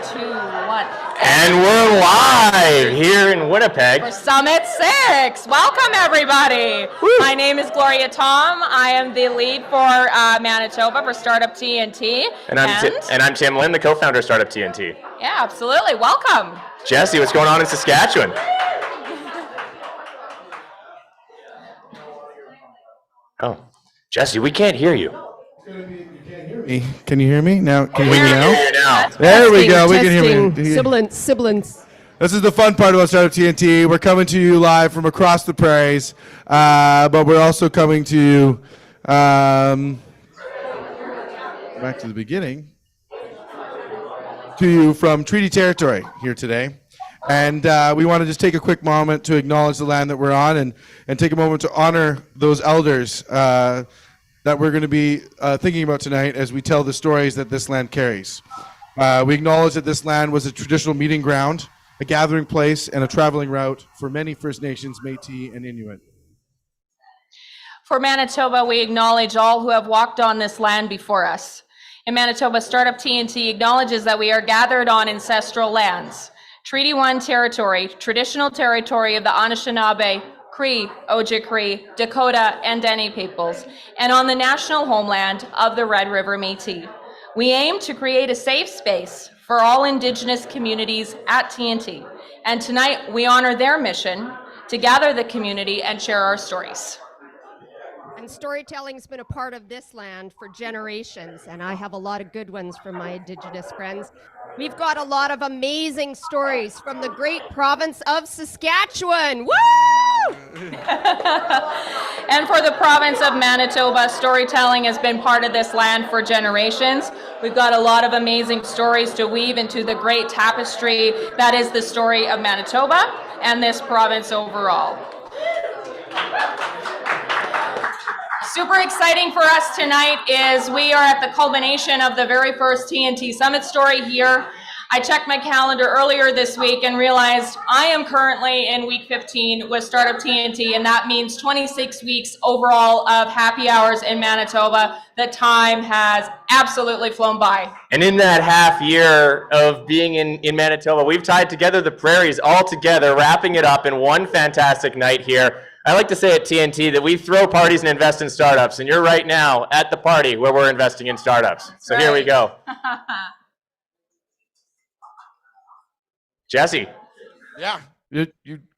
1. And we're live here in Winnipeg for Summit 6. Welcome, everybody. Woo. My name is Gloria Tom. I am the lead for Manitoba for Startup TNT. And I'm Tim Lin, the co-founder of Startup TNT. Yeah, absolutely. Welcome. Jesse, what's going on in Saskatchewan? Oh, Jesse, we can't hear you. Can you hear me now? Can you hear me now? There we go. We can hear me. Sibilance. This is the fun part about Startup TNT. We're coming to you live from across the prairies, but we're also coming to you back to the beginning, to you from treaty territory here today. And we want to just take a quick moment to acknowledge the land that we're on and take a moment to honor those elders that we're going to be thinking about tonight as we tell the stories that this land carries. We acknowledge that this land was a traditional meeting ground, a gathering place, and a traveling route for many First Nations, Métis, and Inuit. For Manitoba, we acknowledge all who have walked on this land before us. In Manitoba, Startup TNT acknowledges that we are gathered on ancestral lands. Treaty 1 territory, traditional territory of the Anishinaabe, Cree, Ojibwe, Dakota, and Dene peoples, and on the national homeland of the Red River Métis. We aim to create a safe space for all Indigenous communities at TNT, and tonight we honor their mission to gather the community and share our stories. And storytelling's been a part of this land for generations, and I have a lot of good ones from my Indigenous friends. We've got a lot of amazing stories from the great province of Saskatchewan. Woo! And for the province of Manitoba, storytelling has been part of this land for generations. We've got a lot of amazing stories to weave into the great tapestry that is the story of Manitoba and this province overall. Super exciting for us tonight is we are at the culmination of the very first TNT Summit story here. I checked my calendar earlier this week and realized I am currently in week 15 with Startup TNT, and that means 26 weeks overall of happy hours in Manitoba. The time has absolutely flown by. And in that half year of being in Manitoba, we've tied together the prairies all together, wrapping it up in one fantastic night here. I like to say at TNT that we throw parties and invest in startups, and you're right now at the party where we're investing in startups. So Here we go. Jesse. Yeah, you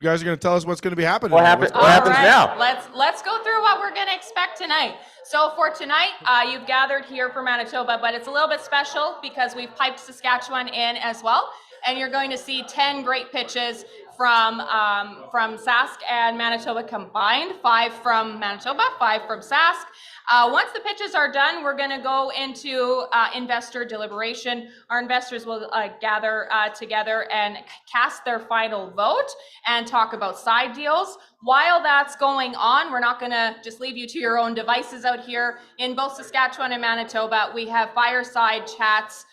guys are going to tell us what's going to be happening. What happens now? Let's go through what we're going to expect tonight. So for tonight, you've gathered here for Manitoba, but it's a little bit special because we've piped Saskatchewan in as well, and you're going to see 10 great pitches from Sask and Manitoba combined, 5 from Manitoba, 5 from Sask. Once the pitches are done, we're going to go into investor deliberation. Our investors will gather together and cast their final vote and talk about side deals. While that's going on, we're not going to just leave you to your own devices out here. In both Saskatchewan and Manitoba, we have fireside chats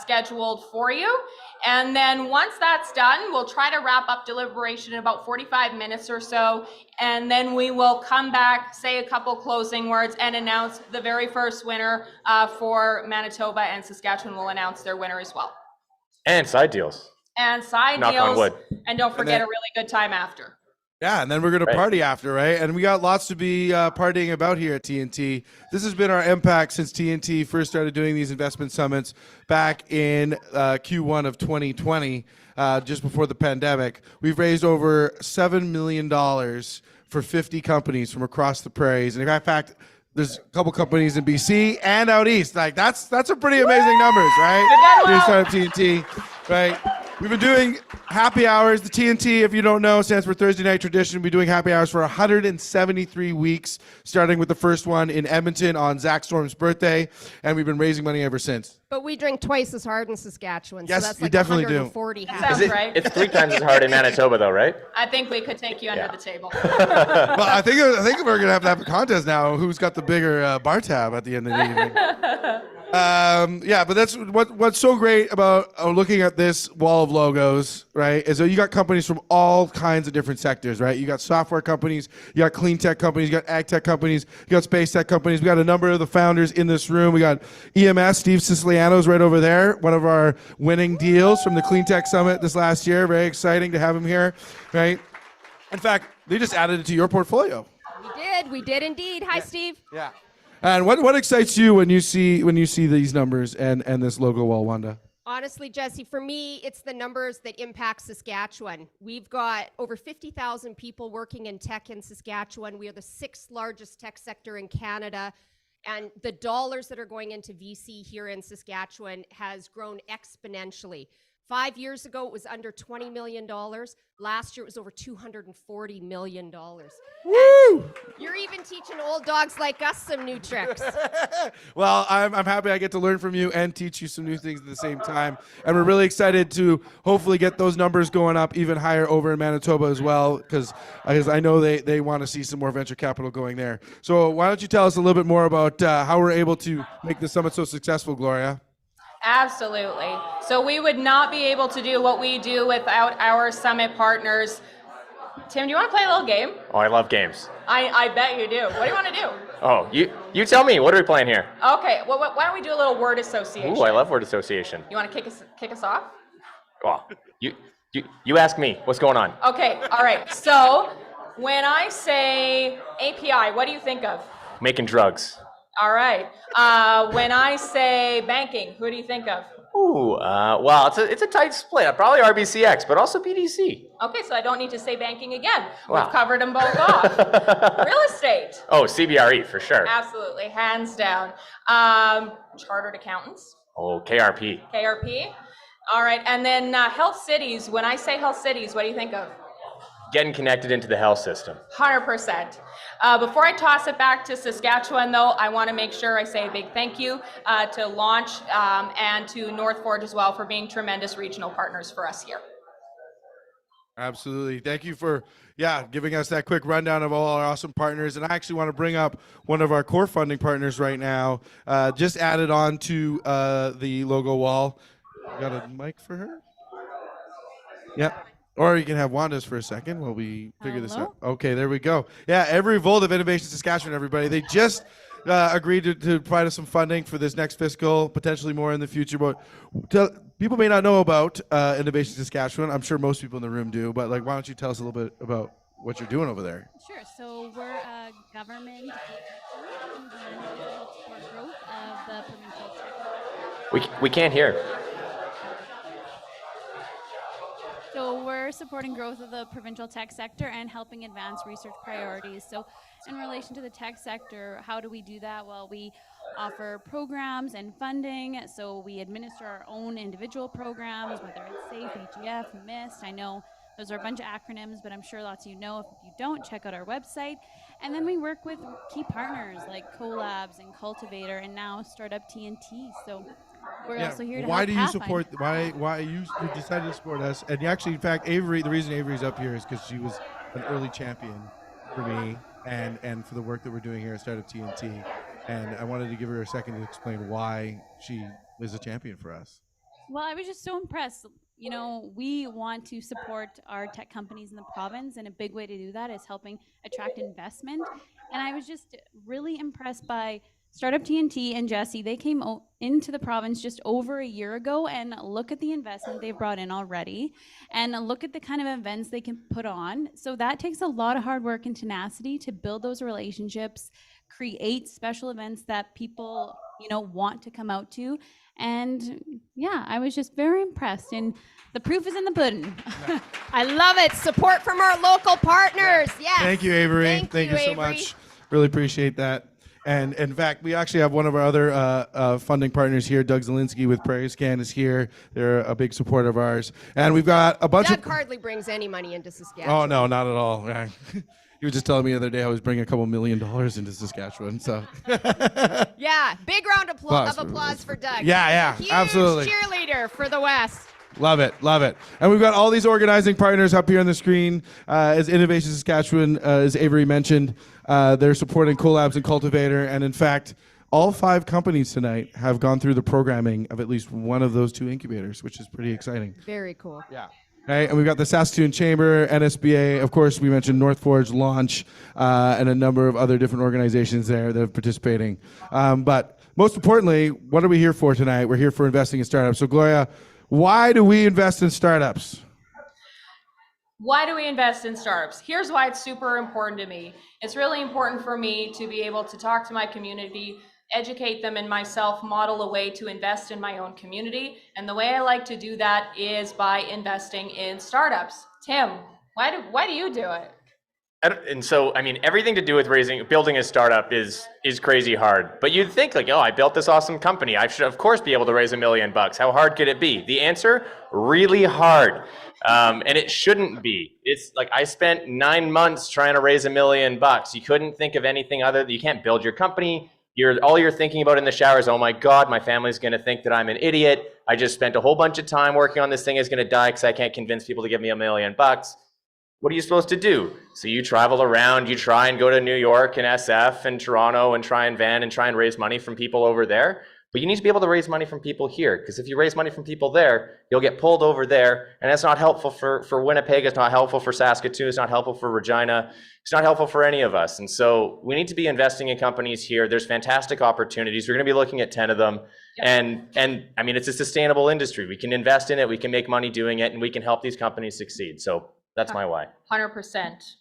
scheduled for you. And then once that's done, we'll try to wrap up deliberation in about 45 minutes or so. And then we will come back, say a couple closing words, and announce the very first winner for Manitoba, and Saskatchewan will announce their winner as well. And side deals. And side Knock deals. on wood. And don't forget a really good time after. Yeah, and then we're going to party after, right? And we got lots to be partying about here at TNT. This has been our impact since TNT first started doing these investment summits back in Q1 of 2020, just before the pandemic. We've raised over $7 million for 50 companies from across the prairies. And in fact, there's a couple companies in BC and out east. Like that's a pretty amazing numbers, right? Here Startup TNT, right? We've been doing happy hours. The TNT, if you don't know, stands for Thursday Night Tradition. We've been doing happy hours for 173 weeks, starting with the first one in Edmonton on Zach Storm's birthday, and we've been raising money ever since. But we drink twice as hard in Saskatchewan, yes, so that's you like definitely 140. Sounds right. It's 3 times as hard in Manitoba, though, right? I think we could take you under the table. Well, I think we're going to have a contest now. Who's got the bigger bar tab at the end of the evening? Yeah, but that's what's so great about looking at this wall of logos, right? Is that you got companies from all kinds of different sectors, right? You got software companies, you got clean tech companies, you got ag tech companies, you got space tech companies. We got a number of the founders in this room. We got EMS, Steve Siciliano's right over there, one of our winning deals from the Clean Tech Summit this last year. Very exciting to have him here, right? In fact, they just added it to your portfolio. We did indeed. Hi, Steve. Yeah. And what excites you when you see these numbers and this logo wall, Wanda? Honestly, Jesse, for me, it's the numbers that impact Saskatchewan. We've got over 50,000 people working in tech in Saskatchewan. We are the 6th largest tech sector in Canada. And the dollars that are going into VC here in Saskatchewan has grown exponentially. 5 years ago, it was under $20 million. Last year, it was over $240 million. Woo! You're even teaching old dogs like us some new tricks. Well, I'm happy I get to learn from you and teach you some new things at the same time. And we're really excited to hopefully get those numbers going up even higher over in Manitoba as well, because I know they want to see some more venture capital going there. So why don't you tell us a little bit more about how we're able to make the summit so successful, Gloria? Absolutely. So we would not be able to do what we do without our summit partners. Tim, do you want to play a little game? Oh, I love games. I bet you do. What do you want to do? Oh, you tell me. What are we playing here? Okay, well, why don't we do a little word association? Ooh, I love word association. You want to kick us off? Well, you ask me. What's going on? Okay, all right. So when I say API, what do you think of? Making drugs. All right. When I say banking, who do you think of? Ooh, well, it's a tight split. Probably RBCX, but also BDC. Okay, so I don't need to say banking again. Wow. We've covered them both off. Real estate. Oh, CBRE for sure. Absolutely, hands down. Chartered accountants. Oh, KRP. KRP. All right, and then health cities. When I say health cities, what do you think of? Getting connected into the health system. 100%. Before I toss it back to Saskatchewan, though, I want to make sure I say a big thank you to Launch and to North Forge as well for being tremendous regional partners for us here. Absolutely. Thank you for giving us that quick rundown of all our awesome partners. And I actually want to bring up one of our core funding partners right now, just added on to the logo wall. Got a mic for her? Yep. Or you can have Wanda's for a second while we figure this out. Okay, there we go. Yeah, every Volt of Innovation Saskatchewan, everybody. They just agreed to provide us some funding for this next fiscal, potentially more in the future. But people may not know about Innovation Saskatchewan. I'm sure most people in the room do. But why don't you tell us a little bit about what you're doing over there? Sure. So we're a government agency and help support growth of the provincial tech. We can't hear. So we're supporting growth of the provincial tech sector and helping advance research priorities. So in relation to the tech sector, how do we do that? Well, we offer programs and funding. So we administer our own individual programs, whether it's SAFE, AGF, MIST. I know those are a bunch of acronyms, but I'm sure lots of you know. If you don't, check out our website. And then we work with key partners like Collabs and Cultivator and now startup TNT. So we're also here to why help do you Pathfind. support? Why you decided to support us? And actually, in fact, Avery. The reason Avery's up here is because she was an early champion for me and for the work that we're doing here at Startup TNT. And I wanted to give her a second to explain why she is a champion for us. Well, I was just so impressed. You know, we want to support our tech companies in the province, and a big way to do that is helping attract investment. And I was just really impressed by Startup TNT and Jesse. They came into the province just over a year ago, and look at the investment they've brought in already, and look at the kind of events they can put on. So that takes a lot of hard work and tenacity to build those relationships, create special events that people, want to come out to. And yeah, I was just very impressed, and the proof is in the pudding. I love it. Support from our local partners. Yes. Thank you, Avery. Thank you so Avery. much. Really appreciate that. And in fact, we actually have one of our other funding partners here, Doug Zielinski with Prairie Scan is here. They're a big supporter of ours. And we've got a bunch Doug of... hardly brings any money into Saskatchewan. Oh, no, not at all. He was just telling me the other day I was bringing a couple $1 million into Saskatchewan. So Yeah, big round of applause for Doug. Yeah, Huge absolutely. cheerleader for the West. Love it. And we've got all these organizing partners up here on the screen. As Innovation Saskatchewan, as Avery mentioned, they're supporting Collabs and Cultivator. And in fact, all 5 companies tonight have gone through the programming of at least one of those 2 incubators, which is pretty exciting. Very cool. Yeah. Right, and we've got the Saskatoon Chamber, NSBA, of course, we mentioned North Forge Launch, and a number of other different organizations there that are participating. But most importantly, what are we here for tonight? We're here for investing in startups. So Gloria, why do we invest in startups? Why do we invest in startups? Here's why it's super important to me. It's really important for me to be able to talk to my community, educate them, and myself model a way to invest in my own community. And the way I like to do that is by investing in startups. Tim, why do you do it? And so, I mean, everything to do with building a startup is crazy hard. But you'd think like, oh, I built this awesome company. I should, of course, be able to raise $1 million. How hard could it be? The answer, really hard. And it shouldn't be. It's like I spent 9 months trying to raise $1 million. You couldn't think of anything other than you can't build your company. All you're thinking about in the shower is, oh my God, my family's going to think that I'm an idiot. I just spent a whole bunch of time working on this thing. It's going to die because I can't convince people to give me $1 million. What are you supposed to do? So you travel around, you try and go to New York and SF and Toronto and try and raise money from people over there. But you need to be able to raise money from people here, because if you raise money from people there, you'll get pulled over there, and that's not helpful for Winnipeg, it's not helpful for Saskatoon, it's not helpful for Regina, it's not helpful for any of us. And so we need to be investing in companies here. There's fantastic opportunities. We're going to be looking at 10 of them. Yep. And I mean, it's a sustainable industry. We can invest in it, we can make money doing it, and we can help these companies succeed. So that's my why. 100%.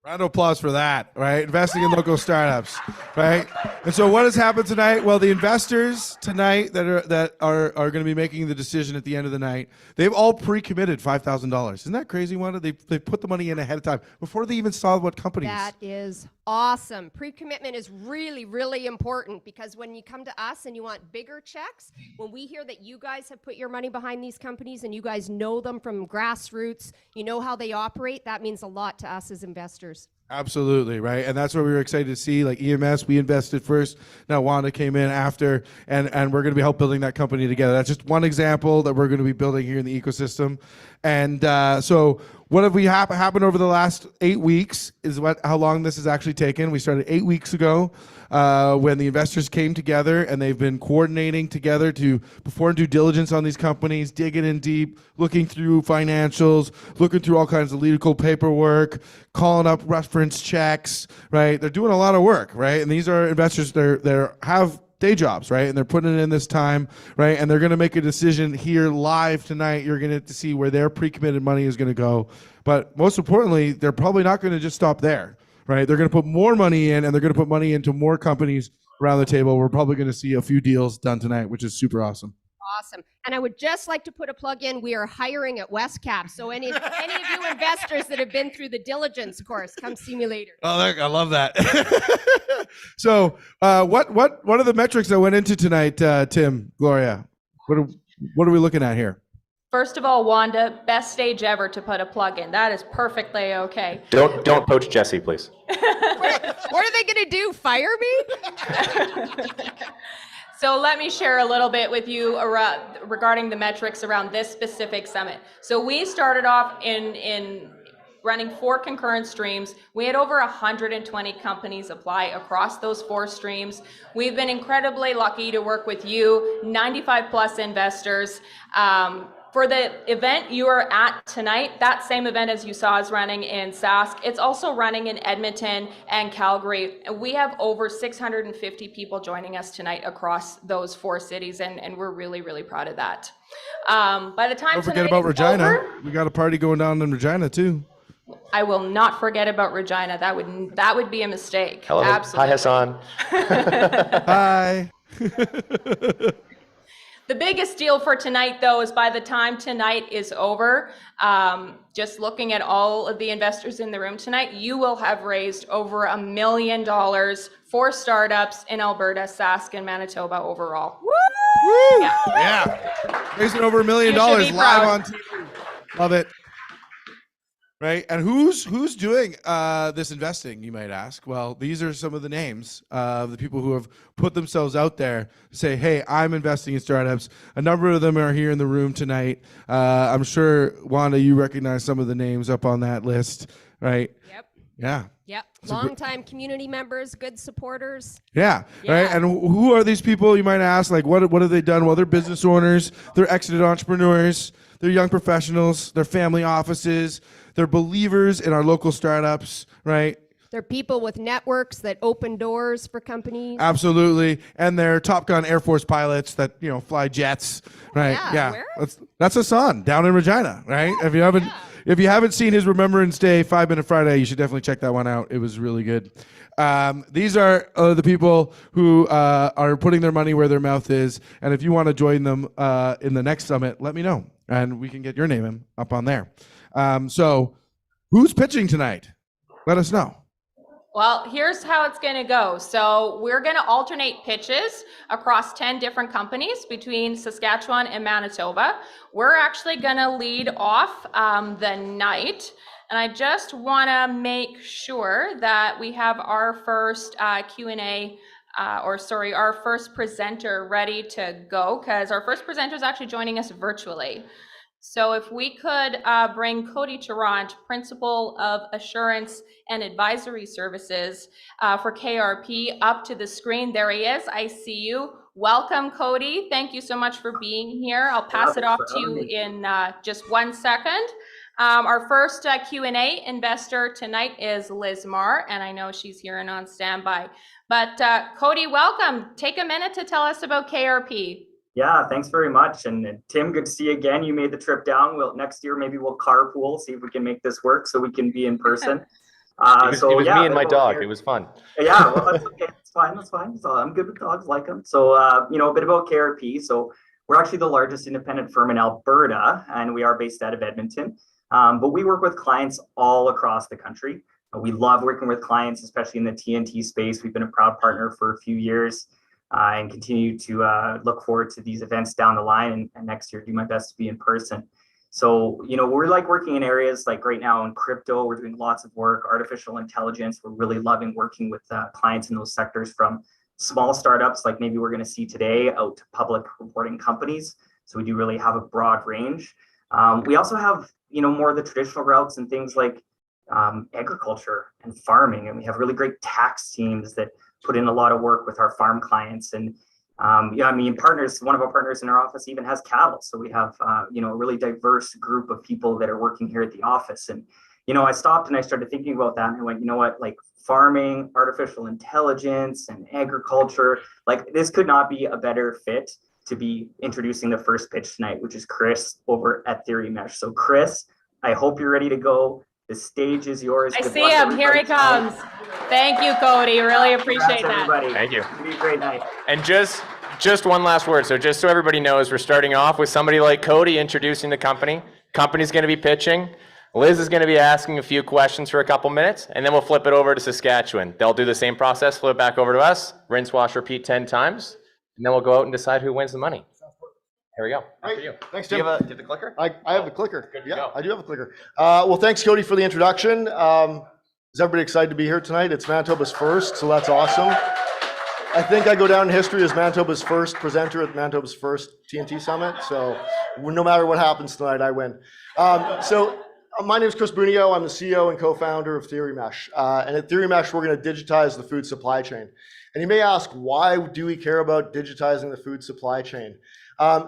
Round of applause for that, right? Investing in local startups, right? And so what has happened tonight? Well, the investors tonight that are going to be making the decision at the end of the night, they've all pre-committed $5,000. Isn't that crazy, Wanda? They put the money in ahead of time before they even saw what companies. That is awesome. Pre-commitment is really, really important, because when you come to us and you want bigger checks, when we hear that you guys have put your money behind these companies and you guys know them from grassroots, you know how they operate, that means a lot to us as investors. Absolutely, right? And that's what we were excited to see. Like EMS, we invested first. Now Wanda came in after, and we're going to be help building that company together. That's just one example that we're going to be building here in the ecosystem. And so what have we happened over the last 8 weeks is how long this has actually taken. We started 8 weeks ago when the investors came together, and they've been coordinating together to perform due diligence on these companies, digging in deep, looking through financials, looking through all kinds of legal paperwork, calling up reference checks, right? They're doing a lot of work, right? And these are investors, they have day jobs, right? And they're putting in this time, right? And they're going to make a decision here live tonight. You're going to see where their pre-committed money is going to go. But most importantly, they're probably not going to just stop there, right? They're going to put more money in, and they're going to put money into more companies around the table. We're probably going to see a few deals done tonight, which is super awesome. Awesome. And I would just like to put a plug in. We are hiring at Westcap. So any of you investors that have been through the diligence course, come see me later. Oh, I love that. So what are the metrics that went into tonight, Tim, Gloria? What are we looking at here? First of all, Wanda, best stage ever to put a plug in. That is perfectly okay. Don't poach Jesse, please. What are they going to do? Fire me? So let me share a little bit with you regarding the metrics around this specific summit. So we started off in running 4 concurrent streams. We had over 120 companies apply across those 4 streams. We've been incredibly lucky to work with you, 95 plus investors. For the event you are at tonight, that same event as you saw is running in Sask. It's also running in Edmonton and Calgary. And we have over 650 people joining us tonight across those 4 cities, and we're really, really proud of that. By the time don't forget about Regina. Over, we got a party going down in Regina too. I will not forget about Regina. That would be a mistake. Hello. Absolutely. Hi, Hassan. Hi. The biggest deal for tonight, though, is by the time tonight is over, just looking at all of the investors in the room tonight, you will have raised over $1 million for startups in Alberta, Sask, and Manitoba overall. Woo! Yeah. Yeah. Raising over $1 million live on TV. Love it. Right, and who's doing this investing, you might ask? Well, these are some of the names of the people who have put themselves out there to say, hey, I'm investing in startups. A number of them are here in the room tonight. I'm sure, Wanda, you recognize some of the names up on that list, right? Yep. Yeah. Yep. It's a Longtime community members, good supporters. Yeah, Yeah. right. And who are these people? You might ask. Like, what have they done? Well, they're business owners. They're exited entrepreneurs. They're young professionals. They're family offices. They're believers in our local startups. Right. They're people with networks that open doors for companies. Absolutely. And they're Top Gun Air Force pilots that fly jets. Right. Yeah, where? That's Hassan down in Regina. Right. If you haven't seen his Remembrance Day 5-Minute Friday, you should definitely check that one out. It was really good. These are the people who are putting their money where their mouth is. And if you want to join them in the next summit, let me know. And we can get your name up on there. So who's pitching tonight? Let us know. Well, here's how it's going to go. So we're going to alternate pitches across 10 different companies between Saskatchewan and Manitoba. We're actually going to lead off the night. And I just want to make sure that we have our first Q&A, our first presenter ready to go, because our first presenter is actually joining us virtually. So if we could bring Cody Tarrant, Principal of Assurance and Advisory Services for KRP, up to the screen. There he is. I see you. Welcome, Cody. Thank you so much for being here. I'll pass it off to you in just 1 second. Our first Q&A investor tonight is Liz Marr, and I know she's here and on standby. But Cody, welcome. Take a minute to tell us about KRP. Yeah, thanks very much. And Tim, good to see you again. You made the trip down. Next year, maybe we'll carpool, see if we can make this work so we can be in person. It was me and my dog. It was fun. Yeah, well, that's okay. It's fine. That's fine. So I'm good with dogs, like them. So, a bit about KRP. So we're actually the largest independent firm in Alberta, and we are based out of Edmonton. But we work with clients all across the country. We love working with clients, especially in the TNT space. We've been a proud partner for a few years. And continue to look forward to these events down the line, and next year do my best to be in person. So, we're like working in areas like right now in crypto, we're doing lots of work, artificial intelligence. We're really loving working with clients in those sectors, from small startups like maybe we're going to see today out to public reporting companies. So we do really have a broad range. We also have, more of the traditional routes and things like agriculture and farming. And we have really great tax teams that put in a lot of work with our farm clients. And partners, one of our partners in our office even has cattle. So we have, a really diverse group of people that are working here at the office. And, I stopped and I started thinking about that, and I went, like farming, artificial intelligence, and agriculture, like this could not be a better fit to be introducing the first pitch tonight, which is Chris over at TheoryMesh. So Chris, I hope you're ready to go. The stage is yours. I see him. Here he comes. Thank you, Cody. Really appreciate that. Everybody. Thank you. It's gonna be a great night. And just one last word. So just so everybody knows, we're starting off with somebody like Cody introducing the company. Company's going to be pitching. Liz is going to be asking a few questions for a couple minutes, and then we'll flip it over to Saskatchewan. They'll do the same process, flip back over to us, rinse, wash, repeat 10 times, and then we'll go out and decide who wins the money. Here we go. After you. Thanks, Do Tim. you have the clicker? I have the clicker. Good to Yeah, go. I do have a clicker. Well, thanks, Cody, for the introduction. Is everybody excited to be here tonight? It's Manitoba's first, so that's awesome. I think I go down in history as Manitoba's first presenter at Manitoba's first TNT Summit, so no matter what happens tonight, I win. My name is Chris Brunio. I'm the CEO and co-founder of TheoryMesh. And at TheoryMesh, we're going to digitize the food supply chain. And you may ask, why do we care about digitizing the food supply chain?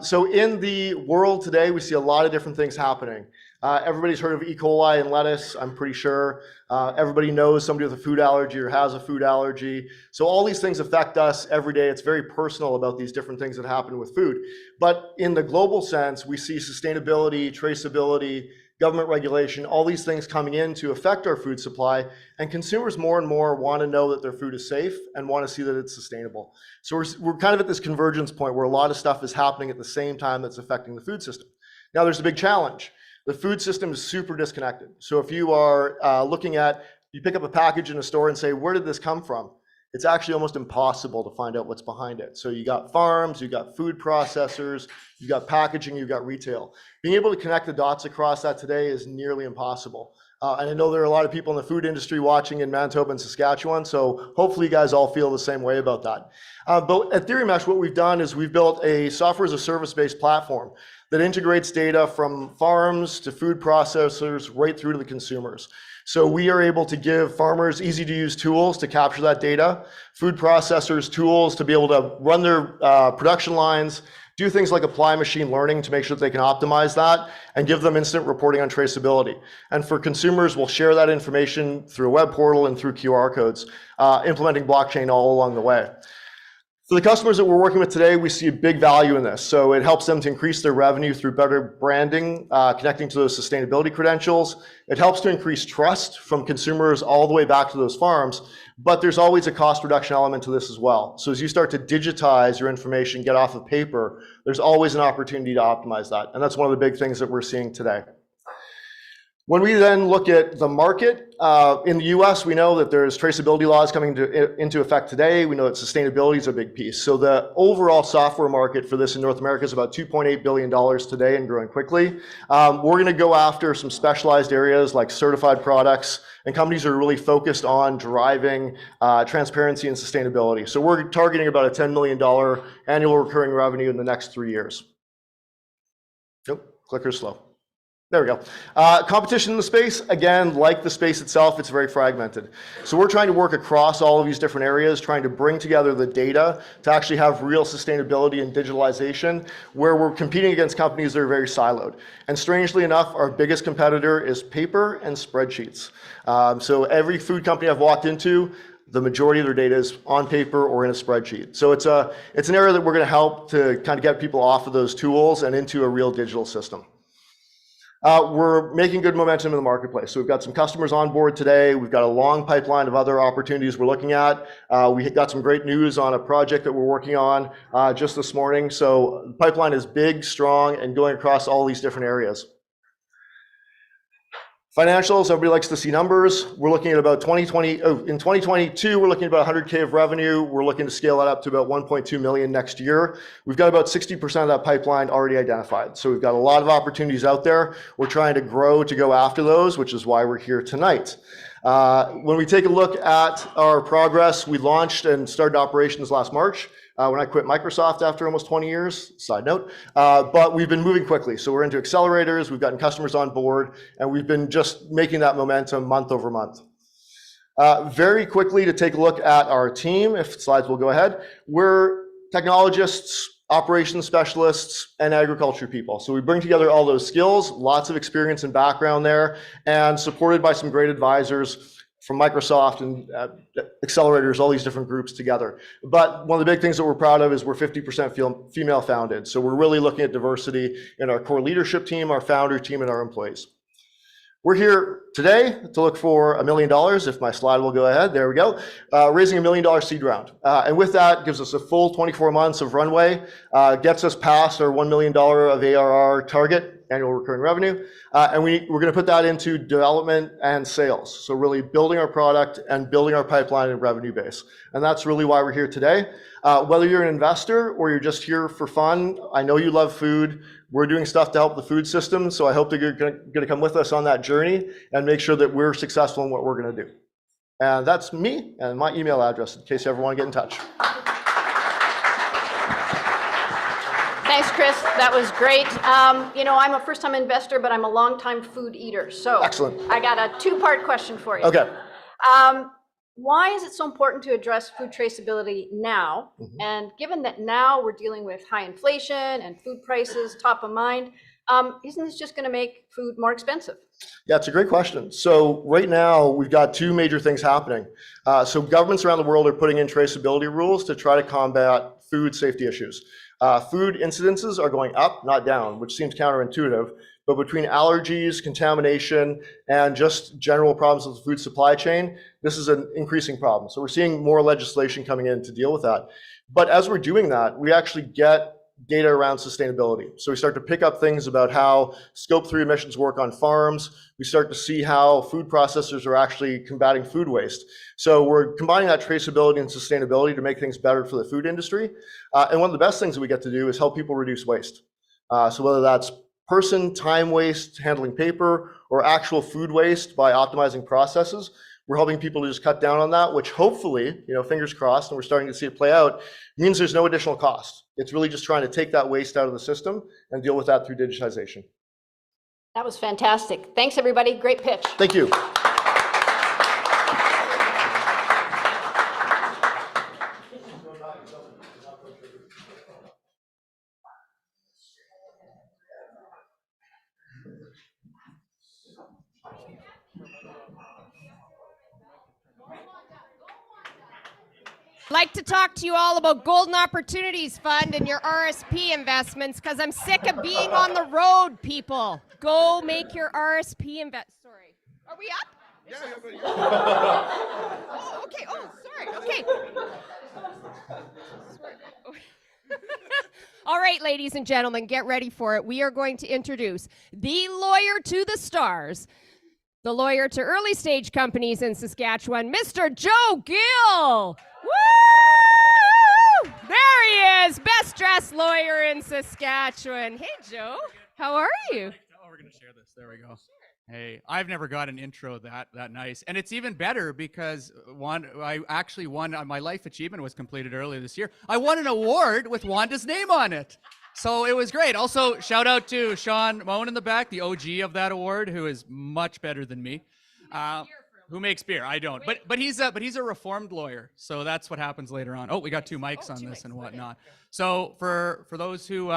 So in the world today, we see a lot of different things happening. Everybody's heard of E. coli and lettuce, I'm pretty sure. Everybody knows somebody with a food allergy or has a food allergy. So all these things affect us every day. It's very personal about these different things that happen with food. But in the global sense, we see sustainability, traceability, government regulation, all these things coming in to affect our food supply, and consumers more and more want to know that their food is safe and want to see that it's sustainable. So we're kind of at this convergence point where a lot of stuff is happening at the same time that's affecting the food system. Now there's a big challenge. The food system is super disconnected. So if you are you pick up a package in a store and say, where did this come from? It's actually almost impossible to find out what's behind it. So you got farms, you got food processors, you got packaging, you got retail. Being able to connect the dots across that today is nearly impossible. And I know there are a lot of people in the food industry watching in Manitoba and Saskatchewan, so hopefully you guys all feel the same way about that. But at TheoryMesh, what we've done is we've built a software as a service-based platform that integrates data from farms to food processors right through to the consumers. So we are able to give farmers easy to use tools to capture that data, food processors tools to be able to run their production lines, do things like apply machine learning to make sure that they can optimize that, and give them instant reporting on traceability. And for consumers, we'll share that information through a web portal and through QR codes, implementing blockchain all along the way. For the customers that we're working with today, we see a big value in this. So it helps them to increase their revenue through better branding, connecting to those sustainability credentials. It helps to increase trust from consumers all the way back to those farms, but there's always a cost reduction element to this as well. So as you start to digitize your information, get off of paper, there's always an opportunity to optimize that. And that's one of the big things that we're seeing today. When we then look at the market, in the US, we know that there's traceability laws coming into effect today. We know that sustainability is a big piece. So the overall software market for this in North America is about $2.8 billion today and growing quickly. We're gonna go after some specialized areas like certified products, and companies are really focused on driving transparency and sustainability. So we're targeting about a $10 million annual recurring revenue in the next 3 years. Nope, clicker's slow. There we go. Competition in the space, again, like the space itself, it's very fragmented. So we're trying to work across all of these different areas, trying to bring together the data to actually have real sustainability and digitalization, where we're competing against companies that are very siloed. And strangely enough, our biggest competitor is paper and spreadsheets. So every food company I've walked into, the majority of their data is on paper or in a spreadsheet. So it's an area that we're gonna help to kind of get people off of those tools and into a real digital system. We're making good momentum in the marketplace. So we've got some customers on board today. We've got a long pipeline of other opportunities we're looking at. We got some great news on a project that we're working on just this morning. So the pipeline is big, strong, and going across all these different areas. Financials, everybody likes to see numbers. We're looking at about in 2022, we're looking at about 100K of revenue. We're looking to scale that up to about 1.2 million next year. We've got about 60% of that pipeline already identified. So we've got a lot of opportunities out there. We're trying to grow to go after those, which is why we're here tonight. When we take a look at our progress, we launched and started operations last March. When I quit Microsoft after almost 20 years, side note, but we've been moving quickly. So we're into accelerators, we've gotten customers on board, and we've been just making that momentum month over month. Very quickly to take a look at our team, if slides will go ahead. We're technologists, operations specialists, and agriculture people. So we bring together all those skills, lots of experience and background there, and supported by some great advisors from Microsoft and accelerators, all these different groups together. But one of the big things that we're proud of is we're 50% female founded. So we're really looking at diversity in our core leadership team, our founder team, and our employees. We're here today to look for $1 million, if my slide will go ahead. There we go. Raising $1 million seed round. And with that, gives us a full 24 months of runway, gets us past our $1 million of ARR target, annual recurring revenue. And we're going to put that into development and sales. So really building our product and building our pipeline and revenue base. And that's really why we're here today. Whether you're an investor or you're just here for fun, I know you love food. We're doing stuff to help the food system. So I hope that you're going to come with us on that journey and make sure that we're successful in what we're going to do. And that's me and my email address in case you ever want to get in touch. Thanks, Chris. That was great. You know, I'm a first-time investor, but I'm a long-time food eater. So excellent. I got a two-part question for you. Okay. Why is it so important to address food traceability now? Mm-hmm. And given that now we're dealing with high inflation and food prices top of mind, isn't this just going to make food more expensive? Yeah, it's a great question. So right now we've got two major things happening. So governments around the world are putting in traceability rules to try to combat food safety issues. Food incidences are going up, not down, which seems counterintuitive. But between allergies, contamination, and just general problems with the food supply chain, this is an increasing problem. So we're seeing more legislation coming in to deal with that. But as we're doing that, we actually get data around sustainability. So we start to pick up things about how Scope 3 emissions work on farms. We start to see how food processors are actually combating food waste. So we're combining that traceability and sustainability to make things better for the food industry. And one of the best things that we get to do is help people reduce waste. So whether that's time waste handling paper, or actual food waste by optimizing processes, We're helping people to just cut down on that, which hopefully, fingers crossed, and we're starting to see it play out, means there's no additional cost. It's really just trying to take that waste out of the system and deal with that through digitization. That was fantastic. Thanks, everybody. Great pitch. Thank you. I'd like to talk to you all about Golden Opportunities Fund and your RSP investments because I'm sick of being on the road, people. Go make your RSP Sorry. Are we up? Yeah. Oh, okay. Oh, sorry. Okay. All right, ladies and gentlemen, get ready for it. We are going to introduce the lawyer to the stars, the lawyer to early stage companies in Saskatchewan, Mr. Joe Gill. Woo! There he is, best dressed lawyer in Saskatchewan. Hey, Joe, how are you? Oh, we're gonna share this. There we go. Hey, I've never got an intro that nice, and it's even better because I actually won. My life achievement was completed earlier this year. I won an award with Wanda's name on it, so it was great. Also, shout out to Sean Moen in the back, the OG of that award, who is much better than me. Who makes beer? I don't. But he's a reformed lawyer, so that's what happens later on. Oh, we got two mics on this and whatnot. So for those who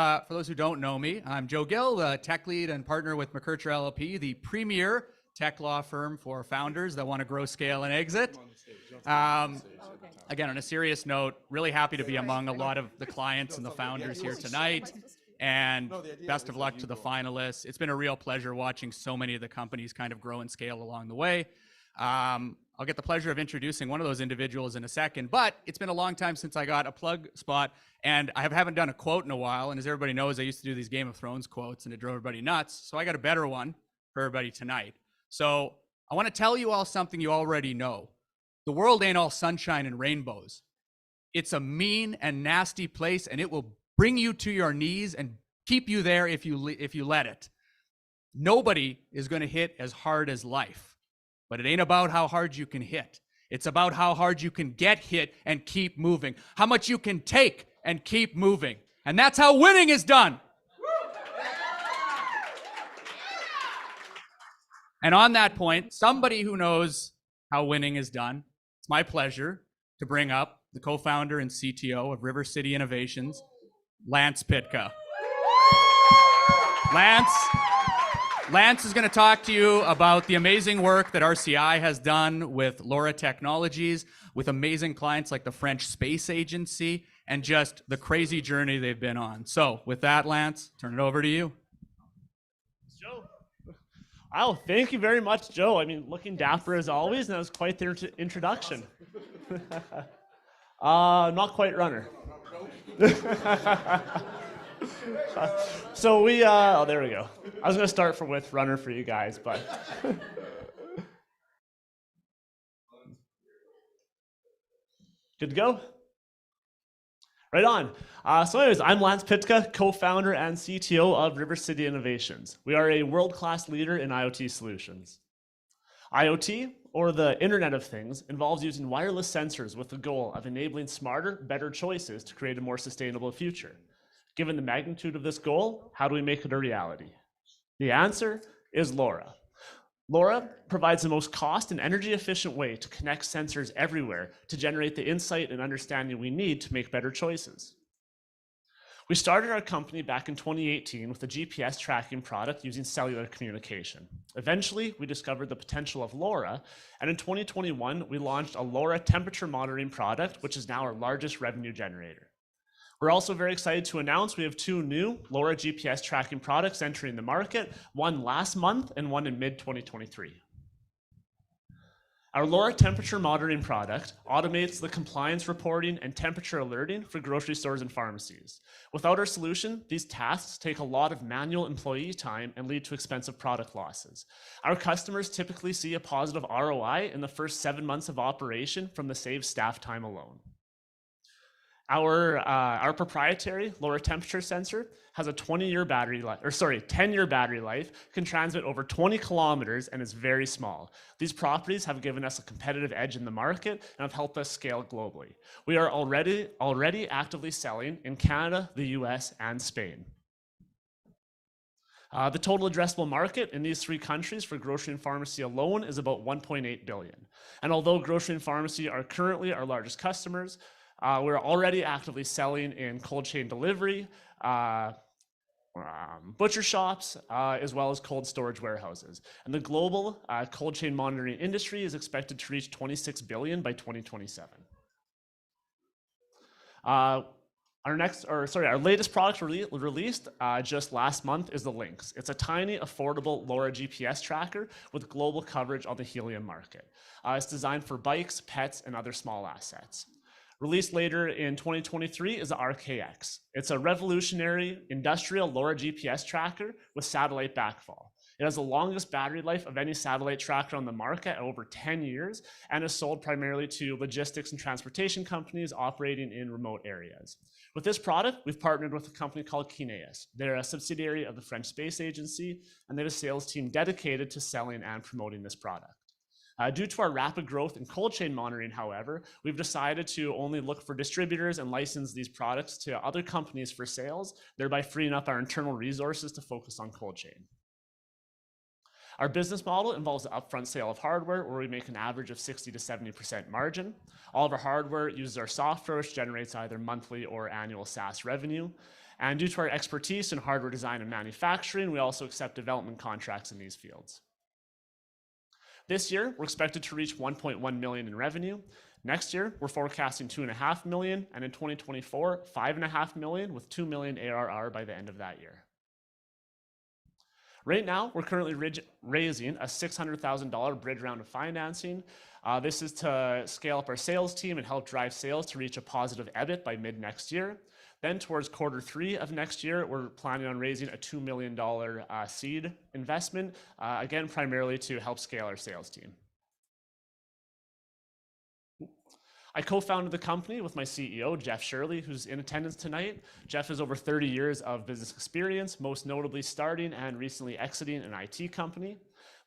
don't know me, I'm Joe Gill, the tech lead and partner with McKercher LLP, the premier tech law firm for founders that want to grow, scale, and exit. Again, on a serious note, really happy to be among a lot of the clients and the founders here tonight. And best of luck to the finalists. It's been a real pleasure watching so many of the companies kind of grow and scale along the way. I'll get the pleasure of introducing one of those individuals in a second, but it's been a long time since I got a plug spot, and I haven't done a quote in a while, and as everybody knows, I used to do these Game of Thrones quotes, and it drove everybody nuts, so I got a better one for everybody tonight. So I want to tell you all something you already know. The world ain't all sunshine and rainbows. It's a mean and nasty place, and it will bring you to your knees and keep you there if you let it. Nobody is going to hit as hard as life. But it ain't about how hard you can hit. It's about how hard you can get hit and keep moving. How much you can take and keep moving. And that's how winning is done. And on that point, somebody who knows how winning is done, it's my pleasure to bring up the co-founder and CTO of Rivercity Innovations, Lance Pitka. Lance is going to talk to you about the amazing work that RCI has done with RUNNR Technologies, with amazing clients like the French Space Agency, and just the crazy journey they've been on. So with that, Lance, turn it over to you. Joe. Oh, thank you very much, Joe. I mean, looking dapper as always, and that was quite the introduction. Not quite runner. So oh, there we go. I was going to start with RUNNR for you guys, but. Good to go? Right on. So anyways, I'm Lance Pitka, co-founder and CTO of Rivercity Innovations. We are a world-class leader in IoT solutions. IoT, or the Internet of Things, involves using wireless sensors with the goal of enabling smarter, better choices to create a more sustainable future. Given the magnitude of this goal, how do we make it a reality? The answer is LoRa. LoRa provides the most cost and energy efficient way to connect sensors everywhere to generate the insight and understanding we need to make better choices. We started our company back in 2018 with a GPS tracking product using cellular communication. Eventually, we discovered the potential of LoRa, and in 2021, we launched a LoRa temperature monitoring product, which is now our largest revenue generator. We're also very excited to announce we have two new LoRa GPS tracking products entering the market, one last month and one in mid-2023. Our LoRa temperature monitoring product automates the compliance reporting and temperature alerting for grocery stores and pharmacies. Without our solution, these tasks take a lot of manual employee time and lead to expensive product losses. Our customers typically see a positive ROI in the first 7 months of operation from the saved staff time alone. Our proprietary lower temperature sensor has a 10-year battery life, can transmit over 20 kilometers, and is very small. These properties have given us a competitive edge in the market and have helped us scale globally. We are already actively selling in Canada, the US, and Spain. The total addressable market in these 3 countries for grocery and pharmacy alone is about $1.8 billion. And although grocery and pharmacy are currently our largest customers, we're already actively selling in cold chain delivery, butcher shops, as well as cold storage warehouses. And the global cold chain monitoring industry is expected to reach $26 billion by 2027. Our latest product released just last month is the Lynx. It's a tiny, affordable LoRa GPS tracker with global coverage on the helium market. It's designed for bikes, pets, and other small assets. Released later in 2023 is the RKX. It's a revolutionary industrial LoRa GPS tracker with satellite backfall. It has the longest battery life of any satellite tracker on the market at over 10 years and is sold primarily to logistics and transportation companies operating in remote areas. With this product, we've partnered with a company called Kineas. They're a subsidiary of the French Space Agency, and they have a sales team dedicated to selling and promoting this product. Due to our rapid growth in cold chain monitoring, however, we've decided to only look for distributors and license these products to other companies for sales, thereby freeing up our internal resources to focus on cold chain. Our business model involves the upfront sale of hardware, where we make an average of 60 to 70% margin. All of our hardware uses our software, which generates either monthly or annual SaaS revenue. And due to our expertise in hardware design and manufacturing, we also accept development contracts in these fields. This year, we're expected to reach 1.1 million in revenue. Next year, we're forecasting 2.5 million, and in 2024, 5.5 million, with 2 million ARR by the end of that year. Right now, we're currently raising a $600,000 bridge round of financing. This is to scale up our sales team and help drive sales to reach a positive EBIT by mid next year. Then towards Q3 of next year, we're planning on raising a $2 million seed investment, again, primarily to help scale our sales team. I co-founded the company with my CEO, Jeff Shirley, who's in attendance tonight. Jeff has over 30 years of business experience, most notably starting and recently exiting an IT company.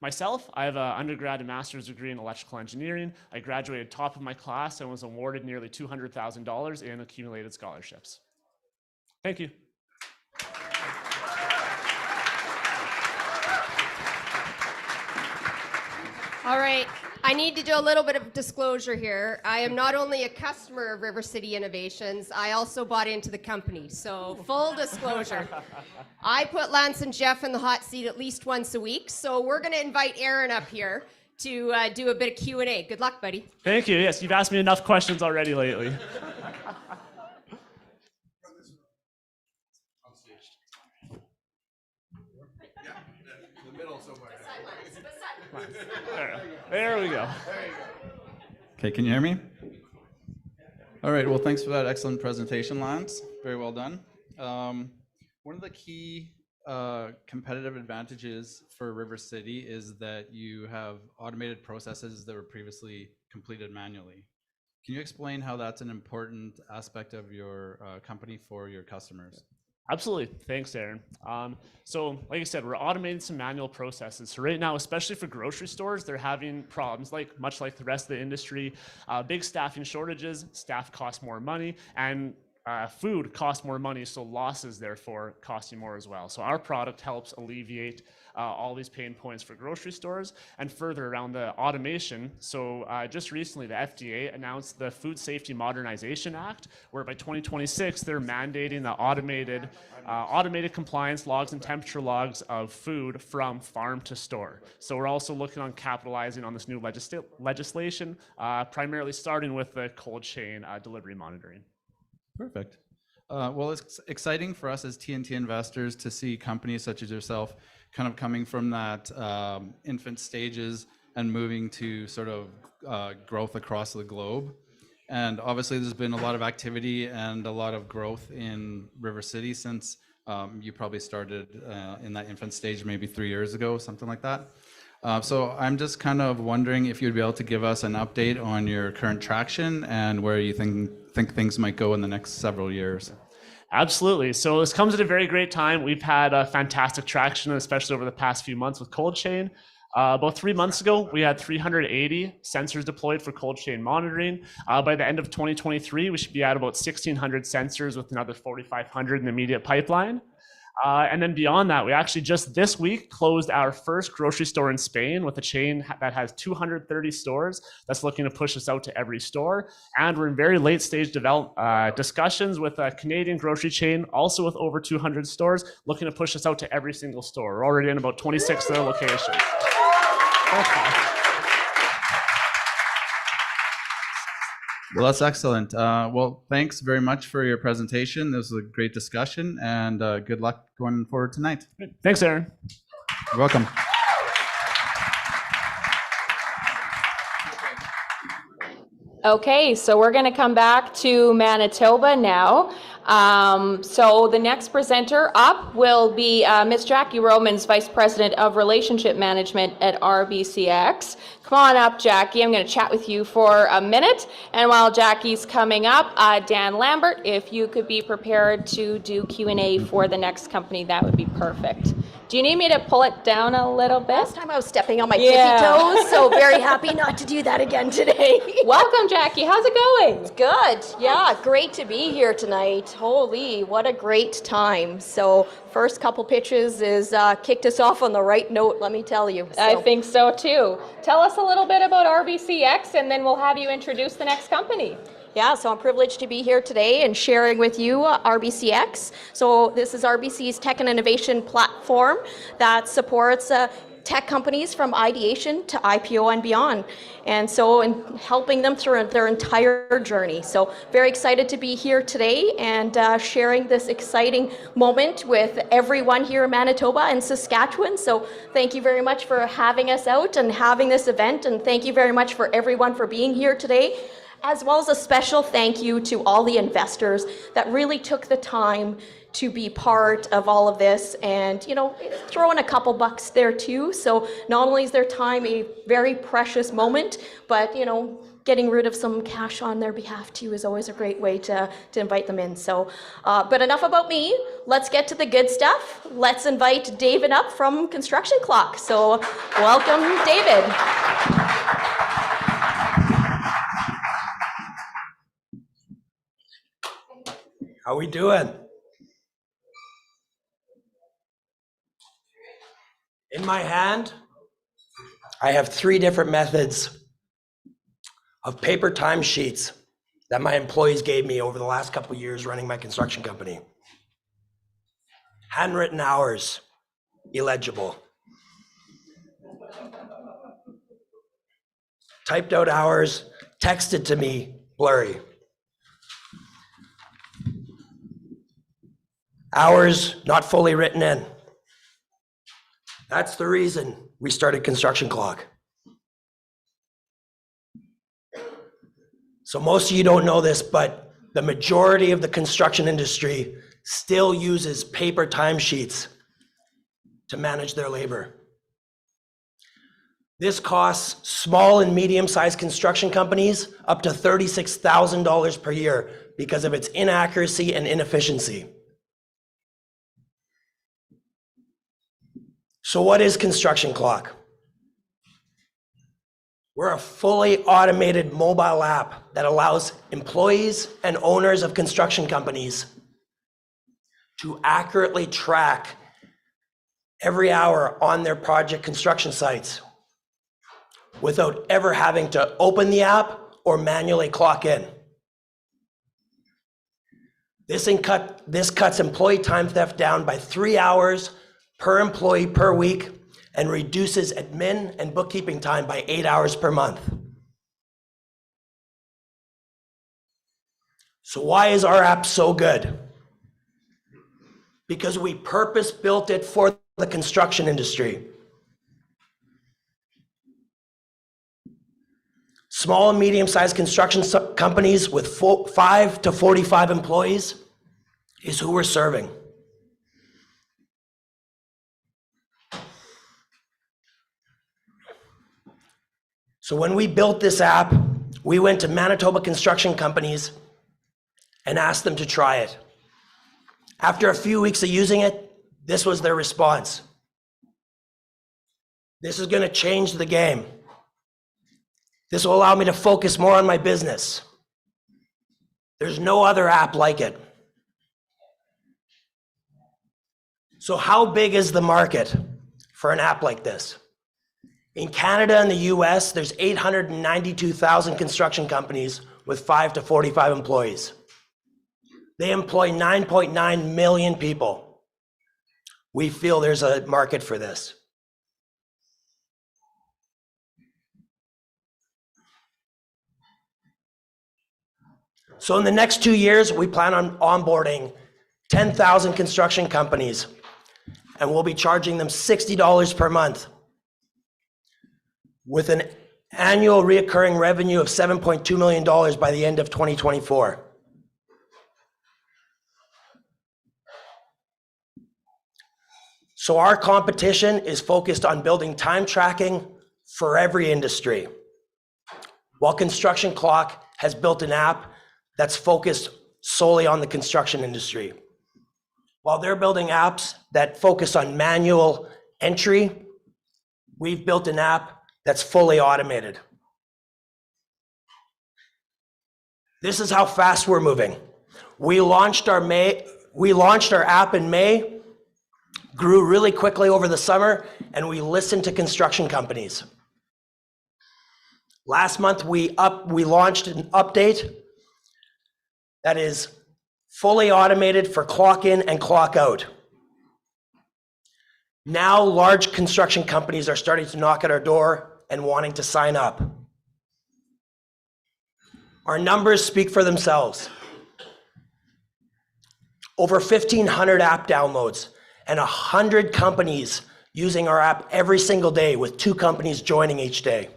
Myself, I have an undergrad and master's degree in electrical engineering. I graduated top of my class and was awarded nearly $200,000 in accumulated scholarships. Thank you. All right, I need to do a little bit of disclosure here. I am not only a customer of Rivercity Innovations, I also bought into the company, so full disclosure. I put Lance and Jeff in the hot seat at least once a week, so we're gonna invite Aaron up here to do a bit of Q&A. Good luck, buddy. Thank you, yes, you've asked me enough questions already lately. There we go. Okay, can you hear me? All right, well, thanks for that excellent presentation, Lance. Very well done. One of the key competitive advantages for Rivercity is that you have automated processes that were previously completed manually. Can you explain how that's an important aspect of your company for your customers? Absolutely. Thanks, Aaron. So like I said, we're automating some manual processes. So right now, especially for grocery stores, they're having problems, much like the rest of the industry, big staffing shortages, staff cost more money, and food costs more money, so losses therefore costing more as well. So our product helps alleviate all these pain points for grocery stores. And further around the automation, so just recently the FDA announced the Food Safety Modernization Act, where by 2026 they're mandating the automated compliance logs and temperature logs of food from farm to store. So we're also looking on capitalizing on this new legislation, primarily starting with the cold chain delivery monitoring. Perfect. Well, it's exciting for us as TNT investors to see companies such as yourself kind of coming from that infant stages and moving to sort of growth across the globe. And obviously there's been a lot of activity and a lot of growth in Rivercity since you probably started in that infant stage maybe 3 years ago, something like that. So I'm just kind of wondering if you'd be able to give us an update on your current traction and where you think think things might go in the next several years? Absolutely. So this comes at a very great time. We've had fantastic traction, especially over the past few months with cold chain. About 3 months ago, we had 380 sensors deployed for cold chain monitoring. By the end of 2023, we should be at about 1,600 sensors with another 4,500 in the immediate pipeline. And then beyond that, we actually just this week closed our first grocery store in Spain with a chain that has 230 stores that's looking to push us out to every store. And we're in very late stage discussions with a Canadian grocery chain, also with over 200 stores, looking to push us out to every single store. We're already in about 26 of their locations. Well, that's excellent. Well, thanks very much for your presentation. This was a great discussion, and good luck going forward tonight. Thanks, Aaron. You're welcome. Okay, so we're going to come back to Manitoba now. So the next presenter up will be Ms. Jackie Romans, Vice President of Relationship Management at RBCX. Come on up, Jackie. I'm going to chat with you for a minute. And while Jackie's coming up, Dan Lambert, if you could be prepared to do Q&A for the next company, that would be perfect. Do you need me to pull it down a little bit? Last time I was stepping on my tippy toes, so very happy not to do that again today. Welcome, Jackie. How's it going? It's good. Yeah, great to be here tonight. Holy, what a great time. So first couple pitches is kicked us off on the right note, let me tell you. So. I think so too. Tell us a little bit about RBCX, and then we'll have you introduce the next company. Yeah, so I'm privileged to be here today and sharing with you RBCX. So this is RBC's tech and innovation platform that supports tech companies from ideation to IPO and beyond. And so in helping them through their entire journey. So very excited to be here today and sharing this exciting moment with everyone here in Manitoba and Saskatchewan. So thank you very much for having us out and having this event. And thank you very much for everyone for being here today, as well as a special thank you to all the investors that really took the time to be part of all of this and, you know, throw in a couple bucks there too. So not only is their time a very precious moment, but, you know, getting rid of some cash on their behalf too is always a great way to invite them in. So, but enough about me. Let's get to the good stuff. Let's invite David up from Construction Clock. So welcome, David. How we doing? In my hand, I have 3 different methods of paper timesheets that my employees gave me over the last couple of years running my construction company. Handwritten hours, illegible. Typed out hours, texted to me, blurry. Hours not fully written in. That's the reason we started Construction Clock. So most of you don't know this, but the majority of the construction industry still uses paper timesheets to manage their labor. This costs small and medium-sized construction companies up to $36,000 per year because of its inaccuracy and inefficiency. So what is Construction Clock? We're a fully automated mobile app that allows employees and owners of construction companies to accurately track every hour on their project construction sites without ever having to open the app or manually clock in. This cuts employee time theft down by 3 hours per employee per week and reduces admin and bookkeeping time by 8 hours per month. So why is our app so good? Because we purpose-built it for the construction industry. Small and medium-sized construction companies with 5 to 45 employees is who we're serving. So when we built this app, we went to Manitoba construction companies and asked them to try it. After a few weeks of using it, this was their response. This is going to change the game. This will allow me to focus more on my business. There's no other app like it. So how big is the market for an app like this? In Canada and the US, there's 892,000 construction companies with 5 to 45 employees. They employ 9.9 million people. We feel there's a market for this. So in the next 2 years, we plan on onboarding 10,000 construction companies, and we'll be charging them $60 per month with an annual reoccurring revenue of $7.2 million by the end of 2024. So our competition is focused on building time tracking for every industry, while Construction Clock has built an app that's focused solely on the construction industry. While they're building apps that focus on manual entry, we've built an app that's fully automated. This is how fast we're moving. We launched our app in May, grew really quickly over the summer, and we listened to construction companies. Last month, we launched an update that is fully automated for clock in and clock out. Now, large construction companies are starting to knock at our door and wanting to sign up. Our numbers speak for themselves. Over 1,500 app downloads and 100 companies using our app every single day, with 2 companies joining each day.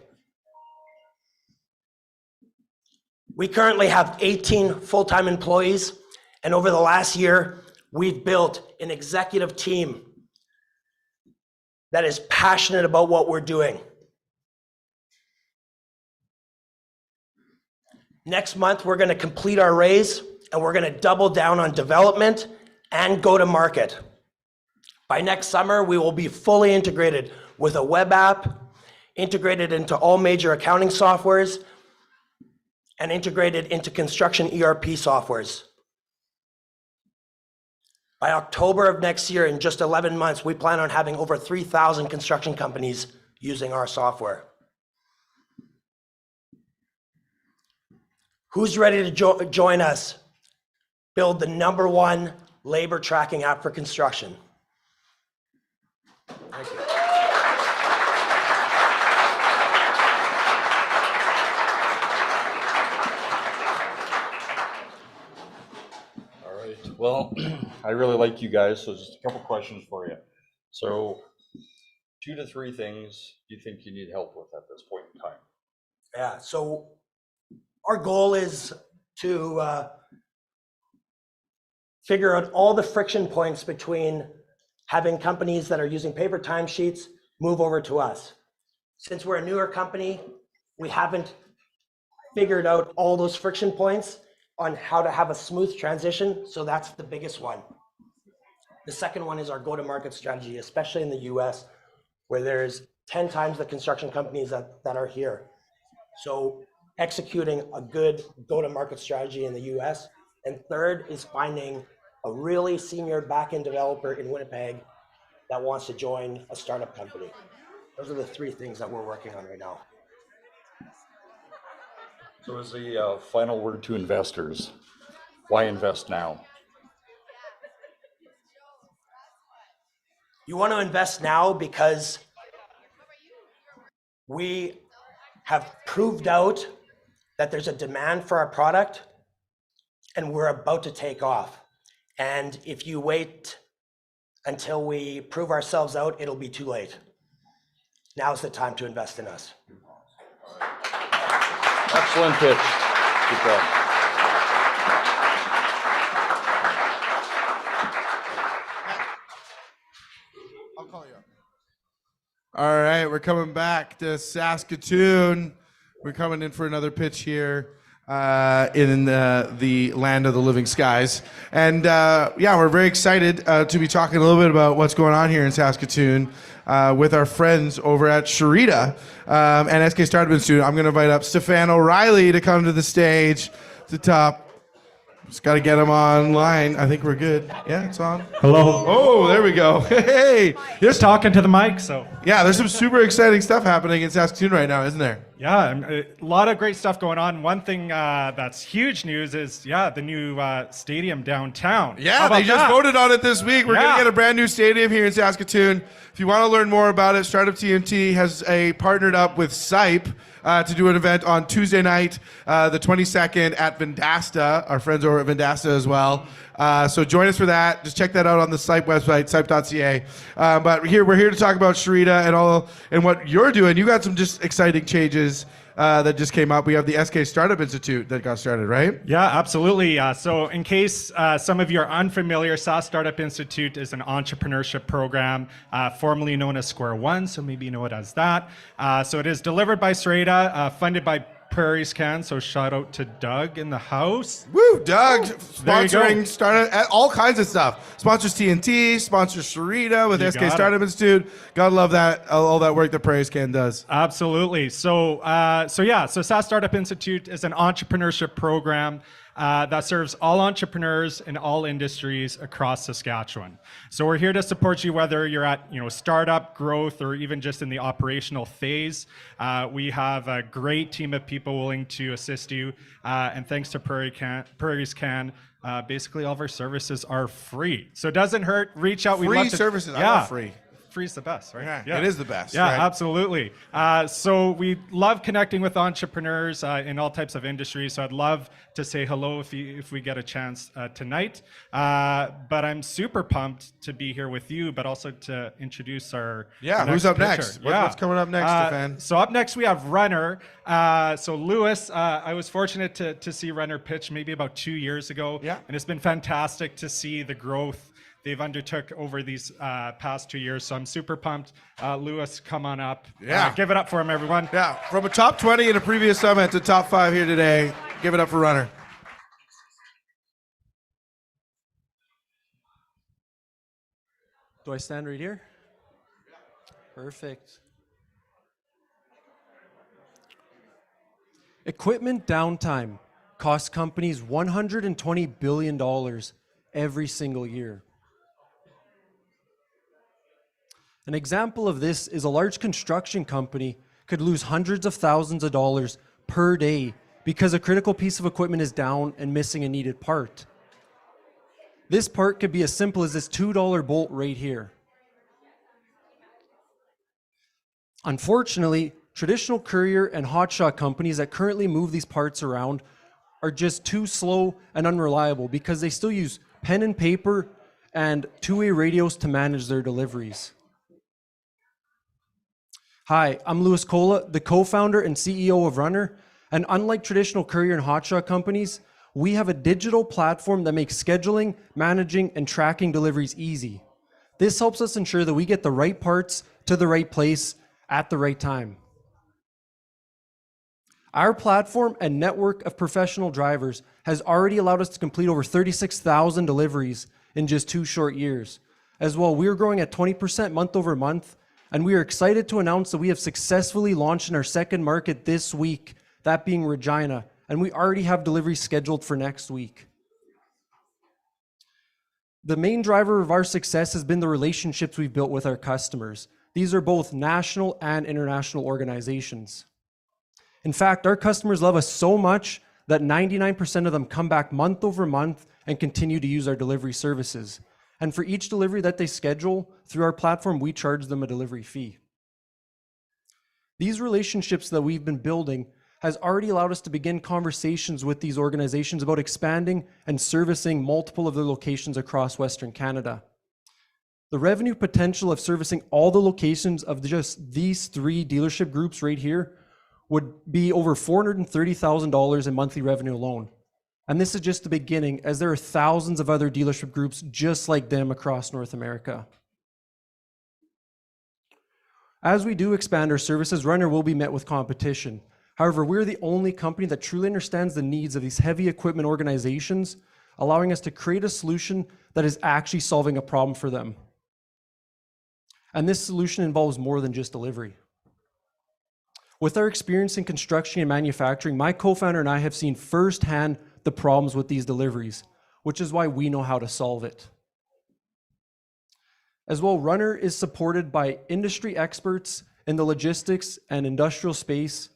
We currently have 18 full-time employees, and over the last year, we've built an executive team that is passionate about what we're doing. Next month, we're going to complete our raise, and we're going to double down on development and go to market. By next summer, we will be fully integrated with a web app, integrated into all major accounting softwares, and integrated into construction ERP softwares. By October of next year, in just 11 months, we plan on having over 3,000 construction companies using our software. Who's ready to join us? Build the #1 labor tracking app for construction. Thank you. Well, I really like you guys, so just a couple questions for you. So 2 to 3 things you think you need help with at this point in time? Yeah, so our goal is to figure out all the friction points between having companies that are using paper timesheets move over to us. Since we're a newer company, we haven't figured out all those friction points on how to have a smooth transition, so that's the biggest one. The second one is our go-to-market strategy, especially in the US, where there's 10 times the construction companies that are here. So executing a good go-to-market strategy in the US. And third is finding a really senior back-end developer in Winnipeg that wants to join a startup company. Those are the 3 things that we're working on right now. So as a final word to investors, why invest now? You want to invest now because we have proved out that there's a demand for our product and we're about to take off. And if you wait until we prove ourselves out, it'll be too late. Now's the time to invest in us. Excellent pitch. Good job. I'll call you up. All right, we're coming back to Saskatoon. We're coming in for another pitch here. in the land of the living skies. And yeah, we're very excited to be talking a little bit about what's going on here in Saskatoon with our friends over at Sharita and SK Startup Institute. I'm going to invite up Stefan O'Reilly to come to the stage at the top. Just got to get him online. I think we're good. Yeah, it's on. Hello. Oh, there we go. Hey. Just talking to the mic, so. Yeah, there's some super exciting stuff happening in Saskatoon right now, isn't there? Yeah, a lot of great stuff going on. One thing that's huge news is, the new stadium downtown. Yeah, they just voted on it this week. We're going to get a brand new stadium here in Saskatoon. If you want to learn more about it, Startup TNT has partnered up with SIPE to do an event on Tuesday night, the 22nd at Vendasta. Our friends over at Vendasta as well. So join us for that. Just check that out on the SIPE website, sipe.ca. But we're here to talk about Sharita and what you're doing. You got some just exciting changes that just came up. We have the SK Startup Institute that got started, right? Yeah, absolutely. So in case some of you are unfamiliar, SAS Startup Institute is an entrepreneurship program formerly known as Square One, so maybe you know it as that. So it is delivered by Sharita, funded by Prairie's Can, so shout out to Doug in the house. Woo, Doug, sponsoring startup, all kinds of stuff. Sponsors TNT, sponsors Sharita with SK Startup Institute. Gotta love that, all that work that Prairie's Can does. Absolutely. So SAS Startup Institute is an entrepreneurship program that serves all entrepreneurs in all industries across Saskatchewan. So we're here to support you whether you're at startup, growth, or even just in the operational phase. We have a great team of people willing to assist you, and thanks to Prairie's Can, basically all of our services are free. So it doesn't hurt. Reach out. Free services. I love free. Free's the best, right? Yeah, it is the best. Yeah, right? Absolutely. So we love connecting with entrepreneurs in all types of industries. So I'd love to say hello if we get a chance tonight. But I'm super pumped to be here with you, but also to introduce our who's up next? What's coming up next, Stefan? So up next we have RUNNR. So Lewis, I was fortunate to see RUNNR pitch maybe about 2 years ago. Yeah. And it's been fantastic to see the growth they've undertook over these past 2 years. So I'm super pumped. Lewis, come on up. Yeah. Give it up for him, everyone. Yeah, from a top 20 in a previous summit to top 5 here today. Give it up for RUNNR. Do I stand right here? Perfect. Equipment downtime costs companies $120 billion every single year. An example of this is a large construction company could lose hundreds of thousands of dollars per day because a critical piece of equipment is down and missing a needed part. This part could be as simple as this $2 bolt right here. Unfortunately, traditional courier and hotshot companies that currently move these parts around are just too slow and unreliable because they still use pen and paper and two-way radios to manage their deliveries. Hi, I'm Louis Cola, the co-founder and CEO of RUNNR, and unlike traditional courier and hotshot companies, we have a digital platform that makes scheduling, managing, and tracking deliveries easy. This helps us ensure that we get the right parts to the right place at the right time. Our platform and network of professional drivers has already allowed us to complete over 36,000 deliveries in just 2 short years. As well, we're growing at 20% month over month, and we are excited to announce that we have successfully launched in our second market this week, that being Regina, and we already have deliveries scheduled for next week. The main driver of our success has been the relationships we've built with our customers. These are both national and international organizations. In fact, our customers love us so much that 99% of them come back month over month and continue to use our delivery services. And for each delivery that they schedule through our platform, we charge them a delivery fee. These relationships that we've been building has already allowed us to begin conversations with these organizations about expanding and servicing multiple of their locations across Western Canada. The revenue potential of servicing all the locations of just these 3 dealership groups right here would be over $430,000 in monthly revenue alone. And this is just the beginning, as there are thousands of other dealership groups just like them across North America. As we do expand our services, RUNNR will be met with competition. However, we're the only company that truly understands the needs of these heavy equipment organizations, allowing us to create a solution that is actually solving a problem for them. And this solution involves more than just delivery. With our experience in construction and manufacturing, my co-founder and I have seen firsthand the problems with these deliveries, which is why we know how to solve it. As well, RUNNR is supported by industry experts in the logistics and industrial space.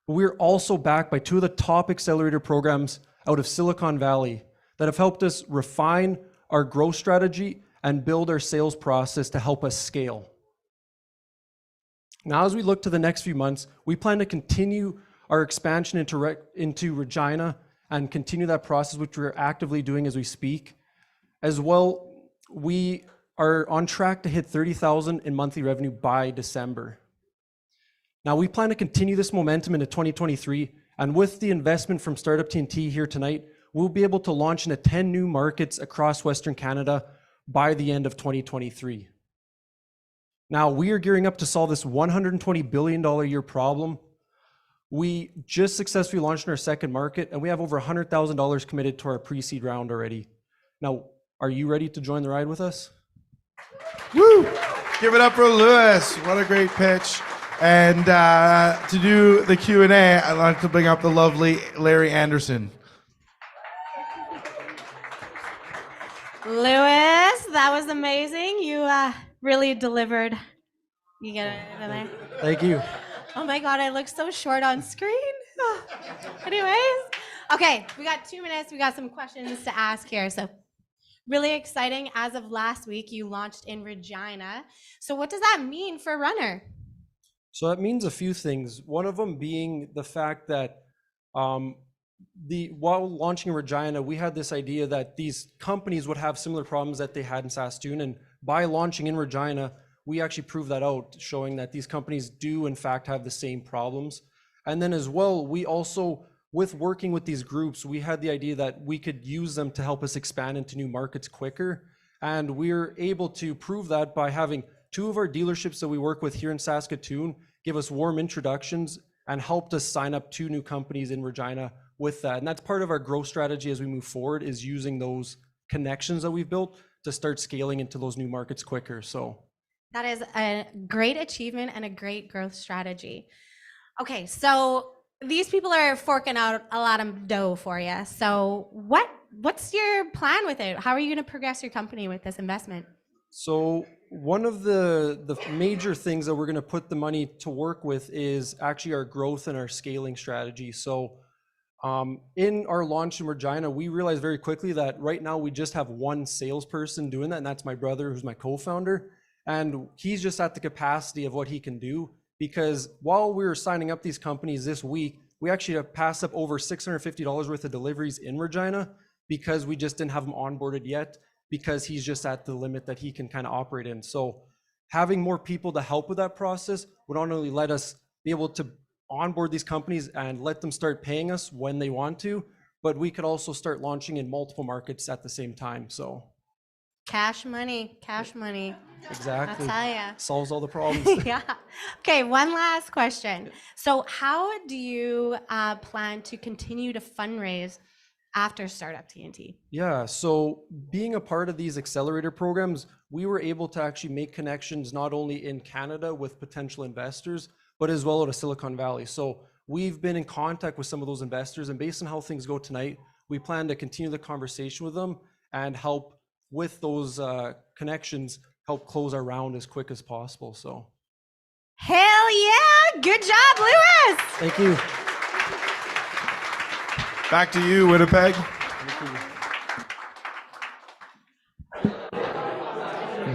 We're also backed by 2 of the top accelerator programs out of Silicon Valley that have helped us refine our growth strategy and build our sales process to help us scale. Now, as we look to the next few months, we plan to continue our expansion into Regina and continue that process, which we're actively doing as we speak. As well, we are on track to hit 30,000 in monthly revenue by December. Now, we plan to continue this momentum into 2023, and with the investment from Startup TNT here tonight, we'll be able to launch into 10 new markets across Western Canada by the end of 2023. Now, we are gearing up to solve this $120 billion a year problem. We just successfully launched in our second market, and we have over $100,000 committed to our pre-seed round already. Now, are you ready to join the ride with us? Woo! Give it up for Lewis. What a great pitch. And to do the Q&A, I'd like to bring up the lovely Larry Anderson. Lewis, that was amazing. You really delivered. You get it in there? Thank you. Oh my God, I look so short on screen. Anyways, okay, we got 2 minutes. We got some questions to ask here. So really exciting. As of last week, you launched in Regina. So what does that mean for RUNNR? So that means a few things. One of them being the fact that while launching in Regina, we had this idea that these companies would have similar problems that they had in Saskatoon. And by launching in Regina, we actually proved that out, showing that these companies do in fact have the same problems. And then as well, we also, with working with these groups, we had the idea that we could use them to help us expand into new markets quicker. And we're able to prove that by having 2 of our dealerships that we work with here in Saskatoon give us warm introductions and helped us sign up 2 new companies in Regina with that. And that's part of our growth strategy as we move forward, is using those connections that we've built to start scaling into those new markets quicker. So that is a great achievement and a great growth strategy. Okay, so these people are forking out a lot of dough for you. So what's your plan with it? How are you going to progress your company with this investment? So one of the major things that we're going to put the money to work with is actually our growth and our scaling strategy. So in our launch in Regina, we realized very quickly that right now we just have 1 salesperson doing that, and that's my brother, who's my co-founder. And he's just at the capacity of what he can do, because while we were signing up these companies this week, we actually have passed up over $650 worth of deliveries in Regina because we just didn't have them onboarded yet, because he's just at the limit that he can kind of operate in. So having more people to help with that process would not only let us be able to onboard these companies and let them start paying us when they want to, but we could also start launching in multiple markets at the same time. So cash money. exactly. I'll tell ya. Solves all the problems. Yeah. Okay, one last question. So how do you plan to continue to fundraise after Startup TNT? Yeah, so being a part of these accelerator programs, we were able to actually make connections not only in Canada with potential investors, but as well out of Silicon Valley. So we've been in contact with some of those investors, and based on how things go tonight, we plan to continue the conversation with them and help with those connections, help close our round as quick as possible. So hell yeah, good job, Lewis. Thank you. Back to you, Winnipeg.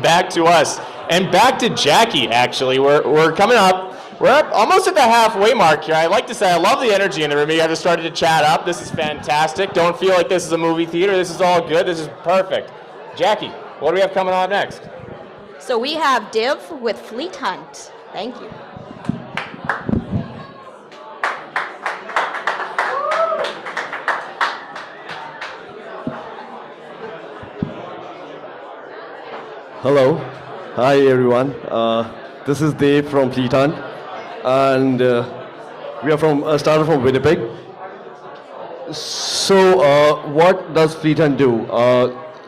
Back to us, and back to Jackie, actually. We're coming up. We're up almost at the halfway mark here. I'd like to say I love the energy in the room. You guys have started to chat up. This is fantastic. Don't feel like this is a movie theater. This is all good. This is perfect. Jackie, what do we have coming on next? So we have Div with FleetHunt. Thank you. Hello. Hi, everyone. This is Dave from FleetHunt. And We are from started from Winnipeg. So, what does FleetHunt do?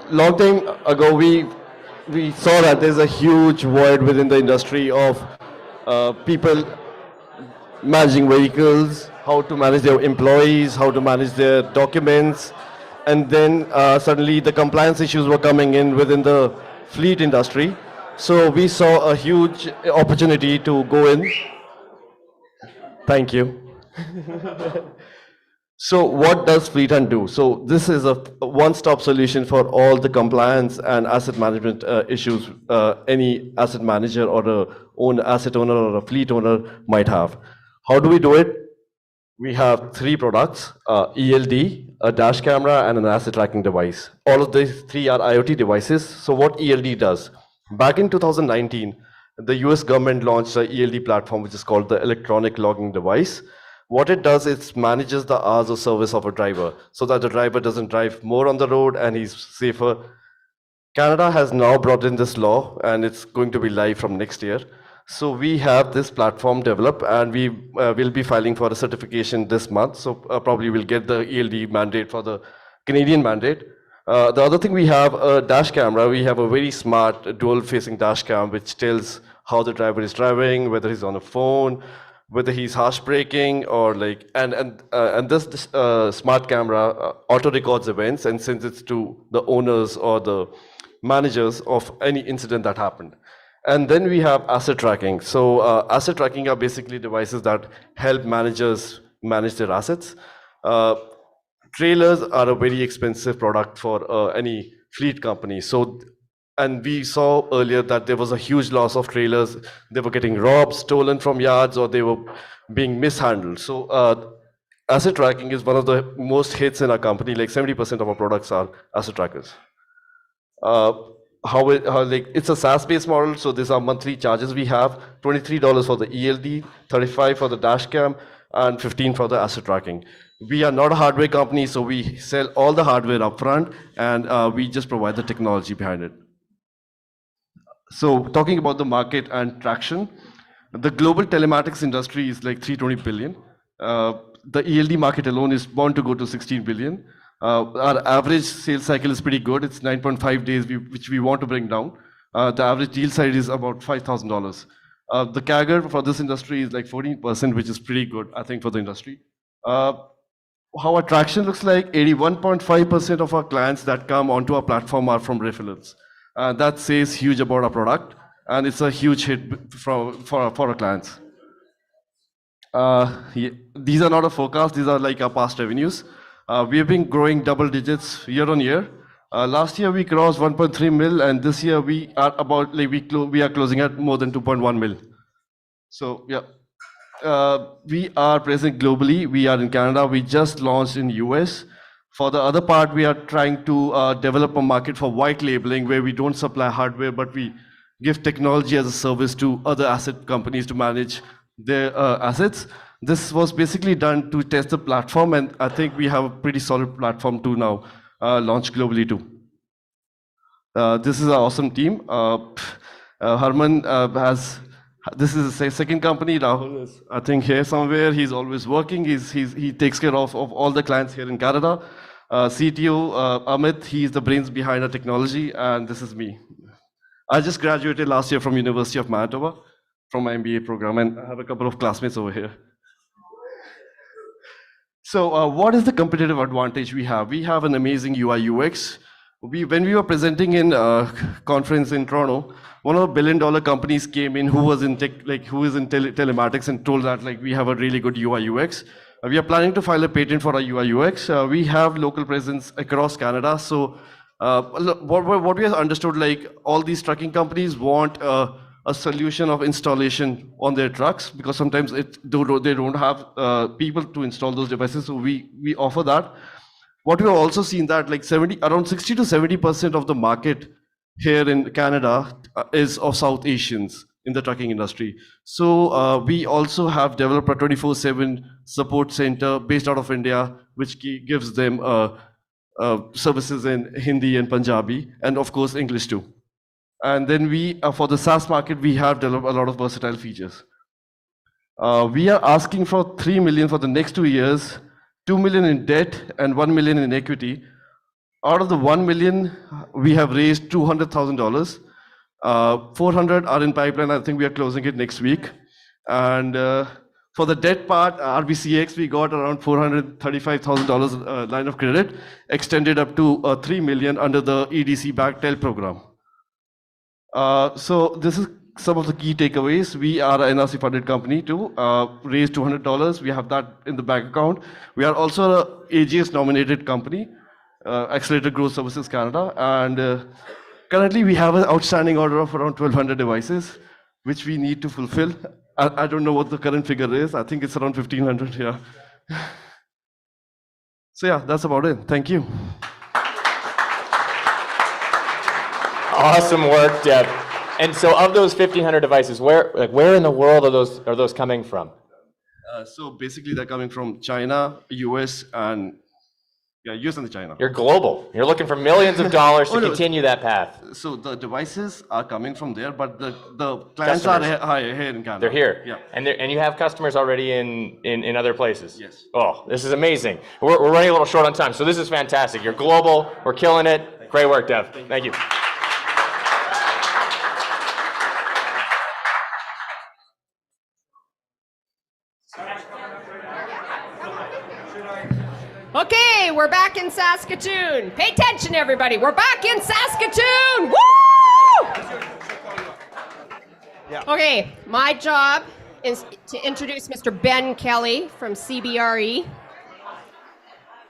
Long time ago, we saw that there's a huge void within the industry of people managing vehicles, how to manage their employees, how to manage their documents, and then suddenly the compliance issues were coming in within the fleet industry. So we saw a huge opportunity to go in. Thank you. So what does FleetHunt do? So this is a one-stop solution for all the compliance and asset management issues any asset manager or asset owner or a fleet owner might have. How do we do it? We have 3 products, ELD, a dash camera, and an asset tracking device. All of these 3 are IoT devices. So what ELD does? Back in 2019, the US government launched an ELD platform, which is called the Electronic Logging Device. What it does is manages the hours of service of a driver so that the driver doesn't drive more on the road and he's safer. Canada has now brought in this law and it's going to be live from next year. So we have this platform developed and we will be filing for a certification this month. So probably we'll get the ELD mandate for the Canadian mandate. The other thing, we have a dash camera. We have a very smart dual-facing dash cam which tells how the driver is driving, whether he's on a phone, whether he's harsh braking, or like, and this smart camera auto records events and sends it to the owners or the managers of any incident that happened. And then we have asset tracking. So asset tracking are basically devices that help managers manage their assets. Trailers are a very expensive product for any fleet company. So, and we saw earlier that there was a huge loss of trailers. They were getting robbed, stolen from yards, or they were being mishandled. So asset tracking is one of the most hits in our company. Like 70% of our products are asset trackers. It's a SaaS-based model, so these are monthly charges. We have $23 for the ELD, $35 for the dash cam, and $15 for the asset tracking. We are not a hardware company, so we sell all the hardware upfront, and we just provide the technology behind it. So talking about the market and traction, the global telematics industry is like $320 billion. The ELD market alone is bound to go to $16 billion. Our average sales cycle is pretty good. It's 9.5 days, which we want to bring down. The average deal size is about $5,000. The CAGR for this industry is like 14%, which is pretty good, I think, for the industry. How our traction looks like, 81.5% of our clients that come onto our platform are from referrals. That says huge about our product, and it's a huge hit for our clients. These are not a forecast, these are like our past revenues. We have been growing double digits year on year. Last year we crossed 1.3 mil, and this year we are about we are closing at more than 2.1 mil. So yeah, we are present globally. We are in Canada. We just launched in US. For the other part, we are trying to develop a market for white labeling, where we don't supply hardware, but we give technology as a service to other asset companies to manage their assets. This was basically done to test the platform, and I think we have a pretty solid platform to now launch globally too. This is our awesome team. Harman this is his second company. Rahul is, I think, here somewhere. He's always working. He takes care of all the clients here in Canada. CTO, Amit, he's the brains behind our technology, and this is me. I just graduated last year from University of Manitoba from my MBA program, and I have a couple of classmates over here. So what is the competitive advantage we have? We have an amazing UI UX. When we were presenting in a conference in Toronto, one of the billion-dollar companies came in who is in telematics, and told that we have a really good UI UX. We are planning to file a patent for our UI UX. We have local presence across Canada. So what we have understood, all these trucking companies want a solution of installation on their trucks, because sometimes they don't have people to install those devices. So we offer that. What we have also seen that around 60 to 70% of the market here in Canada is of South Asians in the trucking industry. So we also have developed a 24/7 support center based out of India, which gives them services in Hindi and Punjabi, and of course English too. And then for the SaaS market, we have developed a lot of versatile features. We are asking for 3 million for the next 2 years, 2 million in debt and 1 million in equity. Out of the 1 million, we have raised $200,000. 400 are in pipeline. I think we are closing it next week. And for the debt part, RBCX, we got around $435,000 line of credit, extended up to 3 million under the EDC-backed TEL program. So this is some of the key takeaways. We are an NRC-funded company to raise $200. We have that in the bank account. We are also an AGS-nominated company, Accelerated Growth Services Canada, and currently we have an outstanding order of around 1,200 devices, which we need to fulfill. I don't know what the current figure is. I think it's around 1,500, yeah. So yeah, that's about it. Thank you. Awesome work, Deb. And so of those 1,500 devices, where in the world are those coming from? So basically they're coming from China, US, and US and China. You're global. You're looking for millions of dollars to continue that path. So the devices are coming from there, but the clients are here in Canada. They're here. Yeah. And you have customers already in other places. Yes. Oh, this is amazing. We're running a little short on time, so this is fantastic. You're global. We're killing it. Great work, Dev. Thank you. Okay, we're back in Saskatoon. Pay attention, everybody. We're back in Saskatoon. Woo! Okay, my job is to introduce Mr. Ben Kelly from CBRE.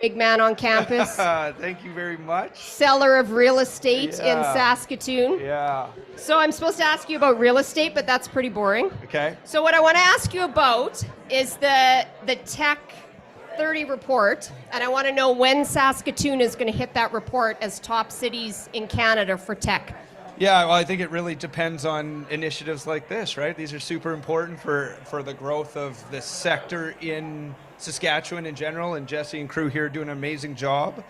Big man on campus. Thank you very much. Seller of real estate in Saskatoon. Yeah. So I'm supposed to ask you about real estate, but that's pretty boring. Okay. So what I want to ask you about is the Tech 30 report, and I want to know when Saskatoon is going to hit that report as top cities in Canada for tech. Yeah, well, I think it really depends on initiatives like this, right? These are super important for the growth of this sector in Saskatchewan in general, and Jesse and crew here do an amazing job.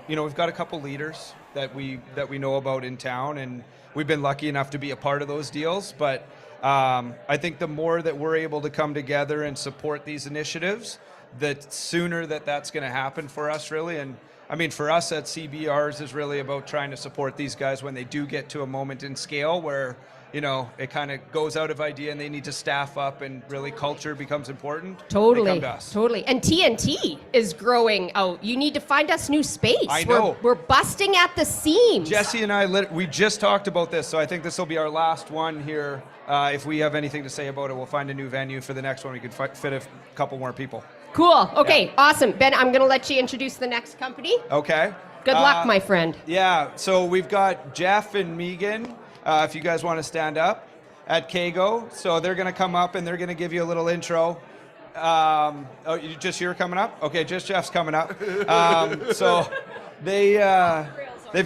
We've got a couple leaders that we know about in town, and we've been lucky enough to be a part of those deals, but I think the more that we're able to come together and support these initiatives, the sooner that's going to happen for us, really. And I mean, for us at CBRs is really about trying to support these guys when they do get to a moment in scale where, it kind of goes out of idea and they need to staff up and really culture becomes important. Totally, they come to us. totally. And TNT is growing out. You need to find us new space. I know. We're busting at the seams. Jesse and I, we just talked about this, so I think this will be our last one here. If we have anything to say about it, we'll find a new venue for the next one. We can fit a couple more people. Cool. Okay, awesome. Ben, I'm going to let you introduce the next company. Okay. Good luck, my friend. Yeah, so we've got Jeff and Megan, if you guys want to stand up, at Kago. So they're going to come up and they're going to give you a little intro. You're coming up? Okay, just Jeff's coming up. So they've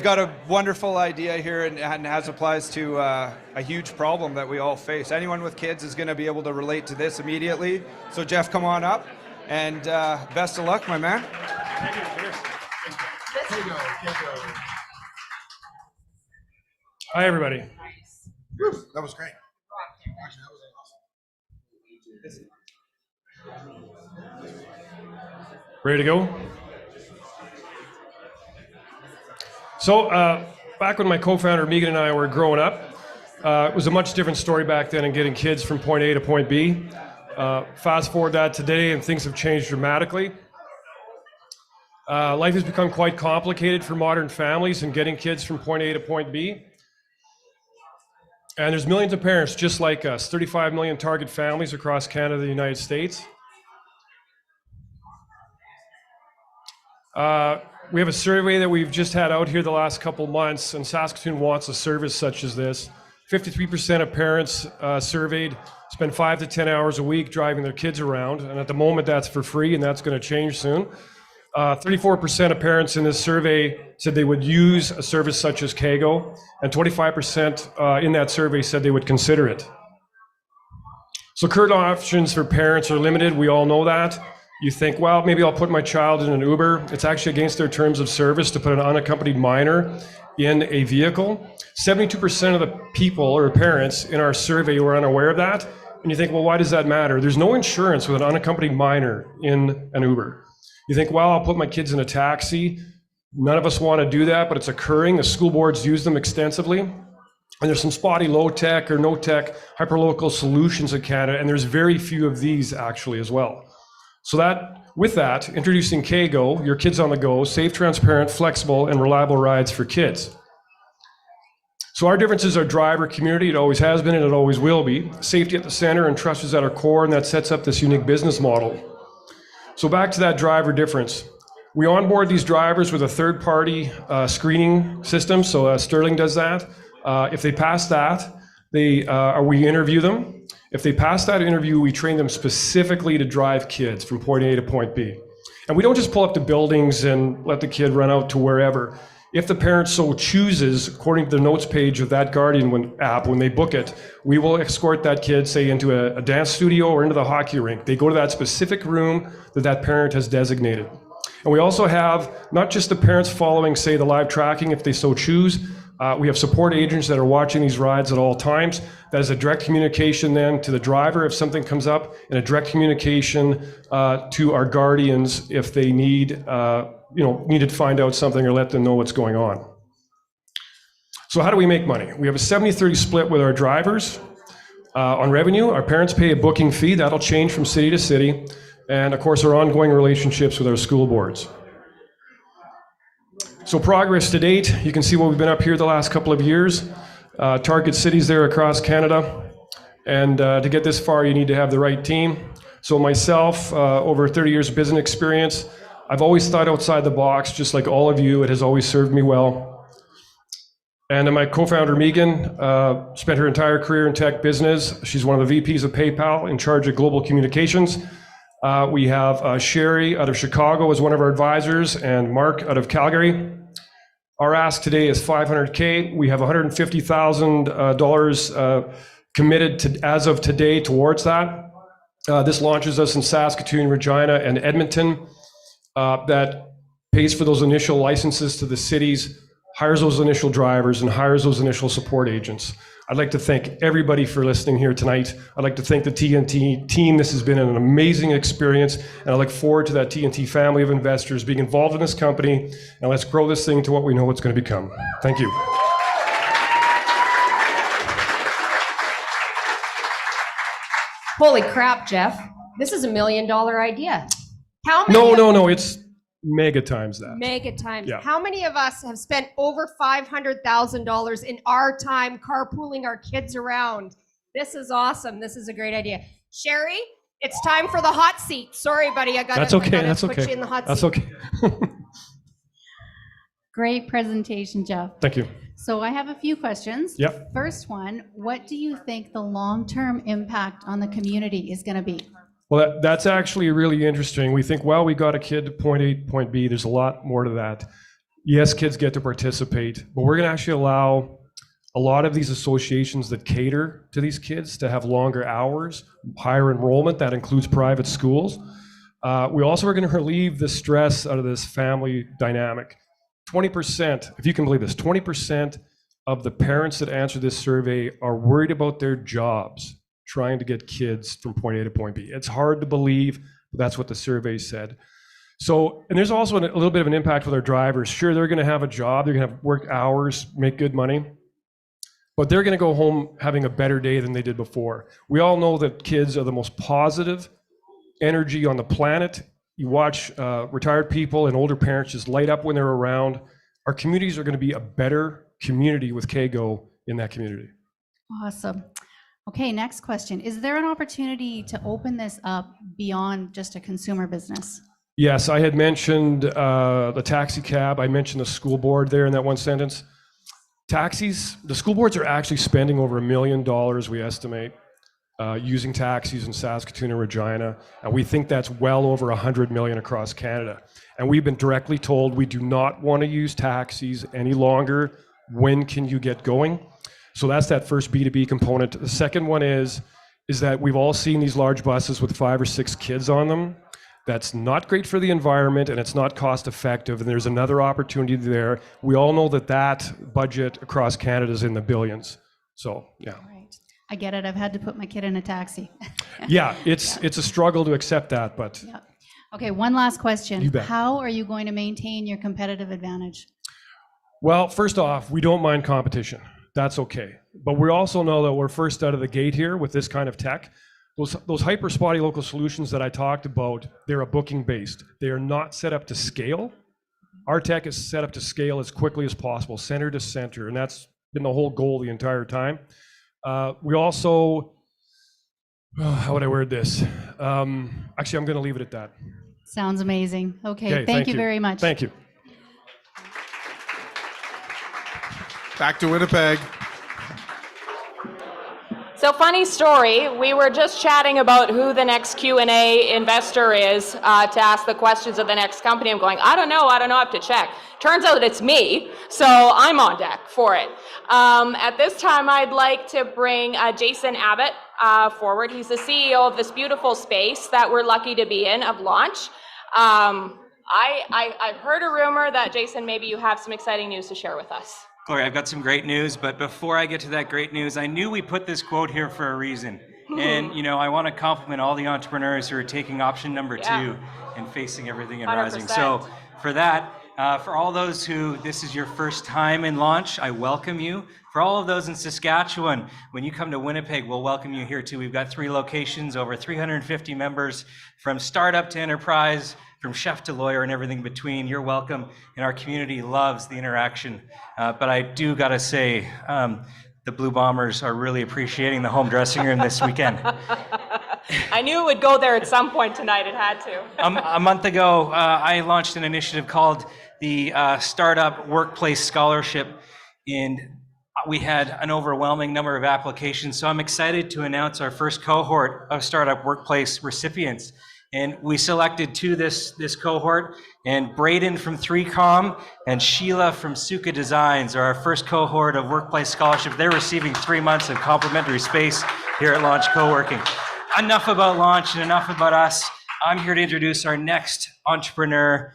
got a wonderful idea here and as applies to a huge problem that we all face. Anyone with kids is going to be able to relate to this immediately. So Jeff, come on up. And best of luck, my man. Thank you. Cheers. Hi, everybody. That was great. Ready to go? So, back when my co-founder Megan and I were growing up, it was a much different story back then in getting kids from point A to point B. Fast forward that today and things have changed dramatically. Life has become quite complicated for modern families in getting kids from point A to point B. And there's millions of parents just like us, 35 million target families across Canada and the United States. We have a survey that we've just had out here the last couple months, and Saskatoon wants a service such as this. 53% of parents surveyed spend 5 to 10 hours a week driving their kids around, and at the moment that's for free, and that's going to change soon. 34% of parents in this survey said they would use a service such as Kago, and 25% in that survey said they would consider it. So current options for parents are limited, we all know that. You think, well, maybe I'll put my child in an Uber. It's actually against their terms of service to put an unaccompanied minor in a vehicle. 72% of the people or parents in our survey were unaware of that, And you think, well, why does that matter? There's no insurance with an unaccompanied minor in an Uber. You think, well, I'll put my kids in a taxi. None of us want to do that, but it's occurring. The school boards use them extensively. And there's some spotty low-tech or no-tech hyperlocal solutions in Canada, and there's very few of these actually as well. So with that, introducing KGO, your kids on the go, safe, transparent, flexible, and reliable rides for kids. So our difference is our driver community. It always has been and it always will be. Safety at the center and trust is at our core, and that sets up this unique business model. So back to that driver difference. We onboard these drivers with a third-party screening system. So Sterling does that. If they pass that, we interview them. If they pass that interview, we train them specifically to drive kids from point A to point B. And we don't just pull up to buildings and let the kid run out to wherever. If the parent so chooses, according to the notes page of that Guardian app, when they book it, we will escort that kid, say, into a dance studio or into the hockey rink. They go to that specific room that parent has designated. And we also have not just the parents following, say, the live tracking if they so choose. We have support agents that are watching these rides at all times. That is a direct communication then to the driver if something comes up, and a direct communication to our guardians if they needed to find out something or let them know what's going on. So how do we make money? We have a 70-30 split with our drivers on revenue. Our parents pay a booking fee. That'll change from city to city. And of course, our ongoing relationships with our school boards. So progress to date, you can see what we've been up here the last couple of years. Target cities there across Canada. And to get this far, you need to have the right team. So myself, over 30 years of business experience, I've always thought outside the box, just like all of you. It has always served me well. And my co-founder, Megan, spent her entire career in tech business. She's one of the VPs of PayPal in charge of global communications. We have Sherry out of Chicago as one of our advisors, and Mark out of Calgary. Our ask today is $500K. We have $150,000 committed as of today towards that. This launches us in Saskatoon, Regina, and Edmonton. That pays for those initial licenses to the cities, hires those initial drivers, and hires those initial support agents. I'd like to thank everybody for listening here tonight. I'd like to thank the TNT team. This has been an amazing experience, and I look forward to that TNT family of investors being involved in this company, and let's grow this thing to what we know it's going to become. Thank you. Holy crap, Jeff. This is $1 million idea. How many? No, it's mega times that. Mega times. Yeah. How many of us have spent over $500,000 in our time carpooling our kids around? This is awesome. This is a great idea. Sherry, it's time for the hot seat. Sorry, buddy. I got to put you in the hot seat. That's okay. Great presentation, Jeff. Thank you. So I have a few questions. Yep. First one, what do you think the long-term impact on the community is going to be? Well, that's actually really interesting. We think, well, we got a kid to point A to point B. There's a lot more to that. Yes, kids get to participate, but we're going to actually allow a lot of these associations that cater to these kids to have longer hours, higher enrollment. That includes private schools. We also are going to relieve the stress out of this family dynamic. 20%, if you can believe this, 20% of the parents that answer this survey are worried about their jobs trying to get kids from point A to point B. It's hard to believe, but that's what the survey said. So, and there's also a little bit of an impact with our drivers. Sure, they're going to have a job, they're going to have work hours, make good money, but they're going to go home having a better day than they did before. We all know that kids are the most positive energy on the planet. You watch retired people and older parents just light up when they're around. Our communities are going to be a better community with KGO in that community. Awesome. Okay, next question. Is there an opportunity to open this up beyond just a consumer business? Yes, I had mentioned the taxi cab. I mentioned the school board there in that one sentence. Taxis, the school boards are actually spending over $1 million, we estimate, using taxis in Saskatoon and Regina. And we think that's well over 100 million across Canada. And we've been directly told we do not want to use taxis any longer. When can you get going? So that's that first B2B component. The second one is that we've all seen these large buses with 5 or 6 kids on them. That's not great for the environment, and it's not cost effective, and there's another opportunity there. We all know that budget across Canada is in the billions. So, yeah. Right. I get it. I've had to put my kid in a taxi. Yeah, it's a struggle to accept that, but Okay, one last question. You bet. How are you going to maintain your competitive advantage? well, first off, we don't mind competition. That's okay. But we also know that we're first out of the gate here with this kind of tech. Those hyper spotty local solutions that I talked about, they're a booking based. They are not set up to scale. Our tech is set up to scale as quickly as possible, center to center, and that's been the whole goal the entire time. We also, how would I word this? Actually, I'm going to leave it at that. Sounds amazing. Okay, thank you very much. Thank you. Back to Winnipeg. So funny story, we were just chatting about who the next Q&A investor is to ask the questions of the next company. I'm going, I don't know, I have to check. Turns out it's me, so I'm on deck for it. At this time, I'd like to bring Jason Abbott forward. He's the CEO of this beautiful space that we're lucky to be in, of Launch. I've heard a rumor that, Jason, maybe you have some exciting news to share with us. Gloria, I've got some great news, but before I get to that great news, I knew we put this quote here for a reason. And, I want to compliment all the entrepreneurs who are taking option number 2 and facing everything and 100%. rising. So for that, for all those who this is your first time in Launch, I welcome you. For all of those in Saskatchewan, when you come to Winnipeg, we'll welcome you here too. We've got 3 locations, over 350 members, from startup to enterprise, from chef to lawyer and everything between. You're welcome, and our community loves the interaction. But I do gotta say, the Blue Bombers are really appreciating the home dressing room this weekend. I knew it would go there at some point tonight, it had to. A month ago, I launched an initiative called the Startup Workplace Scholarship, and we had an overwhelming number of applications. So I'm excited to announce our first cohort of Startup Workplace recipients. And we selected 2 this cohort, and Braden from 3Com and Sheila from Suka Designs are our first cohort of Workplace Scholarship. They're receiving 3 months of complimentary space here at Launch Co-working. Enough about Launch and enough about us. I'm here to introduce our next entrepreneur.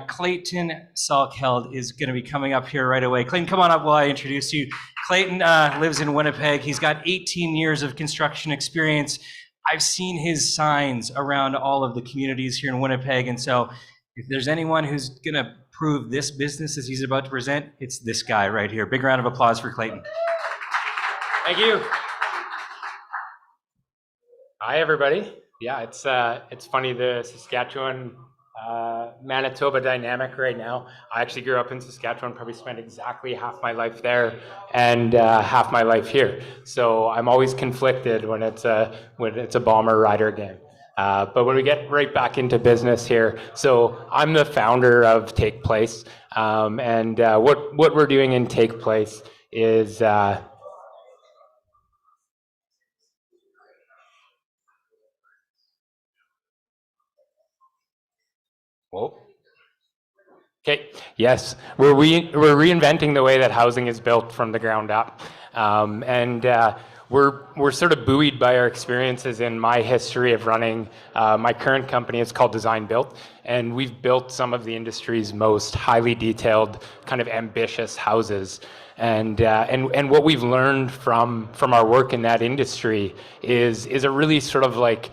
Clayton Salkeld is going to be coming up here right away. Clayton, come on up while I introduce you. Clayton lives in Winnipeg. He's got 18 years of construction experience. I've seen his signs around all of the communities here in Winnipeg, and so if there's anyone who's going to prove this business as he's about to present, it's this guy right here. Big round of applause for Clayton. Thank you. Hi, everybody. Yeah, it's funny, the Saskatchewan Manitoba dynamic right now. I actually grew up in Saskatchewan, probably spent exactly half my life there and half my life here. So I'm always conflicted when it's a Bomber Rider game. But when we get right back into business here, so I'm the founder of Take Place, and what we're doing in Take Place is whoa. Okay, yes, we're reinventing the way that housing is built from the ground up. We're sort of buoyed by our experiences in my history of running my current company. It's called Design Built, and we've built some of the industry's most highly detailed, kind of ambitious houses. And what we've learned from our work in that industry is a really sort of like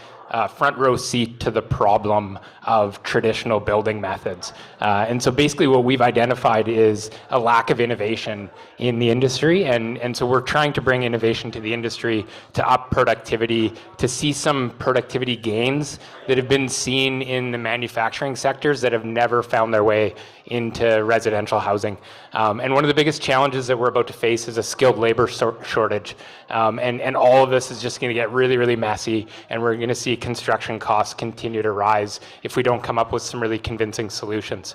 front row seat to the problem of traditional building methods. And so basically what we've identified is a lack of innovation in the industry. And so we're trying to bring innovation to the industry to up productivity, to see some productivity gains that have been seen in the manufacturing sectors that have never found their way into residential housing. And one of the biggest challenges that we're about to face is a skilled labor shortage. And all of this is just going to get really, really messy, and we're going to see construction costs continue to rise if we don't come up with some really convincing solutions.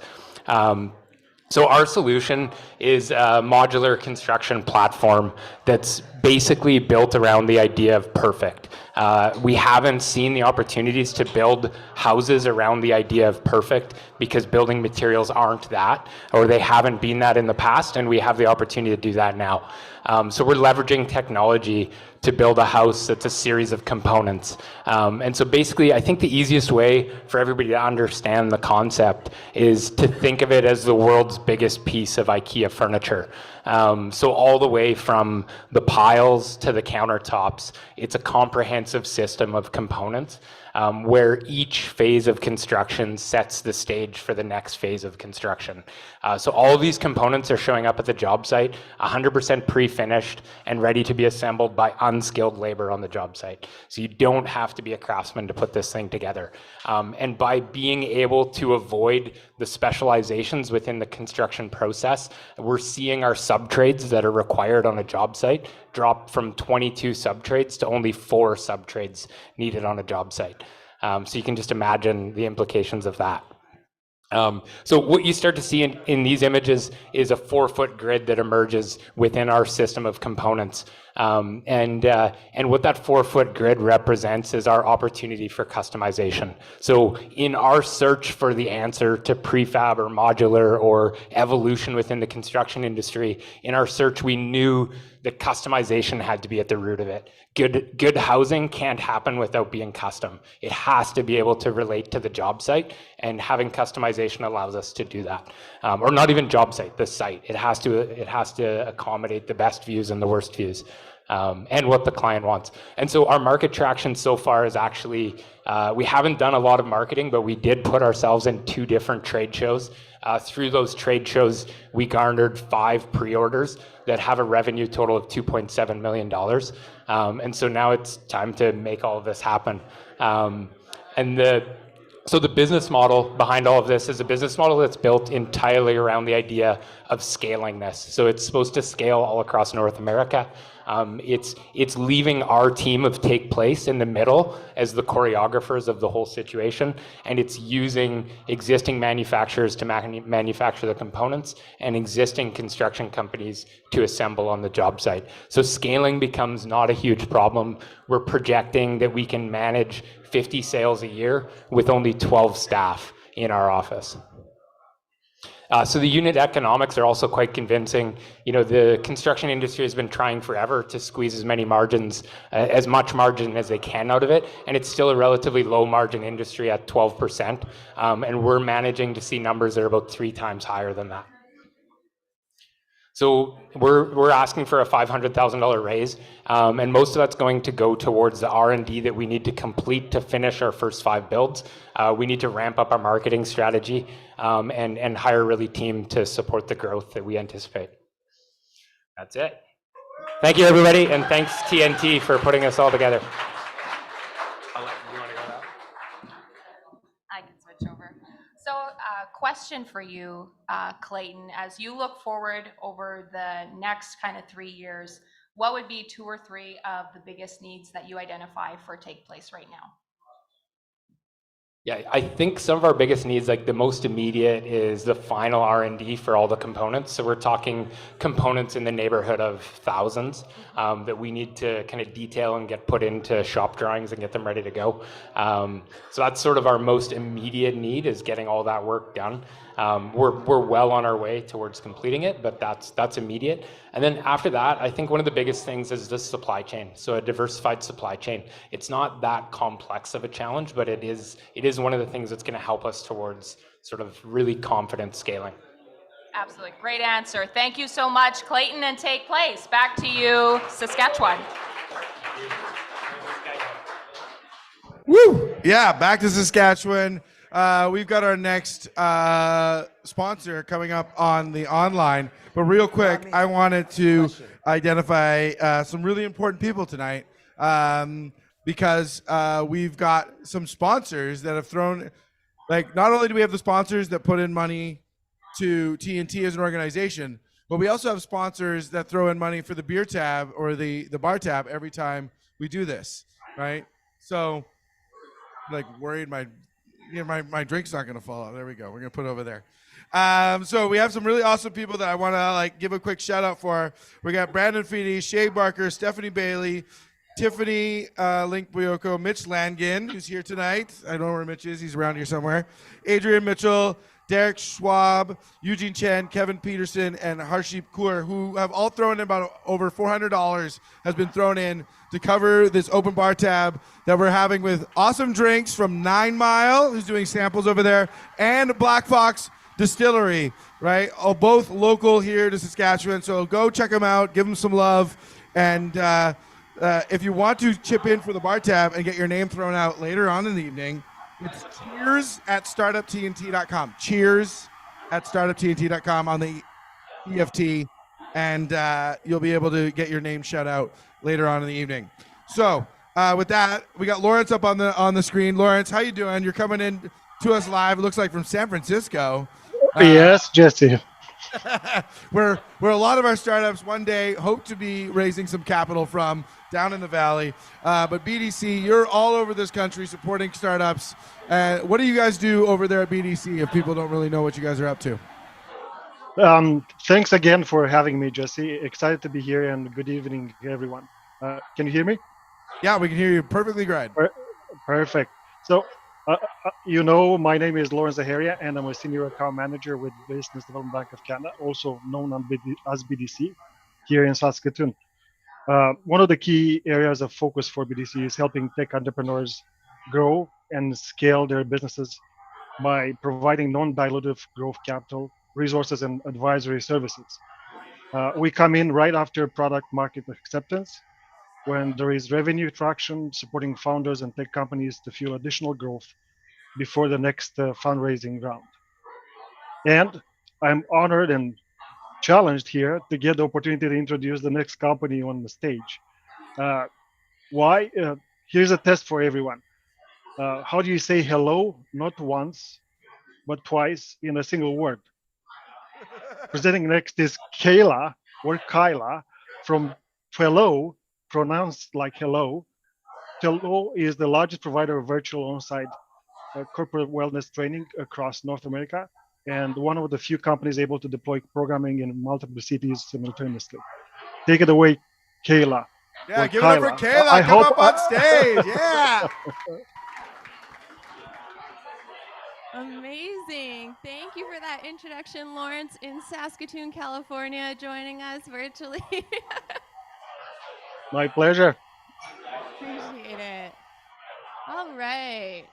So our solution is a modular construction platform that's basically built around the idea of perfect. We haven't seen the opportunities to build houses around the idea of perfect because building materials aren't that, or they haven't been that in the past, and we have the opportunity to do that now. So we're leveraging technology to build a house that's a series of components. And so basically, I think the easiest way for everybody to understand the concept is to think of it as the world's biggest piece of IKEA furniture. So all the way from the pile tiles to the countertops, it's a comprehensive system of components where each phase of construction sets the stage for the next phase of construction. So all of these components are showing up at the job site, 100% pre-finished and ready to be assembled by unskilled labor on the job site. So you don't have to be a craftsman to put this thing together. And by being able to avoid the specializations within the construction process, we're seeing our subtrades that are required on a job site drop from 22 subtrades to only 4 subtrades needed on a job site. So you can just imagine the implications of that. So what you start to see in these images is a 4-foot grid that emerges within our system of components. And what that 4-foot grid represents is our opportunity for customization. So in our search for the answer to prefab or modular or evolution within the construction industry, in our search we knew that customization had to be at the root of it. Good housing can't happen without being custom. It has to be able to relate to the job site, and having customization allows us to do that. Or not even job site, the site. It has to accommodate the best views and the worst views, and what the client wants. And so our market traction so far is actually, we haven't done a lot of marketing, but we did put ourselves in 2 different trade shows. Through those trade shows, we garnered 5 pre-orders that have a revenue total of $2.7 million. And so now it's time to make all of this happen. So the business model behind all of this is a business model that's built entirely around the idea of scaling this. So it's supposed to scale all across North America. It's leaving our team of Take Place in the middle as the choreographers of the whole situation, and it's using existing manufacturers to manufacture the components and existing construction companies to assemble on the job site. So scaling becomes not a huge problem. We're projecting that we can manage 50 sales a year with only 12 staff in our office. So the unit economics are also quite convincing. You know, the construction industry has been trying forever to squeeze as much margin as they can out of it, and it's still a relatively low margin industry at 12%, and we're managing to see numbers that are about 3 times higher than that. So we're asking for a $500,000 raise, and most of that's going to go towards the R&D that we need to complete to finish our first 5 builds. We need to ramp up our marketing strategy and hire really team to support the growth that we anticipate. That's it. Thank you, everybody, and thanks TNT for putting us all together. I can switch over. So question for you, Clayton, as you look forward over the next kind of 3 years, what would be 2 or 3 of the biggest needs that you identify for Take Place right now? Yeah, I think some of our biggest needs, like the most immediate, is the final R&D for all the components. So we're talking components in the neighborhood of thousands that we need to kind of detail and get put into shop drawings and get them ready to go. So that's sort of our most immediate need, is getting all that work done. We're well on our way towards completing it, but that's immediate. And then after that, I think one of the biggest things is the supply chain. So a diversified supply chain. It's not that complex of a challenge, but it is one of the things that's going to help us towards sort of really confident scaling. Absolutely. Great answer. Thank you so much, Clayton and Take Place. Back to you, Saskatchewan. Woo! Yeah, back to Saskatchewan. We've got our next sponsor coming up on the online. But real quick, I wanted to identify some really important people tonight because we've got some sponsors that have thrown, like, not only do we have the sponsors that put in money to TNT as an organization, but we also have sponsors that throw in money for the beer tab or the bar tab every time we do this, right? So, like, worried my drink's not gonna fall out. There we go. We're gonna put it over there. So we have some really awesome people that I want to give a quick shout out for. We got Brandon Feedy, Shay Barker, Stephanie Bailey, Tiffany Link Buyoko, Mitch Langen, who's here tonight. I don't know where Mitch is. He's around here somewhere. Adrian Mitchell, Derek Schwab, Eugene Chen, Kevin Peterson, and Harship Kaur, who have all thrown in about over $400 has been thrown in to cover this open bar tab that we're having with awesome drinks from 9 Mile, who's doing samples over there, and Black Fox Distillery, right? Both local here to Saskatchewan. So go check them out, give them some love. And if you want to chip in for the bar tab and get your name thrown out later on in the evening, it's cheers@startuptnt.com. Cheers@startuptnt.com on the EFT, and you'll be able to get your name shout out later on in the evening. So with that, we got Lawrence up on the screen. Lawrence, how you doing? You're coming in to us live. It looks like from San Francisco. Yes, Jesse. where a lot of our startups one day hope to be raising some capital from down in the valley. But BDC, you're all over this country supporting startups. What do you guys do over there at BDC if people don't really know what you guys are up to? Thanks again for having me, Jesse. Excited to be here, and good evening, everyone. Can you hear me? Yeah, we can hear you perfectly great. Perfect. So, you know, my name is Lawrence Zaharia, and I'm a Senior Account Manager with Business Development Bank of Canada, also known as BDC, here in Saskatoon. One of the key areas of focus for BDC is helping tech entrepreneurs grow and scale their businesses by providing non-dilutive growth capital, resources, and advisory services. We come in right after product market acceptance, when there is revenue traction, supporting founders and tech companies to fuel additional growth before the next fundraising round. And I'm honored and challenged here to get the opportunity to introduce the next company on the stage. Why? Here's a test for everyone. How do you say hello, not once, but twice in a single word? Presenting next is Kayla, or Kyla, from Twello, pronounced like hello. Twello is the largest provider of virtual on-site corporate wellness training across North America, and one of the few companies able to deploy programming in multiple cities simultaneously. Take it away, Kayla. Yeah, give it up for Kayla. Come up on stage. Yeah. Amazing. Thank you for that introduction, Lawrence, in Saskatoon, California, joining us virtually. My pleasure. Appreciate it. All right.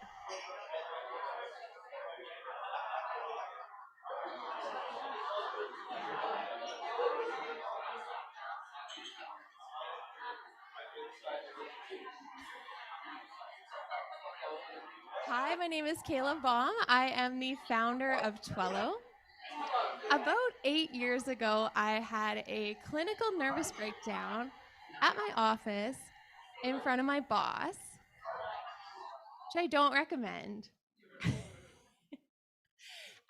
Hi, my name is Kayla Baum. I am the founder of Twello. About 8 years ago, I had a clinical nervous breakdown at my office in front of my boss, which I don't recommend.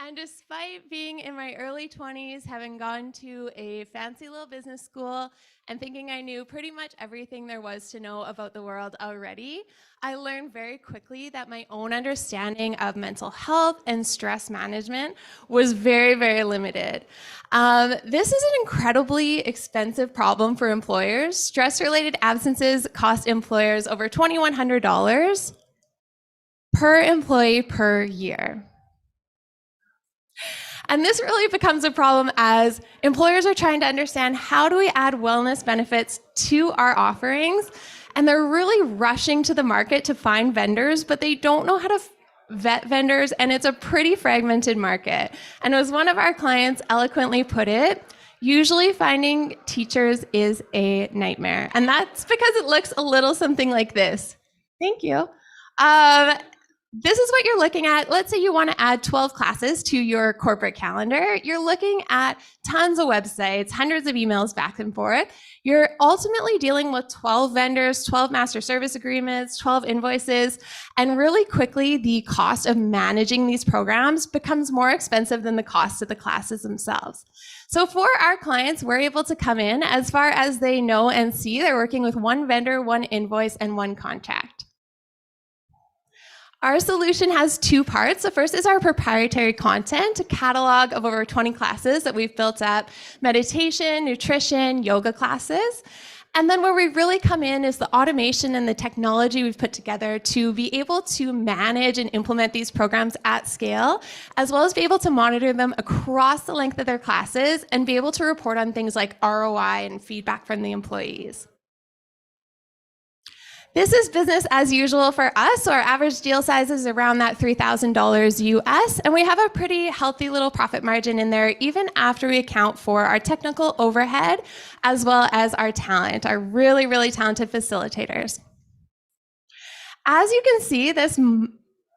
And despite being in my early 20s, having gone to a fancy little business school and thinking I knew pretty much everything there was to know about the world already, I learned very quickly that my own understanding of mental health and stress management was very, very limited. This is an incredibly expensive problem for employers. Stress-related absences cost employers over $2,100 per employee per year. And this really becomes a problem as employers are trying to understand, how do we add wellness benefits to our offerings? And they're really rushing to the market to find vendors, but they don't know how to vet vendors, and it's a pretty fragmented market. And as one of our clients eloquently put it, usually finding teachers is a nightmare. And that's because it looks a little something like this. Thank you. This is what you're looking at. Let's say you want to add 12 classes to your corporate calendar. You're looking at tons of websites, hundreds of emails back and forth. You're ultimately dealing with 12 vendors, 12 master service agreements, 12 invoices, and really quickly the cost of managing these programs becomes more expensive than the cost of the classes themselves. So for our clients, we're able to come in as far as they know and see. They're working with one vendor, one invoice, and one contract. Our solution has two parts. The first is our proprietary content, a catalog of over 20 classes that we've built up, meditation, nutrition, yoga classes. And then where we really come in is the automation and the technology we've put together to be able to manage and implement these programs at scale, as well as be able to monitor them across the length of their classes and be able to report on things like ROI and feedback from the employees. This is business as usual for us. So our average deal size is around that $3,000 US, and we have a pretty healthy little profit margin in there, even after we account for our technical overhead, as well as our talent, our really, really talented facilitators. As you can see, this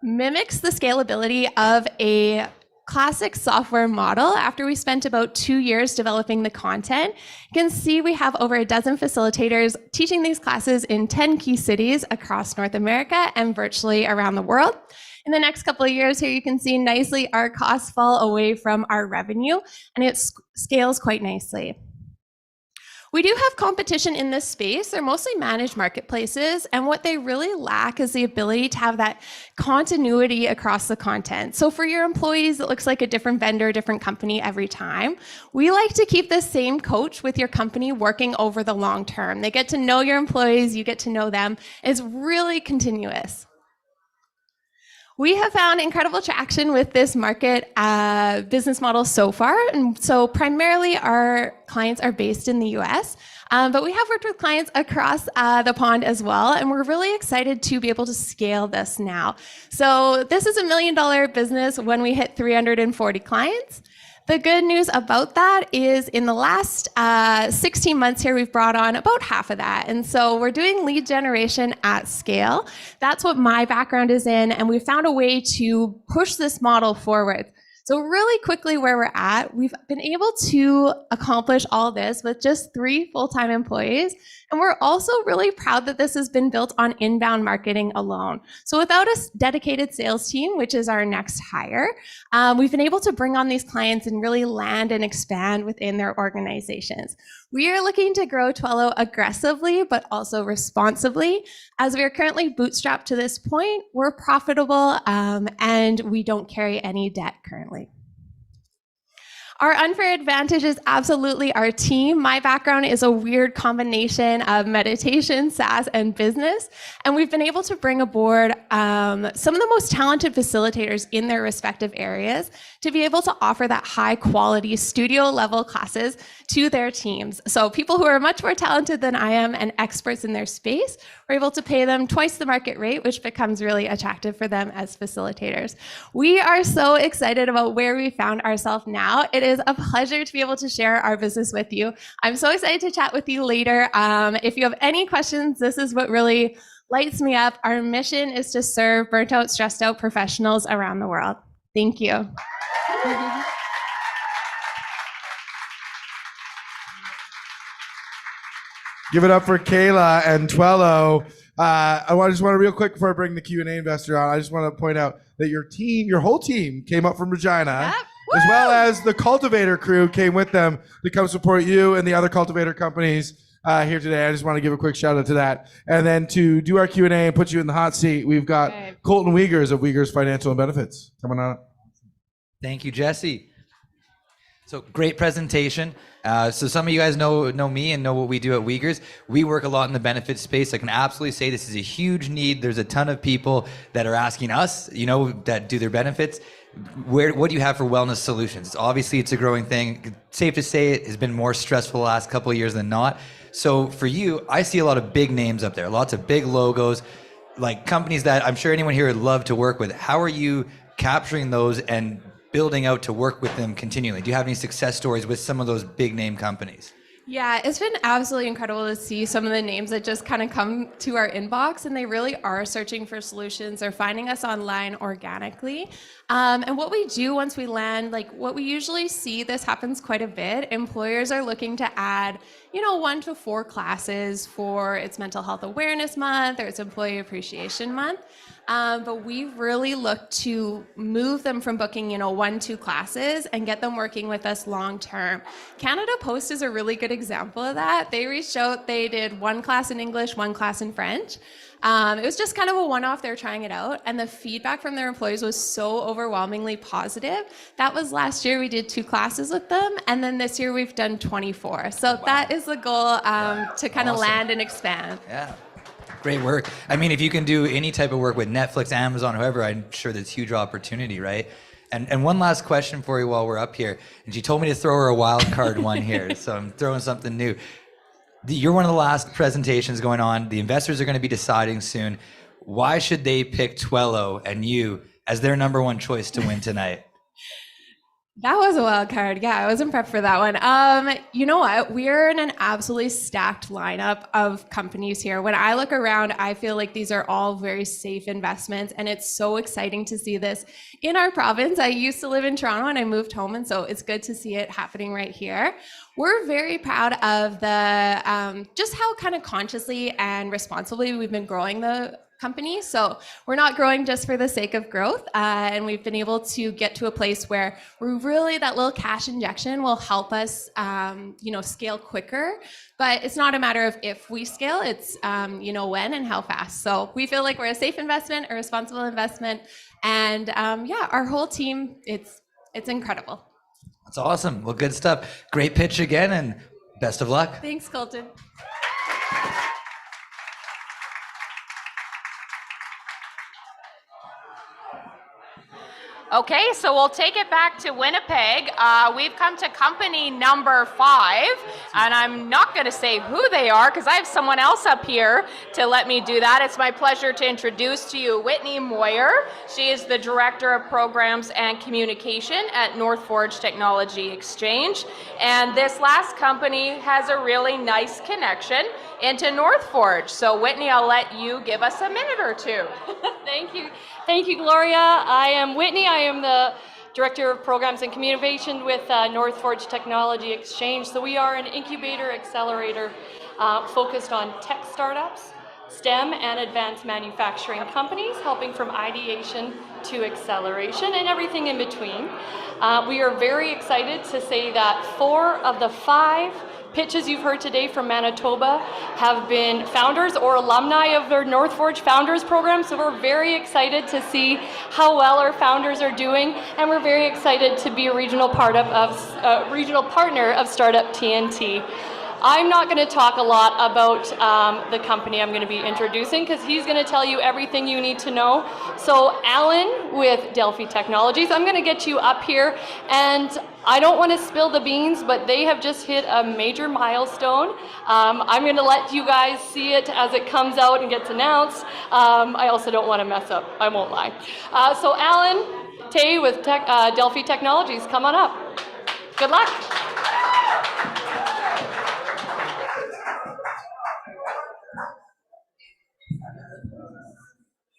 mimics the scalability of a classic software model. After we spent about 2 years developing the content, you can see we have over a dozen facilitators teaching these classes in 10 key cities across North America and virtually around the world. In the next couple of years here, you can see nicely our costs fall away from our revenue, and it scales quite nicely. We do have competition in this space. They're mostly managed marketplaces, and what they really lack is the ability to have that continuity across the content. So for your employees, it looks like a different vendor, different company every time. We like to keep the same coach with your company working over the long term. They get to know your employees, you get to know them. It's really continuous. We have found incredible traction with this market business model so far. And so primarily our clients are based in the US, but we have worked with clients across the pond as well. And we're really excited to be able to scale this now. So this is $1 million business when we hit 340 clients. The good news about that is in the last 16 months here, we've brought on about half of that. And so we're doing lead generation at scale. That's what my background is in. And we found a way to push this model forward. So really quickly where we're at, we've been able to accomplish all this with just 3 full-time employees. And we're also really proud that this has been built on inbound marketing alone. So without a dedicated sales team, which is our next hire, we've been able to bring on these clients and really land and expand within their organizations. We are looking to grow Twello aggressively, but also responsibly. As we are currently bootstrapped to this point, we're profitable and we don't carry any debt currently. Our unfair advantage is absolutely our team. My background is a weird combination of meditation, SaaS, and business. And we've been able to bring aboard some of the most talented facilitators in their respective areas to be able to offer that high quality studio level classes to their teams. So people who are much more talented than I am and experts in their space, we're able to pay them twice the market rate, which becomes really attractive for them as facilitators. We are so excited about where we found ourselves now. It is a pleasure to be able to share our business with you. I'm so excited to chat with you later. If you have any questions, this is what really lights me up. Our mission is to serve burnt out, stressed out professionals around the world. Thank you. Give it up for Kayla and Twello. I just want to real quick before I bring the Q&A investor on, I just want to point out that your team, your whole team came up from Regina, as well as the cultivator crew came with them to come support you and the other cultivator companies here today. I just want to give a quick shout out to that. And then to do our Q&A and put you in the hot seat, we've got Colton Wiegers of Wiegers Financial and Benefits coming on up. Thank you, Jesse. So great presentation. So some of you guys know me and know what we do at Wiegers. We work a lot in the benefits space. I can absolutely say this is a huge need. There's a ton of people that are asking us, that do their benefits. What do you have for wellness solutions? Obviously, it's a growing thing. Safe to say it has been more stressful the last couple of years than not. So for you, I see a lot of big names up there, lots of big logos, like companies that I'm sure anyone here would love to work with. How are you capturing those and building out to work with them continually? Do you have any success stories with some of those big name companies? Yeah, it's been absolutely incredible to see some of the names that just kind of come to our inbox, and they really are searching for solutions. They're finding us online organically. And what we do once we land, what we usually see, this happens quite a bit. Employers are looking to add, 1 to 4 classes for its mental health awareness month or its employee appreciation month. But we really look to move them from booking, 1-2 classes and get them working with us long term. Canada Post is a really good example of that. They reached out, they did 1 class in English, 1 class in French. It was just kind of a one-off, they were trying it out, and the feedback from their employees was so overwhelmingly positive. That was last year, we did 2 classes with them, and then this year we've done 24. So that is the goal, to kind of land and expand. Yeah. Great work. I mean, if you can do any type of work with Netflix, Amazon, whoever, I'm sure there's huge opportunity, right? And one last question for you while we're up here. And she told me to throw her a wild card one here, so I'm throwing something new. You're one of the last presentations going on. The investors are going to be deciding soon. Why should they pick Twello and you as their number one choice to win tonight? That was a wild card. Yeah, I wasn't prepped for that one. You know what? We're in an absolutely stacked lineup of companies here. When I look around, I feel like these are all very safe investments, and it's so exciting to see this in our province. I used to live in Toronto and I moved home, and so it's good to see it happening right here. We're very proud of the just how kind of consciously and responsibly we've been growing the company. So we're not growing just for the sake of growth, and we've been able to get to a place where we're really, that little cash injection will help us scale quicker. But it's not a matter of if we scale, it's when and how fast. So we feel like we're a safe investment, a responsible investment, and our whole team, it's incredible. That's awesome. Well, good stuff. Great pitch again, and best of luck. Thanks, Colton. Okay, so we'll take it back to Winnipeg. We've come to company number 5, and I'm not going to say who they are because I have someone else up here to let me do that. It's my pleasure to introduce to you Whitney Moyer. She is the Director of Programs and Communication at North Forge Technology Exchange. And this last company has a really nice connection into North Forge. So Whitney, I'll let you give us a minute or two. Thank you. Thank you, Gloria. I am Whitney. I am the Director of Programs and Communication with North Forge Technology Exchange. So we are an incubator accelerator focused on tech startups, STEM and advanced manufacturing companies, helping from ideation to acceleration and everything in between. We are very excited to say that 4 of the 5 pitches you've heard today from Manitoba have been founders or alumni of their North Forge Founders Program. So we're very excited to see how well our founders are doing, and we're very excited to be a regional partner of Startup TNT. I'm not going to talk a lot about the company I'm going to be introducing because he's going to tell you everything you need to know. So Alan with Delphi Technologies, I'm going to get you up here, and I don't want to spill the beans, but they have just hit a major milestone. I'm going to let you guys see it as it comes out and gets announced. I also don't want to mess up, I won't lie. So Alan Tay with Delphi Technologies, come on up. Good luck.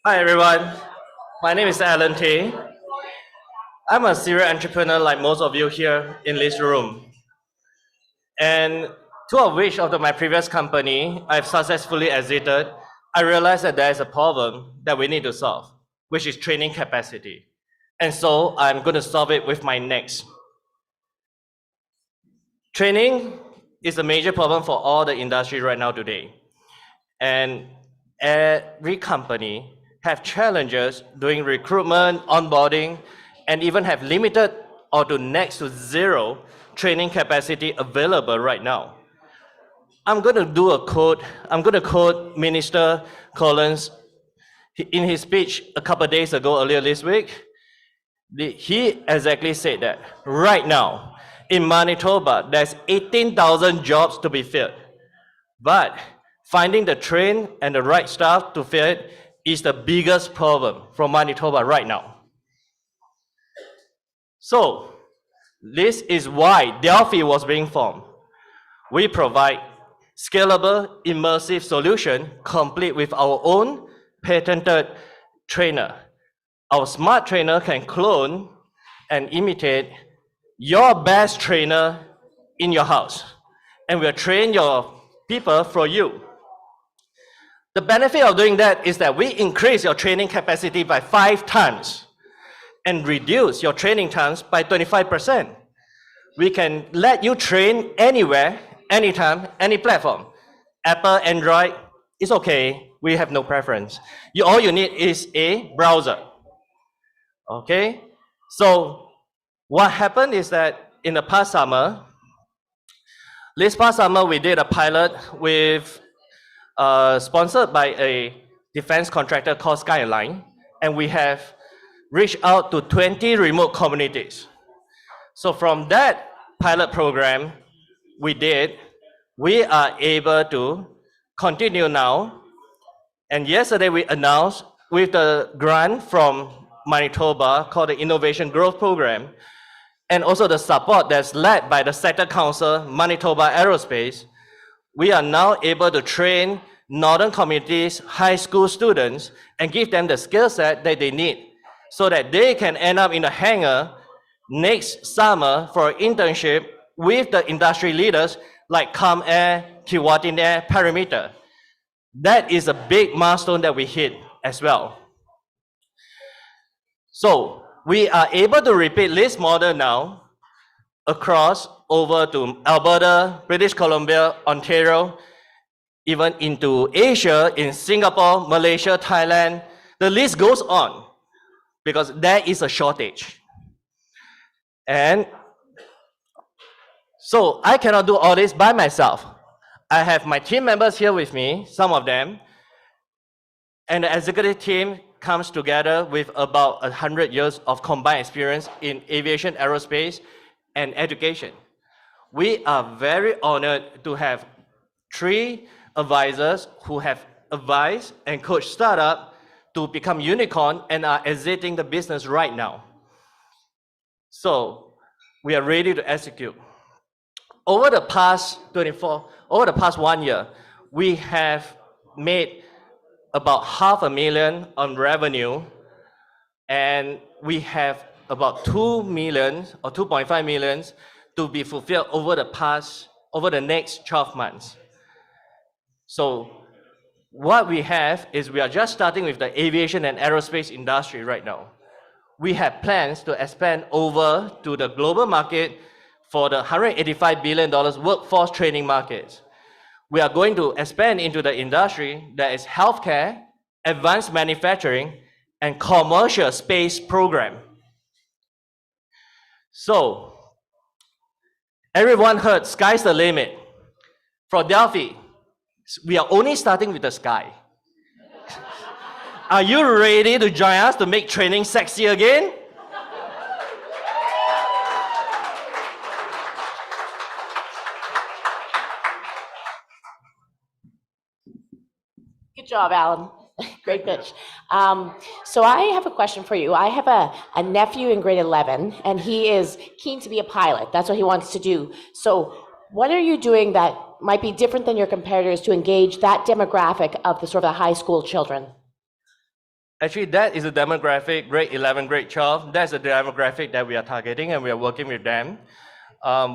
Hi everyone, my name is Alan Tay. I'm a serial entrepreneur like most of you here in this room. And 2 of which of my previous company I've successfully exited, I realized that there is a problem that we need to solve, which is training capacity. And so I'm going to solve it with my next. Training is a major problem for all the industry right now today. And every company have challenges doing recruitment, onboarding, and even have limited or to next to zero training capacity available right now. I'm going to quote Minister Collins in his speech a couple of days ago, earlier this week. He exactly said that right now in Manitoba, there's 18,000 jobs to be filled. But finding the trained and the right staff to fill it is the biggest problem for Manitoba right now. So this is why Delphi was being formed. We provide scalable, immersive solution complete with our own patented trainer. Our smart trainer can clone and imitate your best trainer in your house, and will train your people for you. The benefit of doing that is that we increase your training capacity by 5 times and reduce your training times by 25%. We can let you train anywhere, anytime, any platform. Apple, Android, it's okay. We have no preference. All you need is a browser. Okay? So what happened is that in the past summer, we did a pilot with sponsored by a defense contractor called Skyline, and we have reached out to 20 remote communities. So from that pilot program we did, we are able to continue now. And yesterday we announced with the grant from Manitoba called the Innovation Growth Program, and also the support that's led by the Sector Council, Manitoba Aerospace, we are now able to train Northern Communities high school students and give them the skill set that they need so that they can end up in a hangar next summer for an internship with the industry leaders like Calm Air, Keewatin Air, Perimeter. That is a big milestone that we hit as well. So we are able to repeat this model now across over to Alberta, British Columbia, Ontario, even into Asia, in Singapore, Malaysia, Thailand. The list goes on because there is a shortage. And so I cannot do all this by myself. I have my team members here with me, some of them, and the executive team comes together with about 100 years of combined experience in aviation, aerospace, and education. We are very honored to have 3 advisors who have advised and coached startup to become unicorn and are exiting the business right now. So we are ready to execute. Over the past 1 year, we have made about $500,000 on revenue, and we have about 2 million or 2.5 million to be fulfilled over the next 12 months. So what we have is we are just starting with the aviation and aerospace industry right now. We have plans to expand over to the global market for the $185 billion workforce training market. We are going to expand into the industry that is healthcare, advanced manufacturing, and commercial space program. So everyone heard sky's the limit. For Delphi, we are only starting with the sky. Are you ready to join us to make training sexy again? Good job, Alan. Great pitch. So I have a question for you. I have a nephew in grade 11, and he is keen to be a pilot. That's what he wants to do. So what are you doing that might be different than your competitors to engage that demographic of the sort of high school children? Actually, that is a demographic, grade 11, grade 12. That's a demographic that we are targeting, and we are working with them.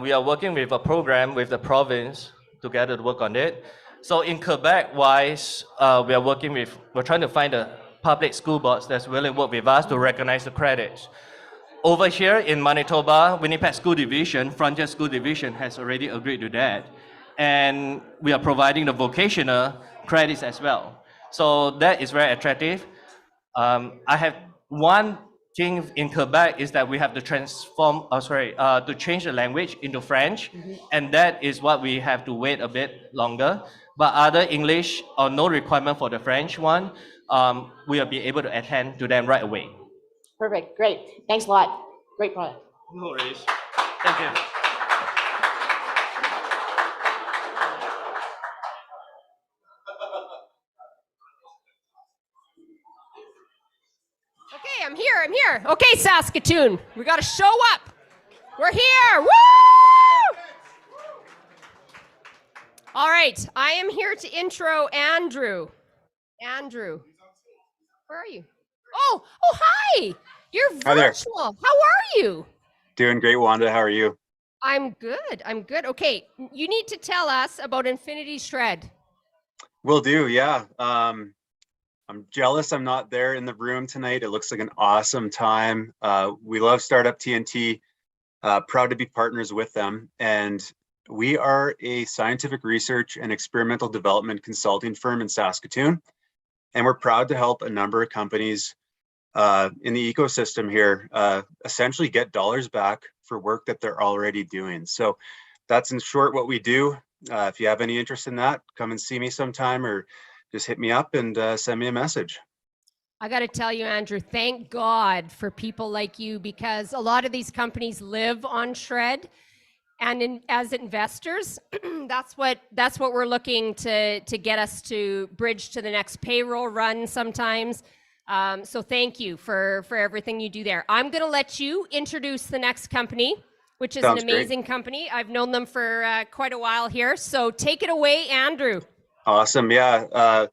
We are working with a program with the province together to work on it. So in Quebec-wise, we're trying to find a public school boards that's willing to work with us to recognize the credits. Over here in Manitoba, Winnipeg School Division, Frontier School Division has already agreed to that. And we are providing the vocational credits as well. So that is very attractive. I have one thing in Quebec is that we have to to change the language into French. And that is what we have to wait a bit longer. But other English or no requirement for the French one, we will be able to attend to them right away. Perfect, great. Thanks a lot. Great product. No worries. Thank you. Okay, I'm here. Okay, Saskatoon, we got to show up. We're here. Woo! All right, I am here to intro Andrew. Andrew, where are you? Oh, hi. You're Hi there. virtual. How are you? Doing great, Wanda. How are you? I'm good. Okay, you need to tell us about Infinity Shred. Will do, yeah. I'm jealous I'm not there in the room tonight. It looks like an awesome time. We love Startup TNT, proud to be partners with them. And we are a scientific research and experimental development consulting firm in Saskatoon. And we're proud to help a number of companies in the ecosystem here essentially get dollars back for work that they're already doing. So that's in short what we do. If you have any interest in that, come and see me sometime or just hit me up and send me a message. I got to tell you, Andrew, thank God for people like you, because a lot of these companies live on Shred. And as investors, that's what we're looking to get us to bridge to the next payroll run sometimes. So thank you for everything you do there. I'm going to let you introduce the next company, which is Sounds an amazing company. I've known them for quite a while here. So take it away, Andrew. Awesome. Yeah.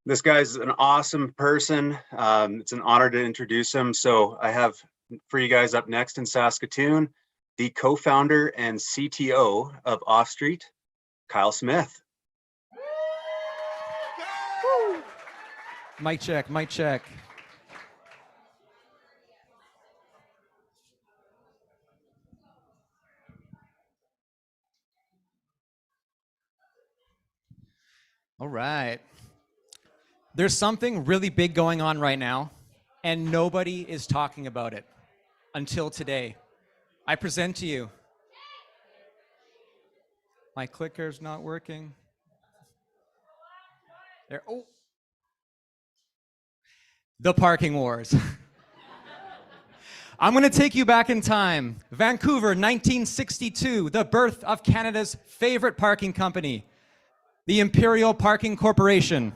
This guy's an awesome person. It's an honor to introduce him. So I have for you guys up next in Saskatoon, the co-founder and CTO of Offstreet, Kyle Smith. Mic check, mic check. All right. There's something really big going on right now, and nobody is talking about it until today. I present to you. My clicker's not working. There. Oh. The parking wars. I'm going to take you back in time. Vancouver, 1962, the birth of Canada's favorite parking company, the Imperial Parking Corporation.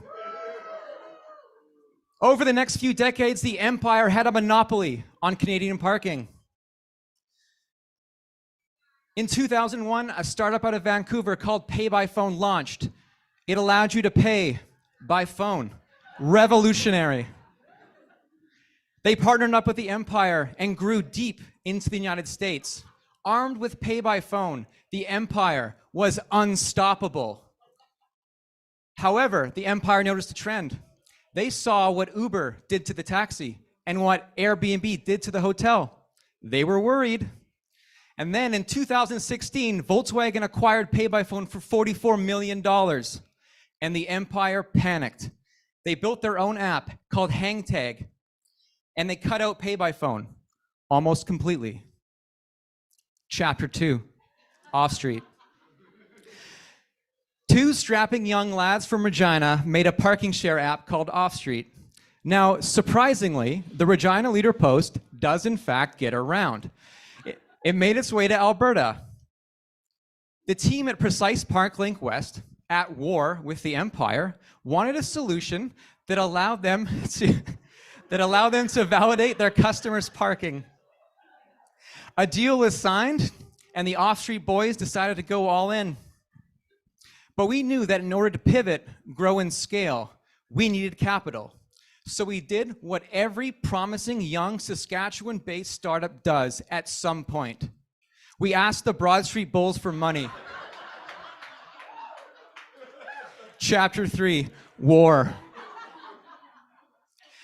Over the next few decades, the empire had a monopoly on Canadian parking. In 2001, a startup out of Vancouver called Pay by Phone launched. It allowed you to pay by phone. Revolutionary. They partnered up with the empire and grew deep into the United States. Armed with Pay by Phone, the empire was unstoppable. However, the empire noticed a trend. They saw what Uber did to the taxi and what Airbnb did to the hotel. They were worried. And then in 2016, Volkswagen acquired Pay by Phone for $44 million. And the empire panicked. They built their own app called HangTag, and they cut out Pay by Phone almost completely. Chapter 2, Offstreet. Two strapping young lads from Regina made a parking share app called Offstreet. Now, surprisingly, the Regina Leader Post does in fact get around. It made its way to Alberta. The team at Precise Park Link West, at war with the empire, wanted a solution that allowed them to validate their customers' parking. A deal was signed, and the Offstreet boys decided to go all in. But we knew that in order to pivot, grow, and scale, we needed capital. So we did what every promising young Saskatchewan-based startup does at some point. We asked the Broad Street Bulls for money. Chapter 3, War.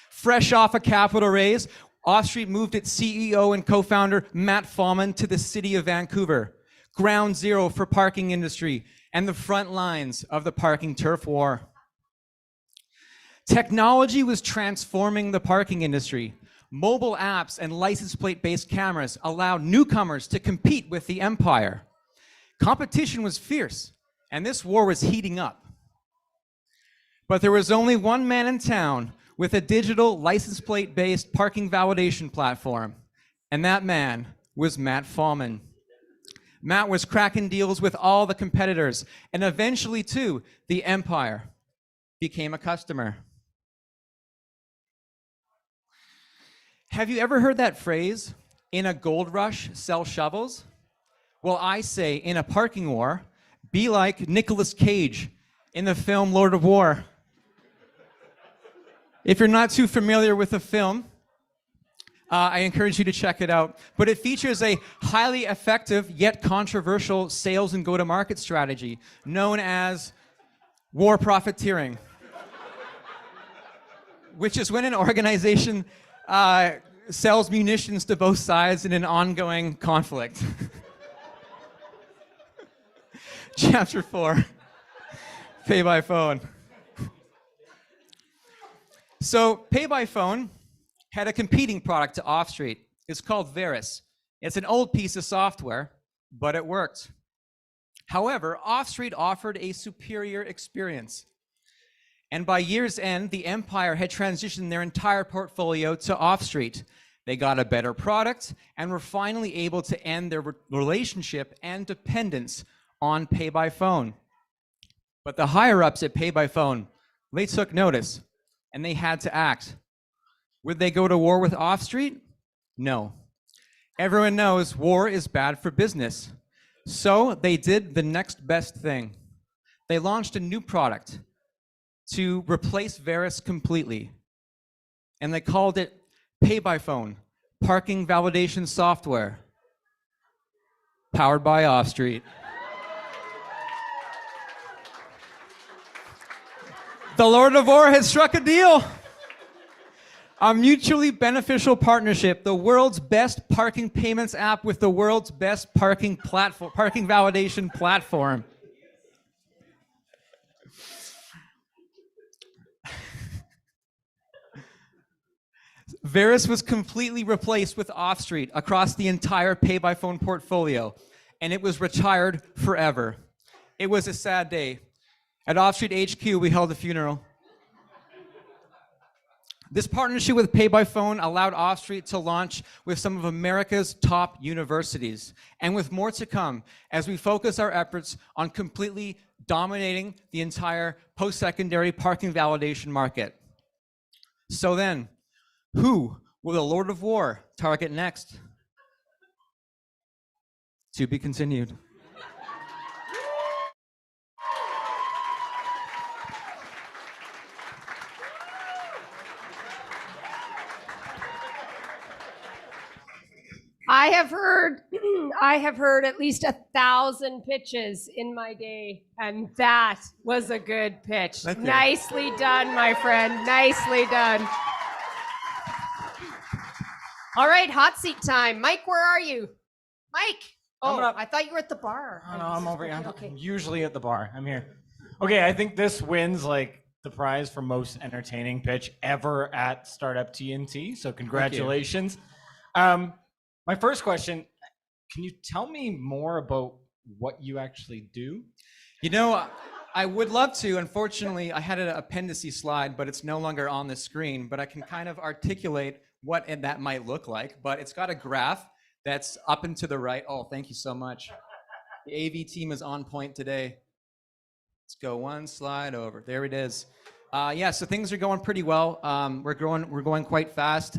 Fresh off a capital raise, Offstreet moved its CEO and co-founder Matt Fallman to the city of Vancouver, ground zero for parking industry and the front lines of the parking turf war. Technology was transforming the parking industry. Mobile apps and license plate-based cameras allowed newcomers to compete with the empire. Competition was fierce, and this war was heating up. But there was only one man in town with a digital license plate-based parking validation platform, and that man was Matt Fallman. Matt was cracking deals with all the competitors, and eventually, too, the empire became a customer. Have you ever heard that phrase, in a gold rush, sell shovels? Well, I say, in a parking war, be like Nicolas Cage in the film Lord of War. If you're not too familiar with the film, I encourage you to check it out. But it features a highly effective yet controversial sales and go-to-market strategy known as war profiteering, which is when an organization sells munitions to both sides in an ongoing conflict. Chapter 4, Pay by Phone. So Pay by Phone had a competing product to Offstreet. It's called Verus. It's an old piece of software, but it worked. However, Offstreet offered a superior experience. And by year's end, the empire had transitioned their entire portfolio to Offstreet. They got a better product and were finally able to end their relationship and dependence on pay by phone. But the higher ups at pay by phone, they took notice and they had to act. Would they go to war with Offstreet? No. Everyone knows war is bad for business. So they did the next best thing. They launched a new product to replace Verus completely. And they called it Pay by Phone, Parking Validation Software, powered by Offstreet. The Lord of War has struck a deal. A mutually beneficial partnership, the world's best parking payments app with the world's best parking validation platform. Verus was completely replaced with Offstreet across the entire pay-by-phone portfolio, and it was retired forever. It was a sad day. At Offstreet HQ, we held a funeral. This partnership with Pay by Phone allowed Offstreet to launch with some of America's top universities, and with more to come as we focus our efforts on completely dominating the entire post-secondary parking validation market. So then, who will the Lord of War target next? To be continued. I have heard at least 1,000 pitches in my day, and that was a good pitch. Nicely done, my friend. Nicely done. All right, hot seat time. Mike, where are you? Mike. Oh, I thought you were at the bar. No, I'm over here. Okay. I'm usually at the bar. I'm here. Okay, I think this wins like the prize for most entertaining pitch ever at Startup TNT. So congratulations. My first question, can you tell me more about what you actually do? You know, I would love to. Unfortunately, I had an appendice slide, but it's no longer on the screen. But I can kind of articulate what that might look like. But it's got a graph that's up and to the right. Oh, thank you so much. The AV team is on point today. Let's go one slide over. There it is. Yeah, so things are going pretty well. We're going quite fast.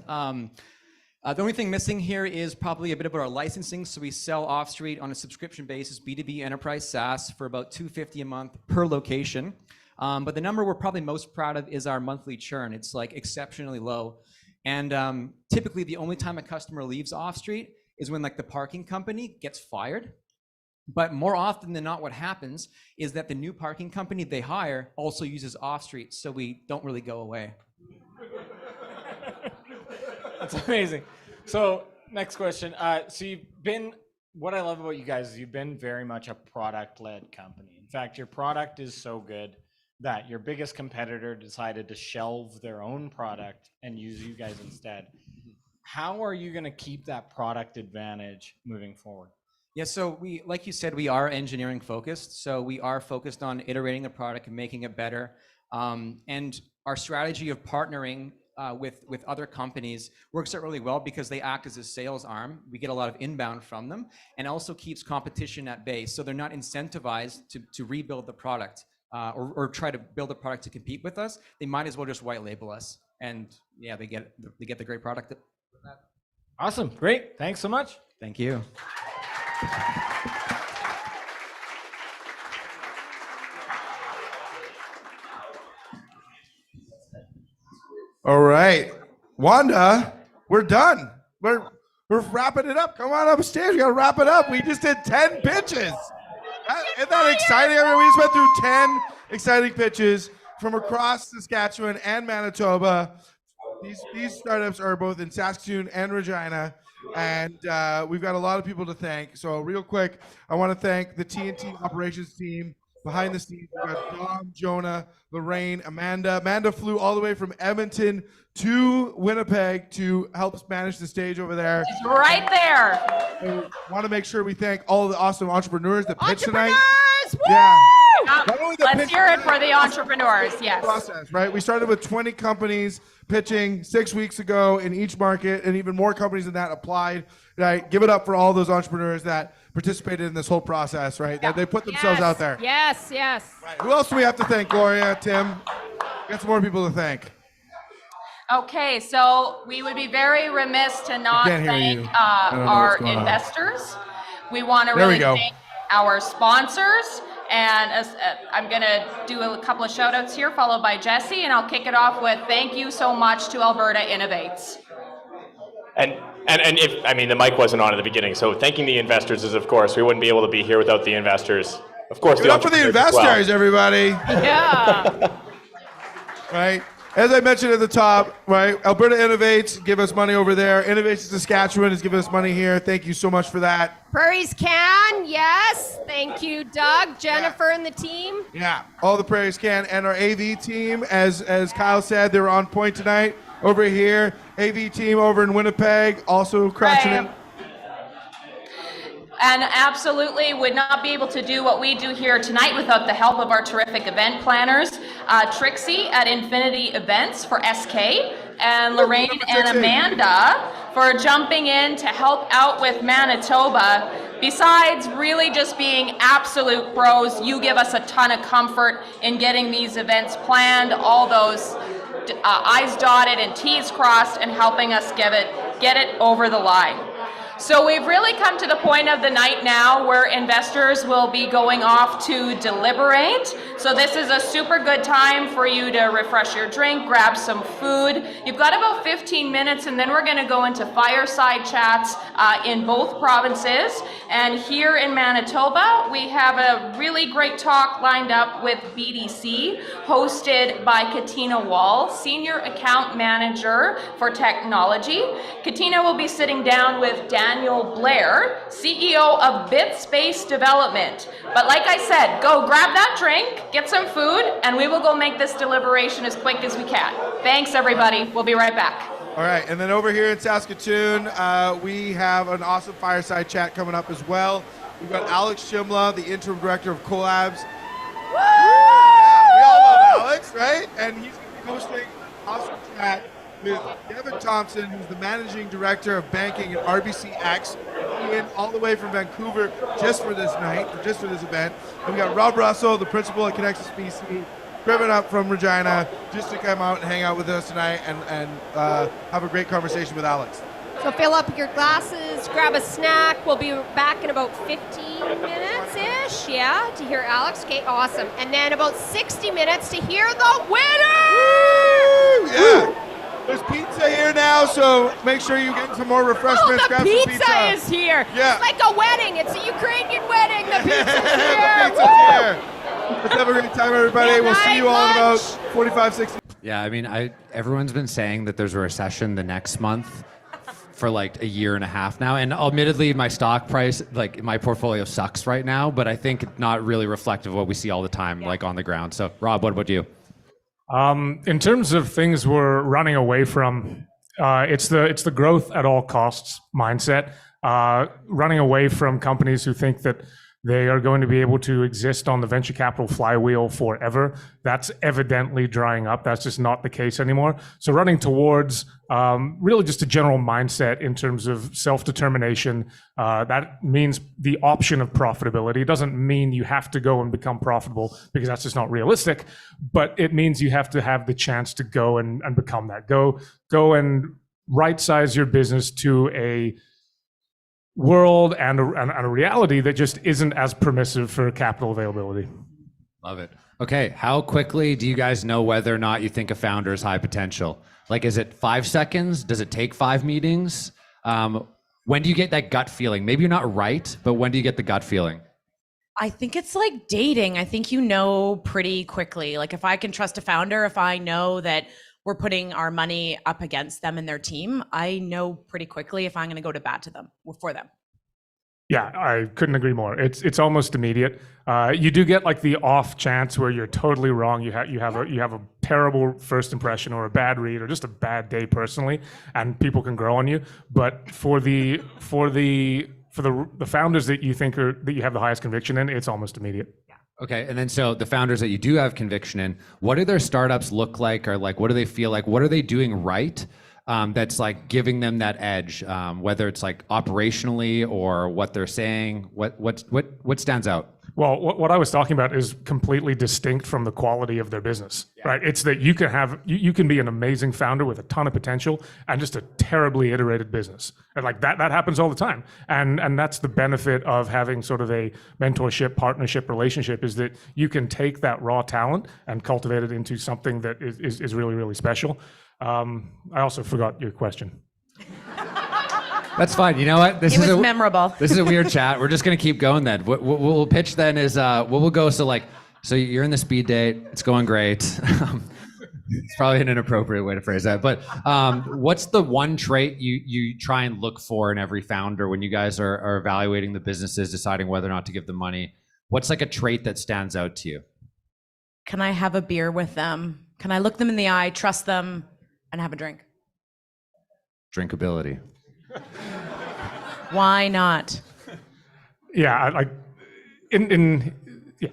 The only thing missing here is probably a bit about our licensing. So we sell Offstreet on a subscription basis, B2B enterprise SaaS, for about $250 a month per location. But the number we're probably most proud of is our monthly churn. It's like exceptionally low. And typically the only time a customer leaves Offstreet is when like the parking company gets fired. But more often than not, what happens is that the new parking company they hire also uses Offstreet, so we don't really go away. That's amazing. So next question. So you've been, what I love about you guys is you've been very much a product-led company. In fact, your product is so good that your biggest competitor decided to shelve their own product and use you guys instead. How are you going to keep that product advantage moving forward? Yeah, so we, like you said, we are engineering focused. So we are focused on iterating the product and making it better. And our strategy of partnering with other companies works out really well because they act as a sales arm. We get a lot of inbound from them, and also keeps competition at bay. So they're not incentivized to rebuild the product or try to build a product to compete with us. They might as well just white label us, and yeah, they get the great product. Awesome, great, thanks so much. Thank you. All right, Wanda, we're done. We're wrapping it up. Come on upstairs. We gotta wrap it up. We just did 10 pitches. Isn't that exciting? I mean, we just went through 10 exciting pitches from across Saskatchewan and Manitoba. These startups are both in Saskatoon and Regina, and we've got a lot of people to thank. So real quick, I want to thank the TNT operations team behind the scenes. We've got Dom, Jonah, Lorraine, Amanda. Amanda flew all the way from Edmonton to Winnipeg to help us manage the stage over there. She's right there. We want to make sure we thank all the awesome entrepreneurs that pitched tonight. Woo! Yeah. Not only the Let's pitch, hear it for the entrepreneurs. Yes. process, right? We started with 20 companies pitching 6 weeks ago in each market, and even more companies than that applied. Right? Give it up for all those entrepreneurs that participated in this whole process, right? That they put themselves out there. Yes, yes. Who else do we have to thank, Gloria, Tim? Got some more people to thank. Okay, so we would be very remiss to not can't hear thank you. I don't know our what's going on. investors. We want to There we really go. thank our sponsors. And I'm going to do a couple of shout outs here, followed by Jesse, and I'll kick it off with thank you so much to Alberta Innovates. And if, I mean, the mic wasn't on at the beginning, so thanking the investors is, of course, we wouldn't be able to be here without the investors. Of course, Give it up for the investors, everybody. Yeah. Right? As I mentioned at the top, right? Alberta Innovates, give us money over there. Innovation Saskatchewan is giving us money here. Thank you so much for that. Prairies Can, yes. Thank you, Doug, Jennifer, and the team. Yeah, all the Prairies Can and our AV team, as Kyle said, they were on point tonight. Over here, AV team over in Winnipeg, also crushing it. And absolutely would not be able to do what we do here tonight without the help of our terrific event planners, Trixie at Infinity Events for SK, and Lorraine and Amanda for jumping in to help out with Manitoba. Besides really just being absolute pros, you give us a ton of comfort in getting these events planned, all those I's dotted and T's crossed, and helping us get it over the line. So we've really come to the point of the night now where investors will be going off to deliberate. So this is a super good time for you to refresh your drink, grab some food. You've got about 15 minutes, and then we're going to go into fireside chats in both provinces. And here in Manitoba, we have a really great talk lined up with BDC, hosted by Katina Wall, Senior Account Manager for Technology. Katina will be sitting down with Daniel Blair, CEO of BitSpace Development. But like I said, go grab that drink, get some food, and we will go make this deliberation as quick as we can. Thanks, everybody. We'll be right back. All right, and then over here in Saskatoon, we have an awesome fireside chat coming up as well. We've got Alex Shimla, the interim director of Collabs. Yeah, we all love Alex, right? And he's going to be hosting an awesome chat with Devin Thompson, who's the managing director of banking at RBCX, in all the way from Vancouver just for this night, just for this event. And we got Rob Russell, the principal at Connexus BC, driven up from Regina just to come out and hang out with us tonight and have a great conversation with Alex. So fill up your glasses, grab a snack. We'll be back in about 15 minutes-ish, yeah, to hear Alex. Okay, awesome. And then about 60 minutes to hear the winner! Woo! Yeah. There's pizza here now, so make sure you get some more refreshments. Oh, the grab pizza, some pizza is here. Yeah. It's like a wedding. It's a Ukrainian wedding. The pizza's The here. pizza's Woo! here. Let's have a great time, everybody. We'll see you all in about 45, 60. Yeah, I mean, everyone's been saying that there's a recession the next month for like a year and a half now. And admittedly, my stock price, like my portfolio sucks right now, but I think it's not really reflective of what we see all the time, like on the ground. So Rob, what about you? In terms of things we're running away from, it's the growth at all costs mindset. Running away from companies who think that they are going to be able to exist on the venture capital flywheel forever. That's evidently drying up. That's just not the case anymore. So running towards really just a general mindset in terms of self-determination. That means the option of profitability. It doesn't mean you have to go and become profitable, because that's just not realistic. But it means you have to have the chance to go and become that. Go and right-size your business to a world and a reality that just isn't as permissive for capital availability. Love it. Okay, how quickly do you guys know whether or not you think a founder is high potential? Like, is it 5 seconds? Does it take 5 meetings? When do you get that gut feeling? Maybe you're not right, but when do you get the gut feeling? I think it's like dating. I think you know pretty quickly. Like, if I can trust a founder, if I know that we're putting our money up against them and their team, I know pretty quickly if I'm going to go to bat to them for them. Yeah, I couldn't agree more. It's almost immediate. You do get like the off chance where you're totally wrong. You have a terrible first impression or a bad read or just a bad day personally, and people can grow on you. But for the founders that you think that you have the highest conviction in, it's almost immediate. Okay, and then so the founders that you do have conviction in, what do their startups look like, or like what do they feel like? What are they doing right that's like giving them that edge, whether it's like operationally or what they're saying? What stands out? Well, what I was talking about is completely distinct from the quality of their business, right? It's that you can have, you can be an amazing founder with a ton of potential and just a terribly iterated business. And like that happens all the time. And that's the benefit of having sort of a mentorship, partnership relationship, is that you can take that raw talent and cultivate it into something that is really, really special. I also forgot your question. That's fine. You know what? It was memorable. This is a weird chat. We're just gonna keep going then. What we'll pitch then is we'll go. So you're in the speed date. It's going great. It's probably an inappropriate way to phrase that. But what's the one trait you try and look for in every founder when you guys are evaluating the businesses, deciding whether or not to give them money? What's like a trait that stands out to you? Can I have a beer with them? Can I look them in the eye, trust them, and have a drink? Drinkability. Why not? Yeah,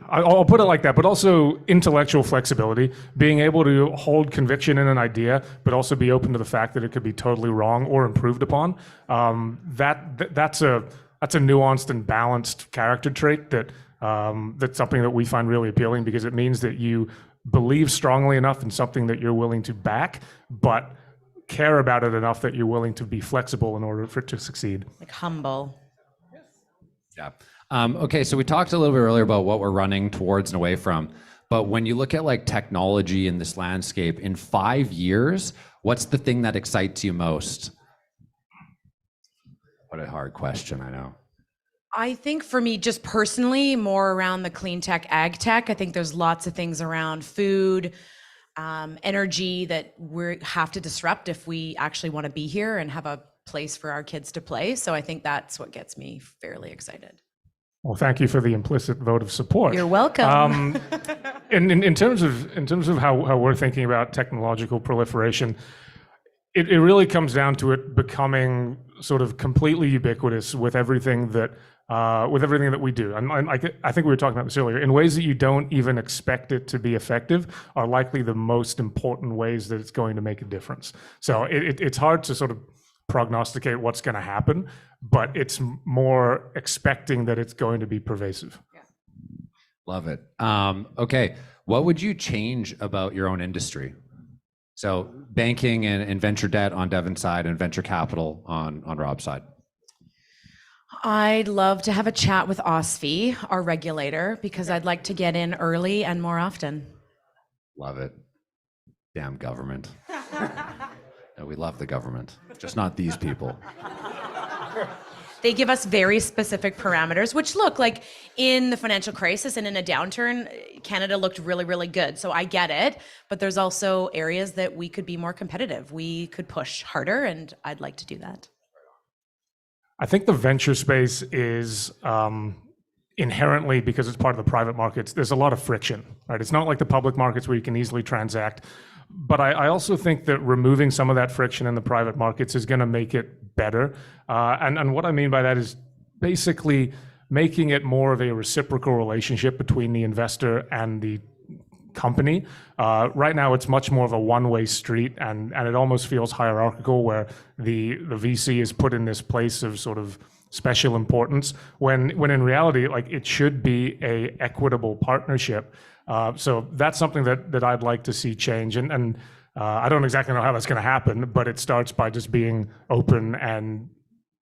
I'll put it like that, but also intellectual flexibility, being able to hold conviction in an idea, but also be open to the fact that it could be totally wrong or improved upon. That's a nuanced and balanced character trait that's something that we find really appealing, because it means that you believe strongly enough in something that you're willing to back, but care about it enough that you're willing to be flexible in order for it to succeed. Like humble. Yeah. Okay, so we talked a little bit earlier about what we're running towards and away from, but when you look at like technology in this landscape, in 5 years, what's the thing that excites you most? What a hard question, I know. I think for me, just personally, more around the clean tech, ag tech. I think there's lots of things around food, energy that we have to disrupt if we actually want to be here and have a place for our kids to play. So I think that's what gets me fairly excited. Well, thank you for the implicit vote of support. You're welcome. In terms of how we're thinking about technological proliferation, it really comes down to it becoming sort of completely ubiquitous with everything that we do. And I think we were talking about this earlier. In ways that you don't even expect it to be effective are likely the most important ways that it's going to make a difference. So it's hard to sort of prognosticate what's going to happen, but it's more expecting that it's going to be pervasive. Yeah. Love it. Okay, what would you change about your own industry? So banking and venture debt on Devin's side and venture capital on Rob's side. I'd love to have a chat with OSFI, our regulator, because I'd like to get in early and more often. Love it. Damn government. No, we love the government, just not these people. They give us very specific parameters, which look like in the financial crisis and in a downturn, Canada looked really, really good. So I get it, but there's also areas that we could be more competitive. We could push harder, and I'd like to do that. I think the venture space is inherently, because it's part of the private markets, there's a lot of friction, right? It's not like the public markets where you can easily transact. But I also think that removing some of that friction in the private markets is going to make it better. And what I mean by that is basically making it more of a reciprocal relationship between the investor and the company. Right now, it's much more of a one-way street, and it almost feels hierarchical, where the VC is put in this place of sort of special importance, when in reality, like, it should be a equitable partnership. So that's something that I'd like to see change. And I don't exactly know how that's going to happen, but it starts by just being open and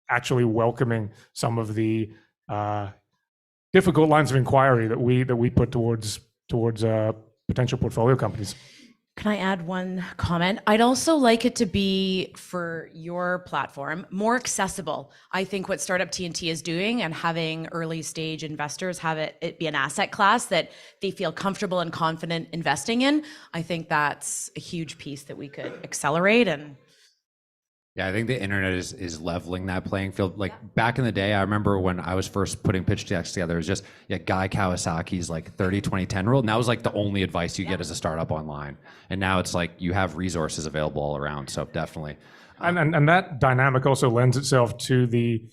actually welcoming some of the difficult lines of inquiry that we put towards potential portfolio companies. Can I add one comment? I'd also like it to be, for your platform, more accessible. I think what Startup TNT is doing, and having early stage investors have it be an asset class that they feel comfortable and confident investing in, I think that's a huge piece that we could accelerate. And yeah, I think the internet is leveling that playing field. Like back in the day, I remember when I was first putting pitch decks together, it was just Guy Kawasaki's like 30-20-10 rule. And that was like the only advice you get as a startup online. And now it's like you have resources available all around. So definitely. And that dynamic also lends itself to the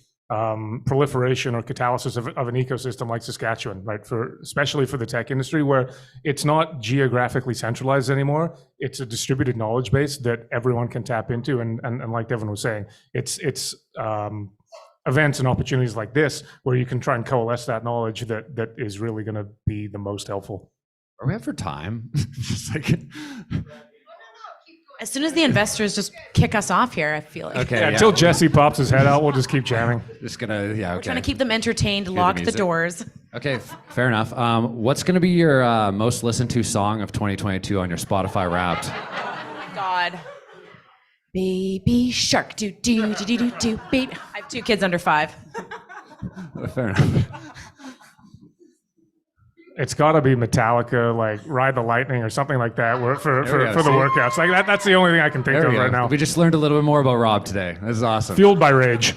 proliferation or catalysis of an ecosystem like Saskatchewan, right? Especially for the tech industry, where it's not geographically centralized anymore. It's a distributed knowledge base that everyone can tap into, and like Devin was saying, it's events and opportunities like this where you can try and coalesce that knowledge that is really going to be the most helpful. Are we up for time? Just like. As soon as the investors just kick us off here, I feel like. Okay. Until Jesse pops his head out, we'll just keep jamming. Just gonna, yeah. Okay. We're trying to keep them entertained, lock the doors. Okay, fair enough. What's gonna be your most listened to song of 2022 on your Spotify Wrapped? God. Baby shark, do do do do do do. Baby. I have 2 kids under 5. Fair enough. It's got to be Metallica, like "Ride the Lightning" or something like that, for the workouts. Like that's the only thing I can think of right now. We just learned a little bit more about Rob today. This is awesome. Fueled by rage.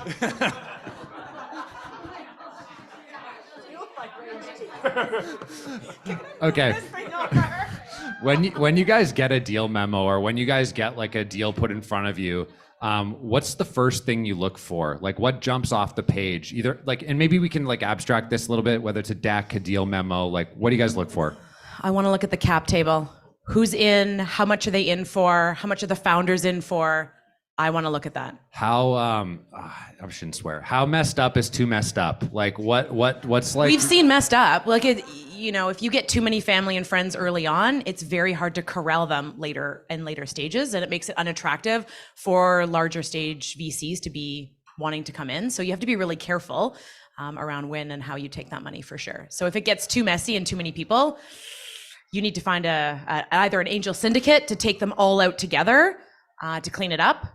Okay. When you guys get a deal memo, or when you guys get like a deal put in front of you, what's the first thing you look for? Like what jumps off the page? Either like, and maybe we can like abstract this a little bit, whether it's a deck, a deal memo, like what do you guys look for? I want to look at the cap table. Who's in? How much are they in for? How much are the founders in for? I want to look at that. How I shouldn't swear. How messed up is too messed up? Like what's like? We've seen messed up. Like if you get too many family and friends early on, it's very hard to corral them later stages, and it makes it unattractive for larger stage VCs to be wanting to come in. So you have to be really careful around when and how you take that money for sure. So if it gets too messy and too many people, you need to find either an angel syndicate to take them all out together to clean it up.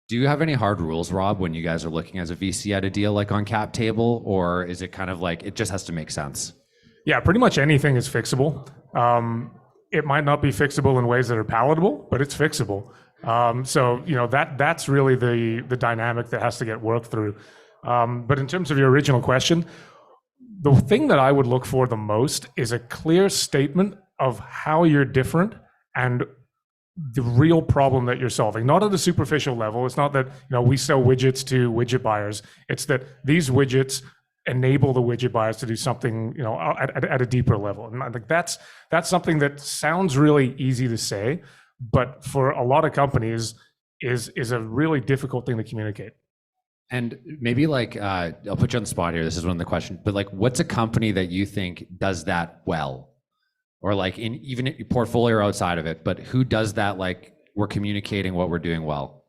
Do you have any hard rules, Rob, when you guys are looking as a VC at a deal like on cap table, or is it kind of like it just has to make sense? Yeah, pretty much anything is fixable. It might not be fixable in ways that are palatable, but it's fixable. So that's really the dynamic that has to get worked through. But in terms of your original question, the thing that I would look for the most is a clear statement of how you're different and the real problem that you're solving. Not at a superficial level. It's not that we sell widgets to widget buyers. It's that these widgets enable the widget buyers to do something at a deeper level. And I think that's something that sounds really easy to say, but for a lot of companies is a really difficult thing to communicate. And maybe like I'll put you on the spot here. This is one of the questions, but like, what's a company that you think does that well, or like even in your portfolio or outside of it? But who does that? Like, we're communicating what we're doing well.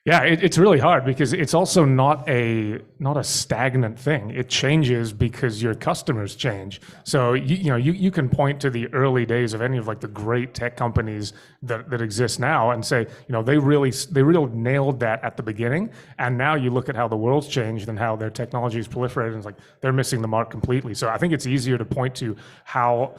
Yeah, it's really hard because it's also not a stagnant thing. It changes because your customers change. So you can point to the early days of any of like the great tech companies that exist now and say, they really nailed that at the beginning. And now you look at how the world's changed and how their technology is proliferated, and it's like they're missing the mark completely. So I think it's easier to point to how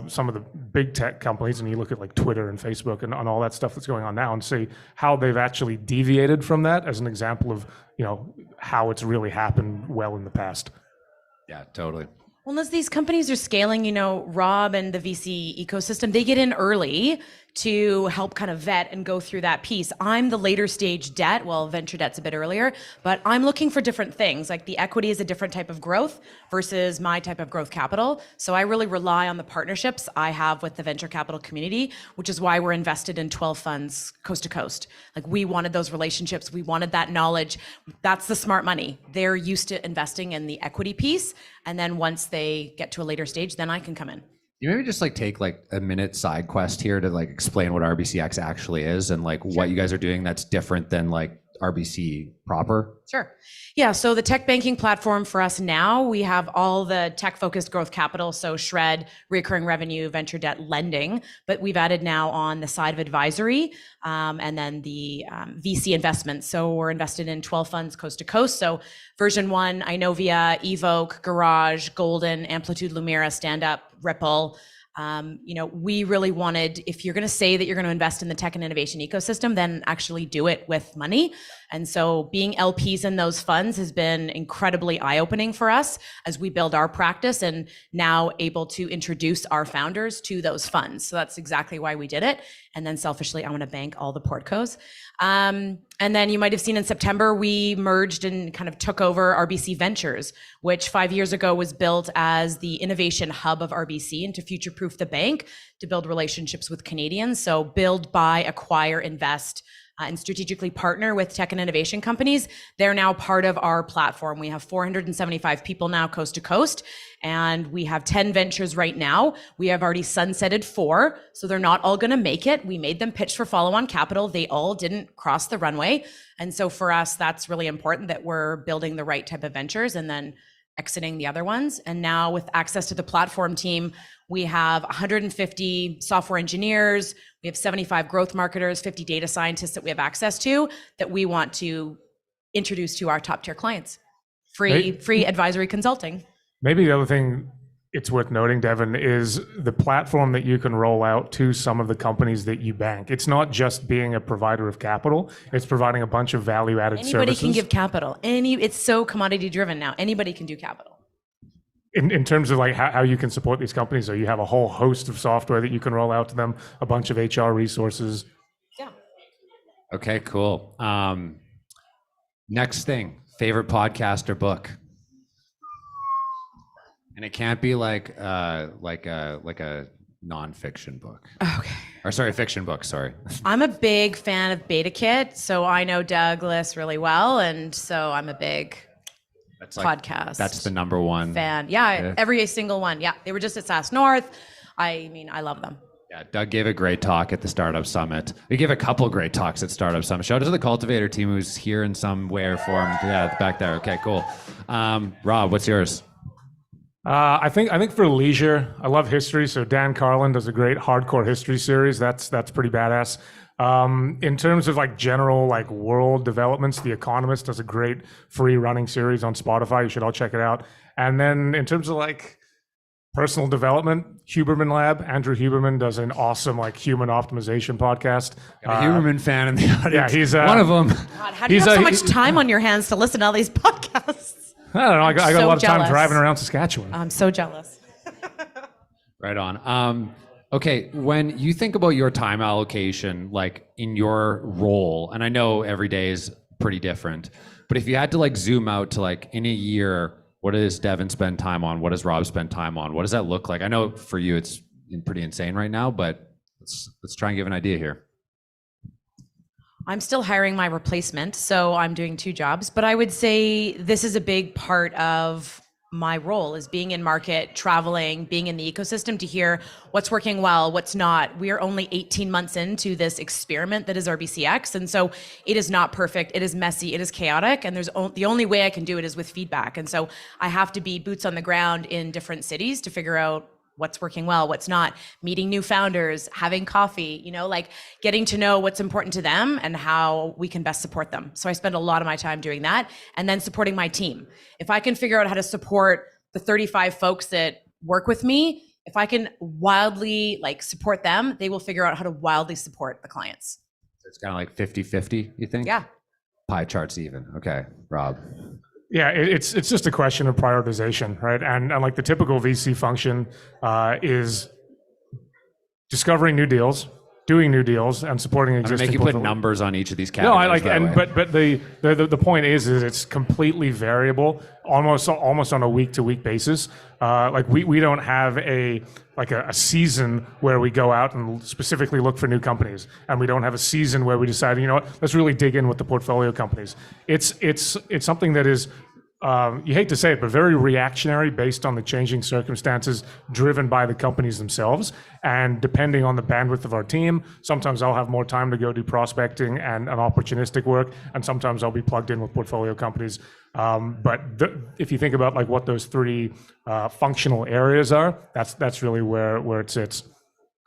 some of the big tech companies, and you look at like Twitter and Facebook and all that stuff that's going on now, and see how they've actually deviated from that as an example of how it's really happened well in the past. Yeah, totally. Well, as these companies are scaling, Rob and the VC ecosystem, they get in early to help kind of vet and go through that piece. I'm the later stage debt, well, venture debt's a bit earlier, but I'm looking for different things. Like the equity is a different type of growth versus my type of growth capital. So I really rely on the partnerships I have with the venture capital community, which is why we're invested in 12 funds coast to coast. Like we wanted those relationships, we wanted that knowledge. That's the smart money. They're used to investing in the equity piece. And then once they get to a later stage, then I can come in. You maybe just like take like a minute side quest here to like explain what RBCX actually is and like what you guys are doing that's different than like RBC proper? Sure. Yeah, so the tech banking platform for us now, we have all the tech-focused growth capital, so SHRED, recurring revenue, venture debt, lending, but we've added now on the side of advisory and then the VC investments. So we're invested in 12 funds coast to coast. So version 1, Inovia, Evoke, Garage, Golden, Amplitude, Lumira, Stand Up, Ripple. We really wanted, if you're going to say that you're going to invest in the tech and innovation ecosystem, then actually do it with money. And so being LPs in those funds has been incredibly eye-opening for us as we build our practice and now able to introduce our founders to those funds. So that's exactly why we did it. And then selfishly, I want to bank all the portcos. And then you might have seen in September, we merged and kind of took over RBC Ventures, which 5 years ago was built as the innovation hub of RBC and to future-proof the bank to build relationships with Canadians. So build, buy, acquire, invest, and strategically partner with tech and innovation companies. They're now part of our platform. We have 475 people now coast to coast, and we have 10 ventures right now. We have already sunsetted 4, so they're not all gonna make it. We made them pitch for follow-on capital. They all didn't cross the runway. And so for us, that's really important that we're building the right type of ventures and then exiting the other ones. And now with access to the platform team, we have 150 software engineers, we have 75 growth marketers, 50 data scientists that we have access to that we want to introduce to our top tier clients. Free advisory consulting. Maybe the other thing it's worth noting, Devin, is the platform that you can roll out to some of the companies that you bank. It's not just being a provider of capital, it's providing a bunch of value-added services. Anybody can give capital. It's so commodity driven now. Anybody can do capital. In terms of like how you can support these companies, so you have a whole host of software that you can roll out to them, a bunch of HR resources. Yeah. Okay, cool. Next thing, favorite podcast or book? And it can't be like a nonfiction book. Okay. Or sorry, fiction book, sorry. I'm a big fan of Beta Kit, so I know Douglas really well, and so I'm a big podcast. That's the number one fan. Yeah, every single one. Yeah, they were just at SAS North. I mean, I love them. Yeah, Doug gave a great talk at the Startup Summit. We gave a couple great talks at Startup Summit. Shout out to the Cultivator team who's here in some way or form. Yeah, back there. Okay, cool. Rob, what's yours? I think for leisure, I love history. So Dan Carlin does a great hardcore history series. That's pretty badass. In terms of like general like world developments, The Economist does a great free running series on Spotify. You should all check it out. And then in terms of like personal development, Huberman Lab, Andrew Huberman does an awesome like human optimization podcast. Got a Huberman fan in the audience. Yeah, he's one of them. God, how do you have so much time on your hands to listen to all these podcasts? I don't know. I got a lot of time jealous. driving around Saskatchewan. I'm so jealous. Right on. Okay, when you think about your time allocation, like in your role, and I know every day is pretty different, but if you had to like zoom out to like in a year, what does Devin spend time on? What does Rob spend time on? What does that look like? I know for you it's pretty insane right now, but let's try and give an idea here. I'm still hiring my replacement, so I'm doing 2 jobs, but I would say this is a big part of my role is being in market, traveling, being in the ecosystem to hear what's working well, what's not. We are only 18 months into this experiment that is RBCX, and so it is not perfect, it is messy, it is chaotic, and the only way I can do it is with feedback. And so I have to be boots on the ground in different cities to figure out what's working well, what's not, meeting new founders, having coffee, like getting to know what's important to them and how we can best support them. So I spend a lot of my time doing that and then supporting my team. If I can figure out how to support the 35 folks that work with me, if I can wildly support them, they will figure out how to wildly support the clients. It's kind of like 50-50, you think? Yeah. Pie charts even. Okay, Rob. Yeah, it's just a question of prioritization, right? And like the typical VC function is discovering new deals, doing new deals, and supporting existing. Make you put numbers on each of these categories. But the point is it's completely variable, almost on a week to week basis. We don't have a season where we go out and specifically look for new companies, and we don't have a season where we decide, let's really dig in with the portfolio companies. It's something that is, you hate to say it, but very reactionary based on the changing circumstances driven by the companies themselves. And depending on the bandwidth of our team, sometimes I'll have more time to go do prospecting and opportunistic work, and sometimes I'll be plugged in with portfolio companies. But if you think about what those 3 functional areas are, that's really where it sits.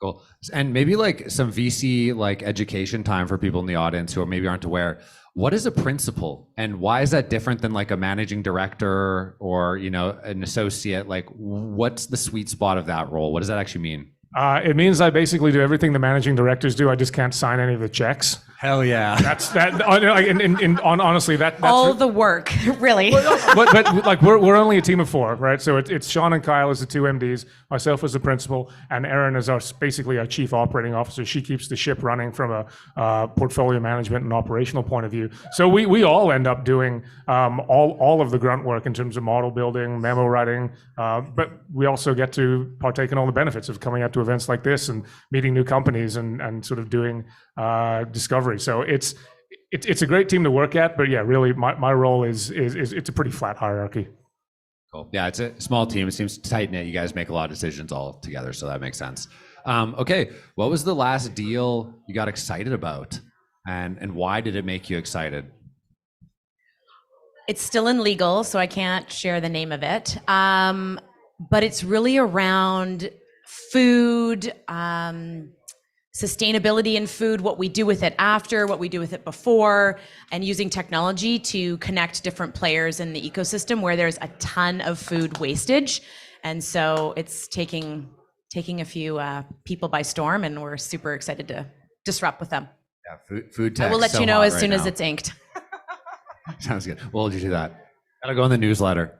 Cool. And maybe some VC education time for people in the audience who maybe aren't aware. What is a principal, and why is that different than a managing director or an associate? What's the sweet spot of that role? What does that actually mean? It means I basically do everything the managing directors do. I just can't sign any of the checks. Hell yeah. That's that. Honestly, that's all the work, really. but like we're only a team of 4, right? So it's Sean and Kyle as the 2 MDs, myself as the principal, and Erin is basically our chief operating officer. She keeps the ship running from a portfolio management and operational point of view. So we all end up doing all of the grunt work in terms of model building, memo writing, but we also get to partake in all the benefits of coming out to events like this and meeting new companies and sort of doing discovery. So it's a great team to work at, but yeah, really my role is it's a pretty flat hierarchy. Cool. Yeah, it's a small team. It seems tight knit. You guys make a lot of decisions all together, so that makes sense. Okay, what was the last deal you got excited about, and why did it make you excited? It's still in legal, so I can't share the name of it. But it's really around food, sustainability in food, what we do with it after, what we do with it before, and using technology to connect different players in the ecosystem where there's a ton of food wastage. And so it's taking a few people by storm, and we're super excited to disrupt with them. Yeah, food tech. I will let you know as soon as it's inked. Sounds good. We'll do that. Gotta go in the newsletter.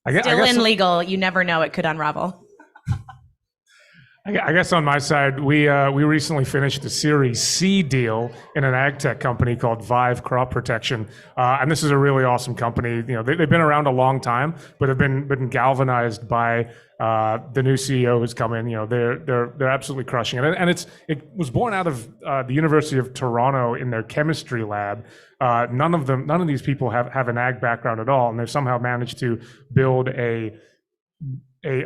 Still in legal. You never know. It could unravel. I guess on my side, we recently finished a Series C deal in an ag tech company called Vive Crop Protection, and this is a really awesome company. You know, they've been around a long time, but have been galvanized by the new CEO who's come in. You know, they're absolutely crushing it, and it was born out of the University of Toronto in their chemistry lab. None of these people have an ag background at all, and they've somehow managed to build a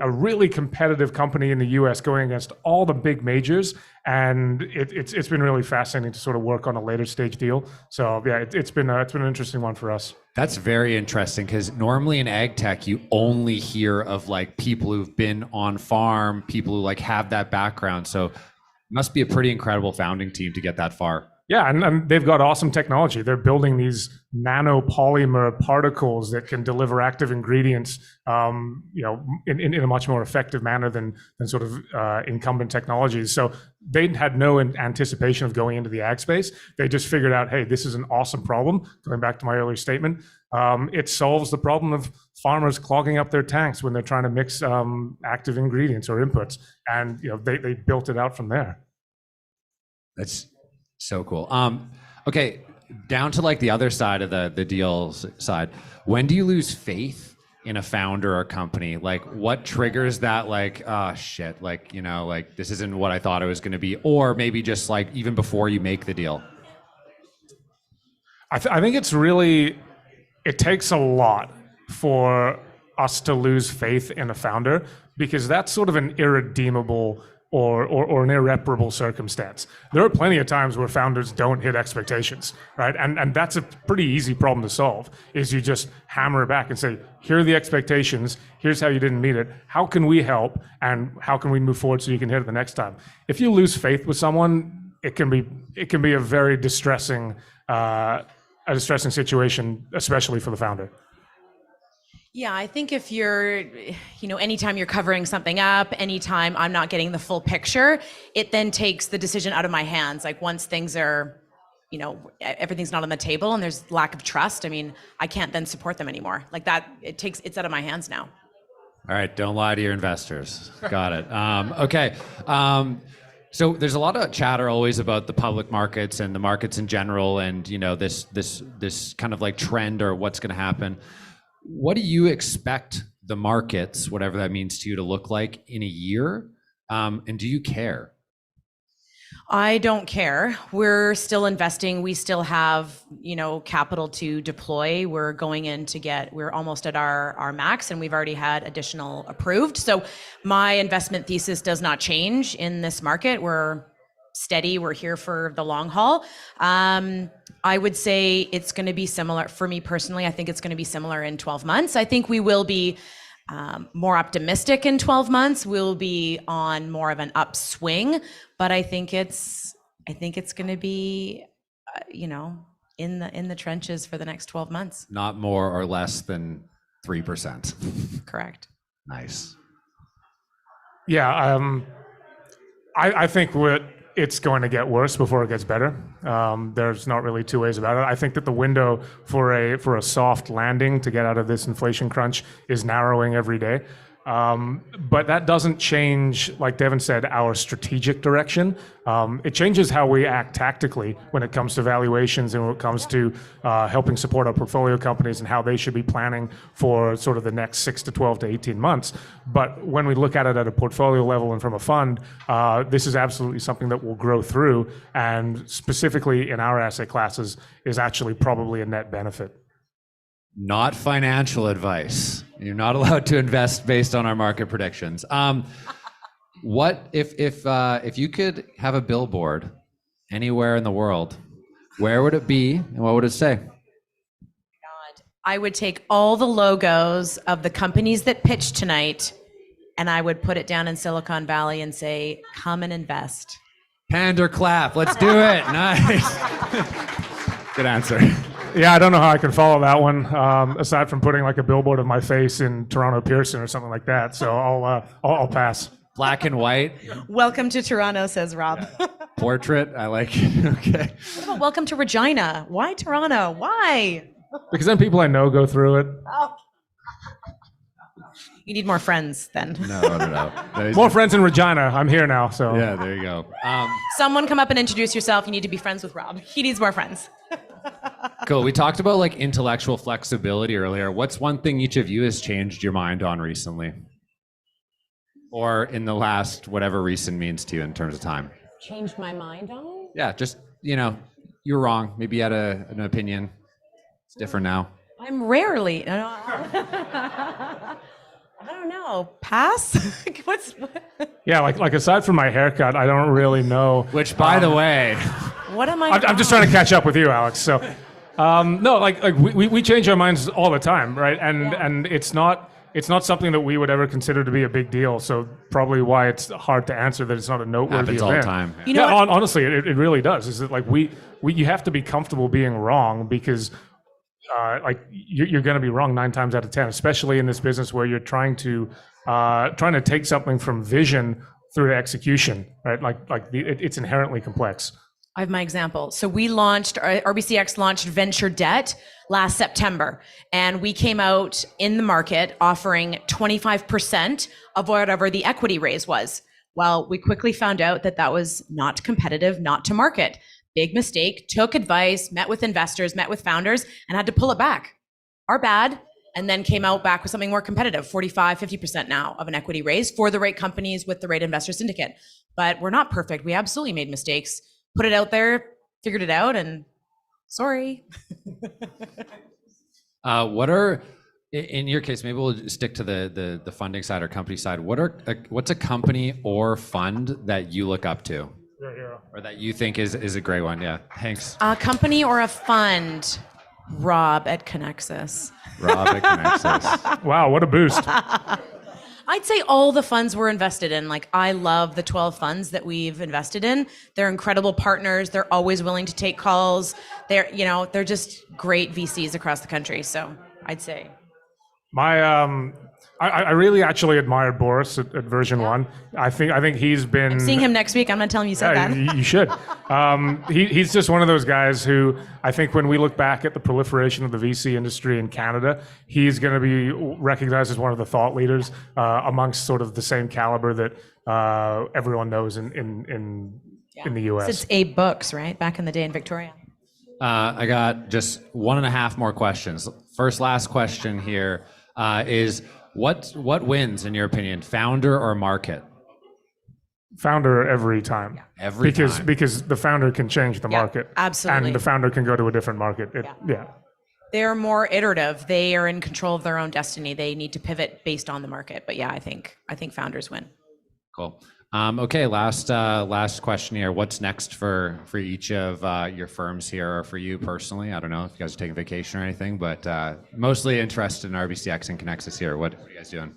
really competitive company in the US going against all the big majors, and it's been really fascinating to sort of work on a later stage deal. So yeah, it's been an interesting one for us. That's very interesting, because normally in ag tech you only hear of like people who've been on farm, people who like have that background. So it must be a pretty incredible founding team to get that far. Yeah, and they've got awesome technology. They're building these nanopolymer particles that can deliver active ingredients, in a much more effective manner than sort of incumbent technologies. So they had no anticipation of going into the ag space. They just figured out, hey, this is an awesome problem. Going back to my earlier statement, it solves the problem of farmers clogging up their tanks when they're trying to mix active ingredients or inputs, and they built it out from there. That's so cool. Okay, down to like the other side of the deals side. When do you lose faith in a founder or company? Like, what triggers that? Like, oh shit, like like this isn't what I thought it was going to be, or maybe just like even before you make the deal. I think it takes a lot for us to lose faith in a founder, because that's sort of an irredeemable or an irreparable circumstance. There are plenty of times where founders don't hit expectations, right? And that's a pretty easy problem to solve, is you just hammer it back and say, here are the expectations, here's how you didn't meet it, how can we help, and how can we move forward so you can hit it the next time? If you lose faith with someone, it can be a very distressing situation, especially for the founder. Yeah, I think if you're, anytime you're covering something up, anytime I'm not getting the full picture, it then takes the decision out of my hands. Like once things are, everything's not on the table and there's lack of trust, I can't then support them anymore. Like that, it's out of my hands now. All right, don't lie to your investors. Got it. Okay. So there's a lot of chatter always about the public markets and the markets in general, and this kind of like trend or what's going to happen. What do you expect the markets, whatever that means to you, to look like in a year? And do you care? I don't care. We're still investing. We still have, capital to deploy. We're going in we're almost at our max, and we've already had additional approved. So my investment thesis does not change in this market. We're steady. We're here for the long haul. I would say it's going to be similar for me personally. I think it's going to be similar in 12 months. I think we will be more optimistic in 12 months. We'll be on more of an upswing, but I think it's going to be, in the trenches for the next 12 months. Not more or less than 3%. Correct. Nice. Yeah, I think it's going to get worse before it gets better. There's not really two ways about it. I think that the window for a soft landing to get out of this inflation crunch is narrowing every day. But that doesn't change, like Devin said, our strategic direction. It changes how we act tactically when it comes to valuations and when it comes to helping support our portfolio companies and how they should be planning for sort of the next 6 to 12 to 18 months. But when we look at it at a portfolio level and from a fund, this is absolutely something that will grow through, and specifically in our asset classes is actually probably a net benefit. Not financial advice. You're not allowed to invest based on our market predictions. What if you could have a billboard anywhere in the world, where would it be and what would it say? I would take all the logos of the companies that pitched tonight and I would put it down in Silicon Valley and say, come and invest. Panda clap. Let's do it. Nice. Good answer. Yeah, I don't know how I can follow that one, aside from putting like a billboard of my face in Toronto Pearson or something like that. So I'll pass. Black and white. Welcome to Toronto, says Rob. Portrait. I like it. Okay. What about welcome to Regina? Why Toronto? Why? Because then people I know go through it. Oh. You need more friends then. No. More friends in Regina. I'm here now, so. Yeah, there you go. Someone come up and introduce yourself. You need to be friends with Rob. He needs more friends. Cool. We talked about like intellectual flexibility earlier. What's one thing each of you has changed your mind on recently? Or in the last, whatever recent means to you in terms of time? Changed my mind on? Yeah, just, you're wrong. Maybe you had an opinion. It's different now. I'm rarely. I don't know. Pass? Yeah, like aside from my haircut, I don't really know. Which, by the way, what am I? I'm just trying to catch up with you, Alex. So, no, like we change our minds all the time, right? And it's not something that we would ever consider to be a big deal. So probably why it's hard to answer that it's not a noteworthy happens all the event. time. You know, honestly, it really does. Is that like you have to be comfortable being wrong because. You're going to be wrong 9 times out of 10, especially in this business where you're trying to take something from vision through to execution, right? It's inherently complex. I have my example. So we RBCX launched venture debt last September, and we came out in the market offering 25% of whatever the equity raise was. Well, we quickly found out that was not competitive, not to market. Big mistake, took advice, met with investors, met with founders, and had to pull it back. Our bad. And then came out back with something more competitive, 45, 50% now of an equity raise for the right companies with the right investor syndicate. But we're not perfect. We absolutely made mistakes. Put it out there, figured it out, and sorry. What are, in your case, maybe we'll stick to the funding side or company side. What's a company or fund that you look up to? Or that you think is a great one? Yeah, thanks. A company or a fund? Rob at Connexus. Rob at Connexus. Wow, what a boost. I'd say all the funds we're invested in. Like, I love the 12 funds that we've invested in. They're incredible partners. They're always willing to take calls. They're just great VCs across the country. So I'd say. I really actually admired Boris at version 1. I think he's been. I'm seeing him next week. I'm going to tell him you said that. You should. He's just one of those guys who I think when we look back at the proliferation of the VC industry in Canada, he's going to be recognized as one of the thought leaders amongst sort of the same caliber that everyone knows in the US. It's Abe Books, right? Back in the day in Victoria. I got just 1.5 more questions. Last question here is. What wins in your opinion, founder or market? Founder every time. Every time. Because the founder can change the market. Absolutely. And the founder can go to a different market. They're more iterative. They are in control of their own destiny. They need to pivot based on the market. But yeah, I think founders win. Cool. Okay, last question here. What's next for each of your firms here, or for you personally? I don't know if you guys are taking vacation or anything, but mostly interested in RBCX and Connexus here. What are you guys doing?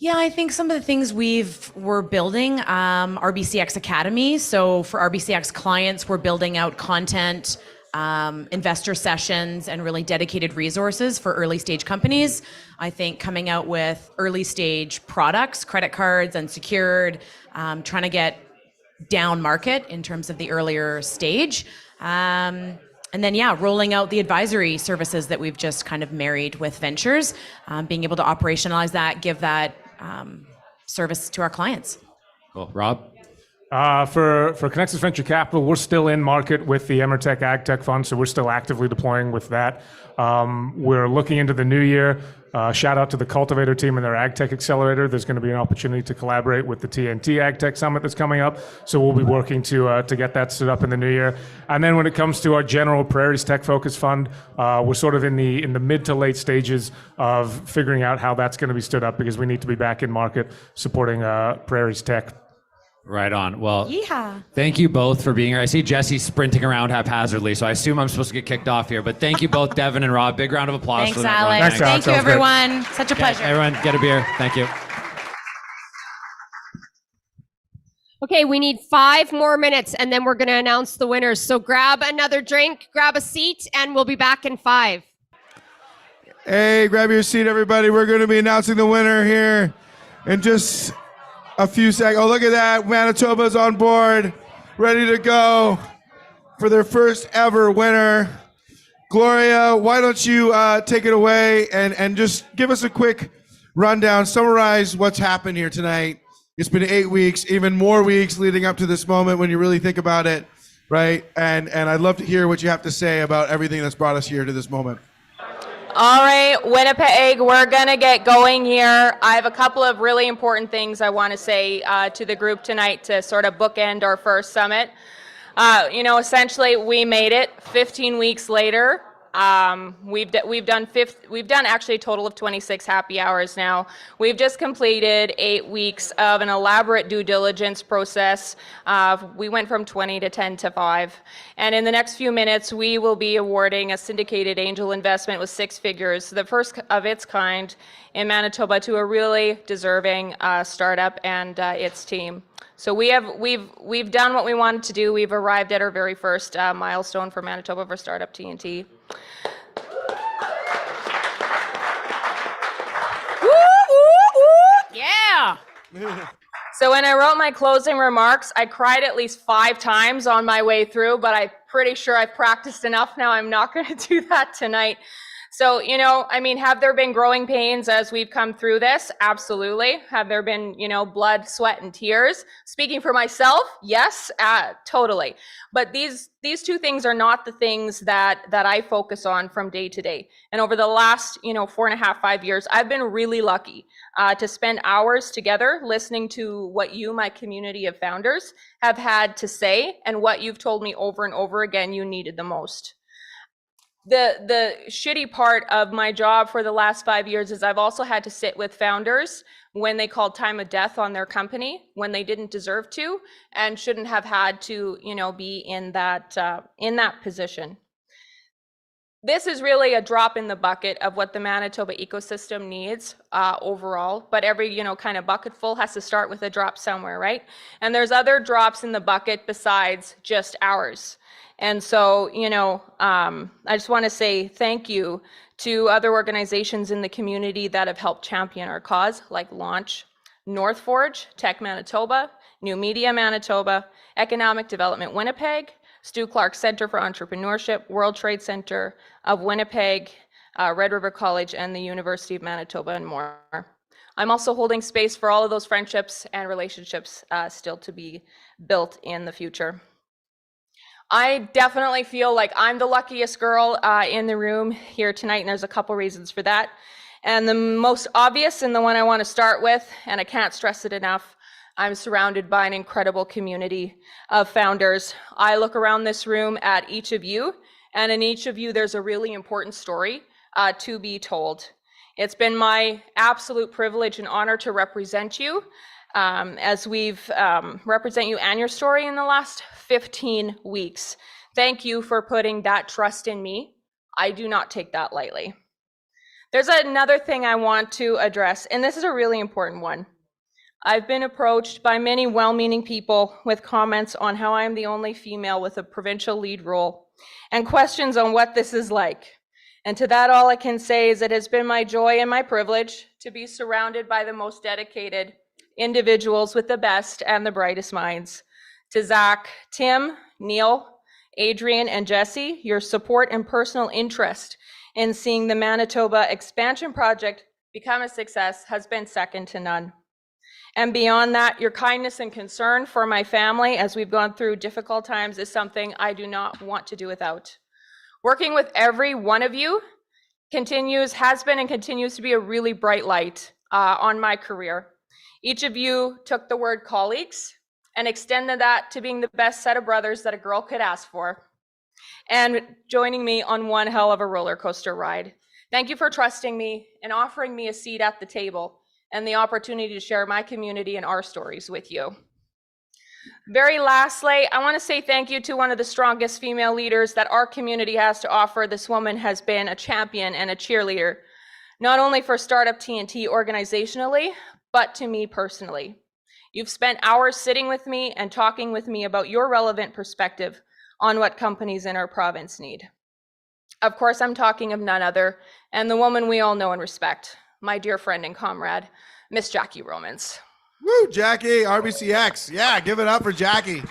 Yeah, I think some of the things we're building, RBCX Academy. So for RBCX clients, we're building out content, investor sessions, and really dedicated resources for early stage companies. I think coming out with early stage products, credit cards, unsecured, trying to get down market in terms of the earlier stage. And then, rolling out the advisory services that we've just kind of married with ventures, being able to operationalize that, give that service to our clients. Cool. Rob? For Connexus Venture Capital, we're still in market with the Emertech AgTech Fund, so we're still actively deploying with that. We're looking into the new year. Shout out to the Cultivator team and their AgTech Accelerator. There's going to be an opportunity to collaborate with the TNT AgTech Summit that's coming up, so we'll be working to get that stood up in the new year. And then when it comes to our general Prairies Tech Focus Fund, we're sort of in the mid to late stages of figuring out how that's going to be stood up, because we need to be back in market supporting Prairies Tech. Right on. Well, yeehaw. Thank you both for being here. I see Jesse sprinting around haphazardly, so I assume I'm supposed to get kicked off here. But thank you both, Devin and Rob. Big round of applause Thanks, for that. Alex. Thank you, everyone. Such a pleasure. Everyone, get a beer. Thank you. Okay, we need 5 more minutes and then we're going to announce the winners. So grab another drink, grab a seat, and we'll be back in 5. Hey, grab your seat, everybody. We're going to be announcing the winner here in just a few seconds. Oh, look at that. Manitoba's on board, ready to go for their first ever winner. Gloria, why don't you take it away and just give us a quick rundown, summarize what's happened here tonight. It's been 8 weeks, even more weeks leading up to this moment when you really think about it, right? And I'd love to hear what you have to say about everything that's brought us here to this moment. All right, Winnipeg, we're gonna get going here. I have a couple of really important things I want to say to the group tonight to sort of bookend our first summit. Essentially, we made it 15 weeks later. We've done actually a total of 26 happy hours now. We've just completed 8 weeks of an elaborate due diligence process. We went from 20 to 10 to 5. And in the next few minutes, we will be awarding a syndicated angel investment with 6 figures, the first of its kind in Manitoba, to a really deserving startup and its team. So we've done what we wanted to do. We've arrived at our very first milestone for Manitoba for Startup TNT. Yeah. So when I wrote my closing remarks, I cried at least 5 times on my way through, but I'm pretty sure I've practiced enough now. I'm not going to do that tonight. So, have there been growing pains as we've come through this? Absolutely. Have there been, blood, sweat, and tears? Speaking for myself, yes, totally. But these 2 things are not the things that I focus on from day to day. And over the last, 4.5, 5 years, I've been really lucky to spend hours together listening to what you, my community of founders, have had to say and what you've told me over and over again you needed the most. The shitty part of my job for the last 5 years is I've also had to sit with founders when they called time of death on their company, when they didn't deserve to and shouldn't have had to, be in that position. This is really a drop in the bucket of what the Manitoba ecosystem needs overall, but every, kind of bucket full has to start with a drop somewhere, right? And there's other drops in the bucket besides just ours. And so, I just want to say thank you to other organizations in the community that have helped champion our cause, like Launch, North Forge, Tech Manitoba, New Media Manitoba, Economic Development Winnipeg, Stu Clark Center for Entrepreneurship, World Trade Center of Winnipeg, Red River College, and the University of Manitoba, and more. I'm also holding space for all of those friendships and relationships still to be built in the future. I definitely feel like I'm the luckiest girl in the room here tonight, and there's a couple reasons for that. And the most obvious, and the one I want to start with, and I can't stress it enough, I'm surrounded by an incredible community of founders. I look around this room at each of you, and in each of you there's a really important story to be told. It's been my absolute privilege and honor to represent you as we've represent you and your story in the last 15 weeks. Thank you for putting that trust in me. I do not take that lightly. There's another thing I want to address, and this is a really important one. I've been approached by many well-meaning people with comments on how I am the only female with a provincial lead role and questions on what this is like. And to that, all I can say is it has been my joy and my privilege to be surrounded by the most dedicated individuals with the best and the brightest minds. To Zach, Tim, Neil, Adrian, and Jesse, your support and personal interest in seeing the Manitoba expansion project become a success has been second to none. And beyond that, your kindness and concern for my family as we've gone through difficult times is something I do not want to do without. Working with every one of you has been and continues to be a really bright light on my career. Each of you took the word colleagues and extended that to being the best set of brothers that a girl could ask for, and joining me on one hell of a roller coaster ride. Thank you for trusting me and offering me a seat at the table and the opportunity to share my community and our stories with you. Very lastly, I want to say thank you to one of the strongest female leaders that our community has to offer. This woman has been a champion and a cheerleader, not only for Startup TNT organizationally, but to me personally. You've spent hours sitting with me and talking with me about your relevant perspective on what companies in our province need. Of course, I'm talking of none other, and the woman we all know and respect, my dear friend and comrade, Miss Jackie Romans. Woo, Jackie, RBCX. Yeah, give it up for Jackie.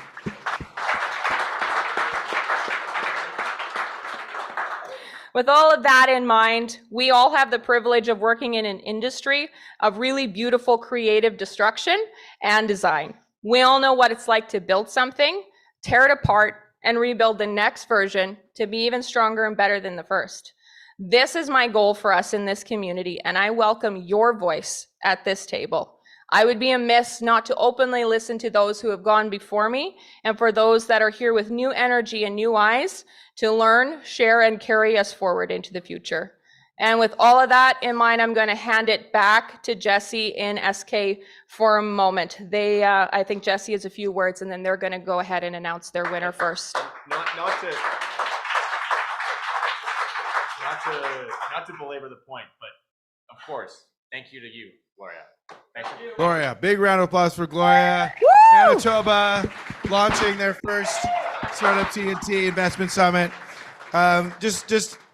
With all of that in mind, we all have the privilege of working in an industry of really beautiful creative destruction and design. We all know what it's like to build something, tear it apart, and rebuild the next version to be even stronger and better than the first. This is my goal for us in this community, and I welcome your voice at this table. I would be amiss not to openly listen to those who have gone before me, and for those that are here with new energy and new eyes to learn, share, and carry us forward into the future. And with all of that in mind, I'm going to hand it back to Jesse in SK for a moment. I think Jesse has a few words, and then they're going to go ahead and announce their winner first. Not to belabor the point, but of course, thank you to you, Gloria. Thank you. Gloria, big round of applause for Gloria. Woo! Manitoba launching their first Startup TNT Investment Summit.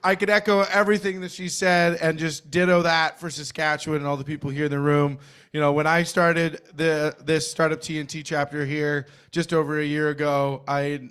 I could echo everything that she said and just ditto that for Saskatchewan and all the people here in the room. You know, when I started this Startup TNT chapter here just over a year ago, I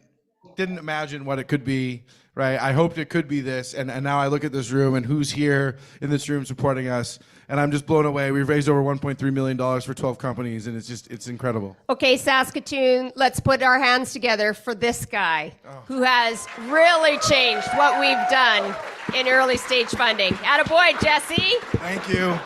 didn't imagine what it could be, right? I hoped it could be this, and now I look at this room and who's here in this room supporting us, and I'm just blown away. We've raised over $1.3 million for 12 companies, and it's incredible. Okay, Saskatoon, let's put our hands together for this guy who has really changed what we've done in early stage funding. Attaboy, Jesse. Thank you.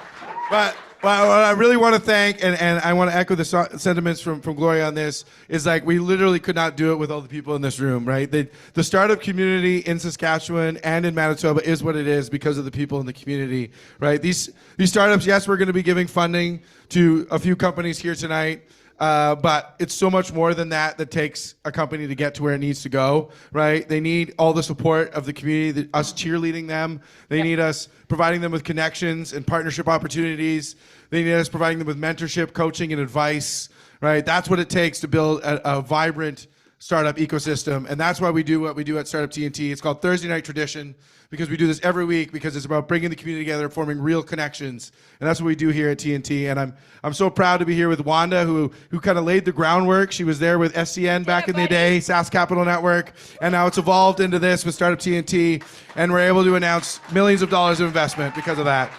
But what I really want to thank, and I want to echo the sentiments from Gloria on this, is like we literally could not do it with all the people in this room, right? The startup community in Saskatchewan and in Manitoba is what it is because of the people in the community, right? These startups, yes, we're going to be giving funding to a few companies here tonight, but it's so much more than that takes a company to get to where it needs to go, right? They need all the support of the community, us cheerleading them. They need us providing them with connections and partnership opportunities. They need us providing them with mentorship, coaching, and advice, right? That's what it takes to build a vibrant startup ecosystem. And that's why we do what we do at Startup TNT. It's called Thursday Night Tradition because we do this every week because it's about bringing the community together, forming real connections. And that's what we do here at TNT. And I'm so proud to be here with Wanda, who kind of laid the groundwork. She was there with SCN back in the day, SAS Capital Network. And now it's evolved into this with Startup TNT. And we're able to announce millions of dollars of investment because of that.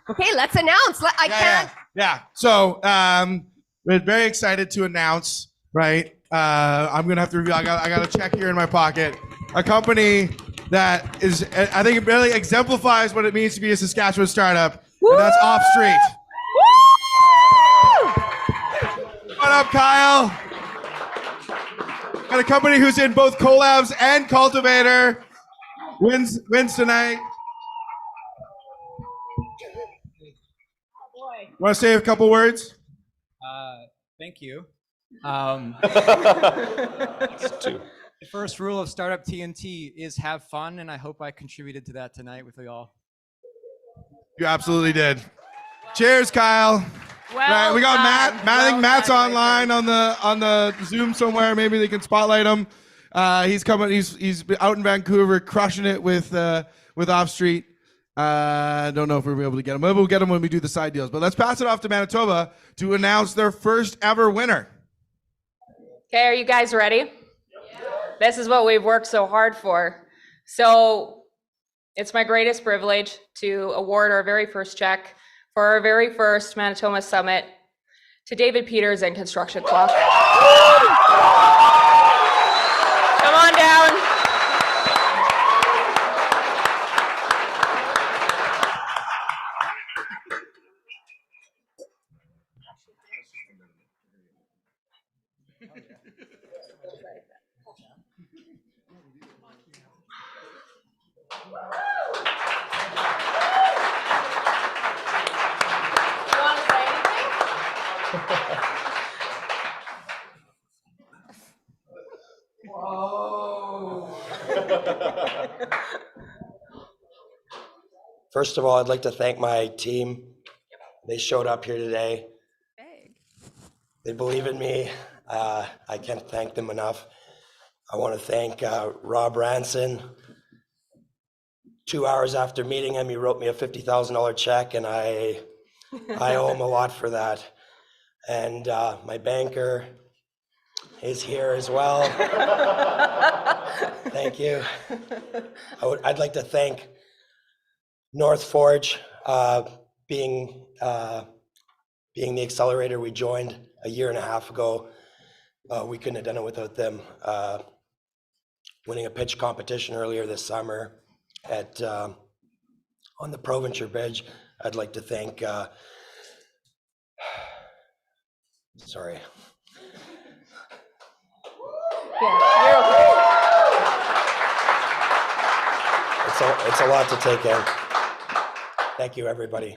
Okay, let's announce. Yeah. So we're very excited to announce, right? I'm going to have to review. I got a check here in my pocket. A company that is, I think it really exemplifies what it means to be a Saskatchewan startup. Woo! And that's Offstreet. What up, Kyle? Got a company who's in both Collabs and Cultivator. Wins tonight. Want to say a couple words? Thank you. The first rule of Startup TNT is have fun, and I hope I contributed to that tonight with you all. You absolutely did. Cheers, Kyle. Well right, we got done. Matt. I think Matt's online on the Zoom somewhere. Maybe they can spotlight him. He's coming. He's out in Vancouver, crushing it with Offstreet. Don't know if we'll be able to get him. Maybe we'll get him when we do the side deals. But let's pass it off to Manitoba to announce their first ever winner. Okay, are you guys ready? This is what we've worked so hard for. So it's my greatest privilege to award our very first check for our very first Manitoba Summit to David Peters and Construction Clock. Come on down. First of all, I'd like to thank my team. They showed up here today. They believe in me. I can't thank them enough. I want to thank Rob Ranson. 2 hours after meeting him, he wrote me a $50,000 check, and I owe him a lot for that. And my banker is here as well. Thank you. I'd like to thank North Forge, being the accelerator we joined a year and a half ago. We couldn't have done it without them. Winning a pitch competition earlier this summer at on the Provencher Bridge. I'd like to thank. Sorry. Yeah, you're okay. It's a lot to take in. Thank you, everybody.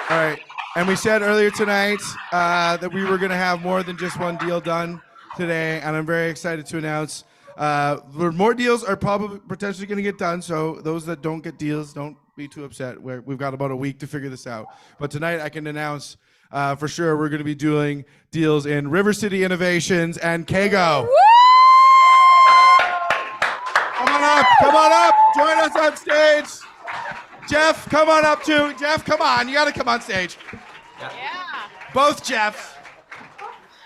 All right. And we said earlier tonight that we were going to have more than just one deal done today, and I'm very excited to announce more deals are probably potentially going to get done, so those that don't get deals, don't be too upset. We've got about a week to figure this out. But tonight I can announce for sure we're going to be doing deals in Rivercity Innovations and Kago. Come on up, join us on stage. Jeff, come on up too. Jeff, come on, you got to come on stage. Yeah. Both Jeffs.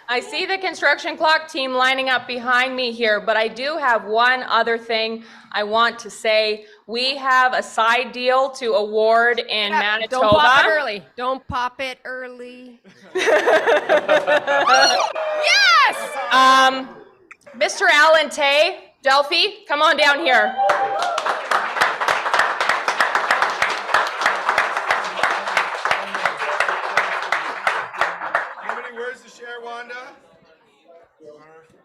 I see the Construction Clock team lining up behind me here, but I do have one other thing I want to say. We have a side deal to award in Manitoba. Don't pop it early. Don't pop it early. Yes! Mr. Alan Tay, Delphi, come on down here.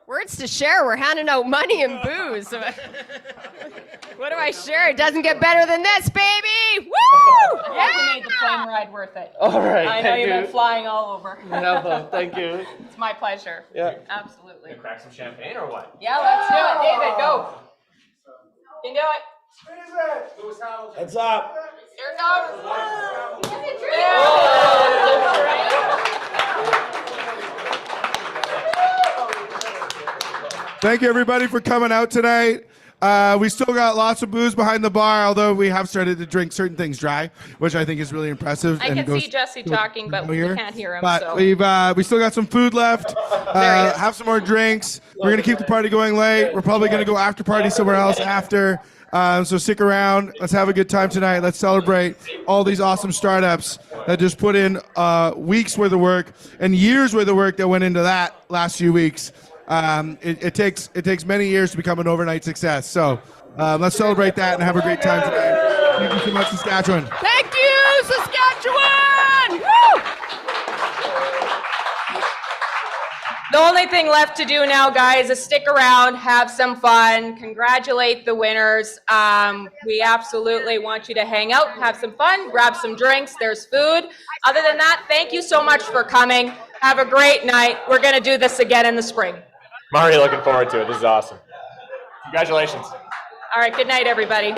Words to share. We're handing out money and booze. What do I share? It doesn't get better than this, baby. Woo! Yeah, you made the plane ride worth it. All right, I know thank you've you. been flying all over. Yeah, thank you. It's my pleasure. Yeah. Absolutely. Crack some champagne or what? Yeah, let's do it. David, go. You can do it. Heads up. Here it comes. Thank you, everybody, for coming out tonight. We still got lots of booze behind the bar, although we have started to drink certain things dry, which I think is really impressive. I can see Jesse talking, but we can't hear him. But So. we still got some food left. Have some more drinks. We're gonna keep the party going late. We're probably gonna go after party somewhere else after. So stick around. Let's have a good time tonight. Let's celebrate all these awesome startups that just put in weeks worth of work and years worth of work that went into that last few weeks. It takes many years to become an overnight success. So let's celebrate that and have a great time tonight. Thank you so much, Saskatchewan. Thank you, Saskatchewan! Woo! The only thing left to do now, guys, is stick around, have some fun, congratulate the winners. We absolutely want you to hang out, have some fun, grab some drinks, there's food. Other than that, thank you so much for coming. Have a great night. We're going to do this again in the spring. I'm already looking forward to it. This is awesome. Congratulations. All right, good night, everybody.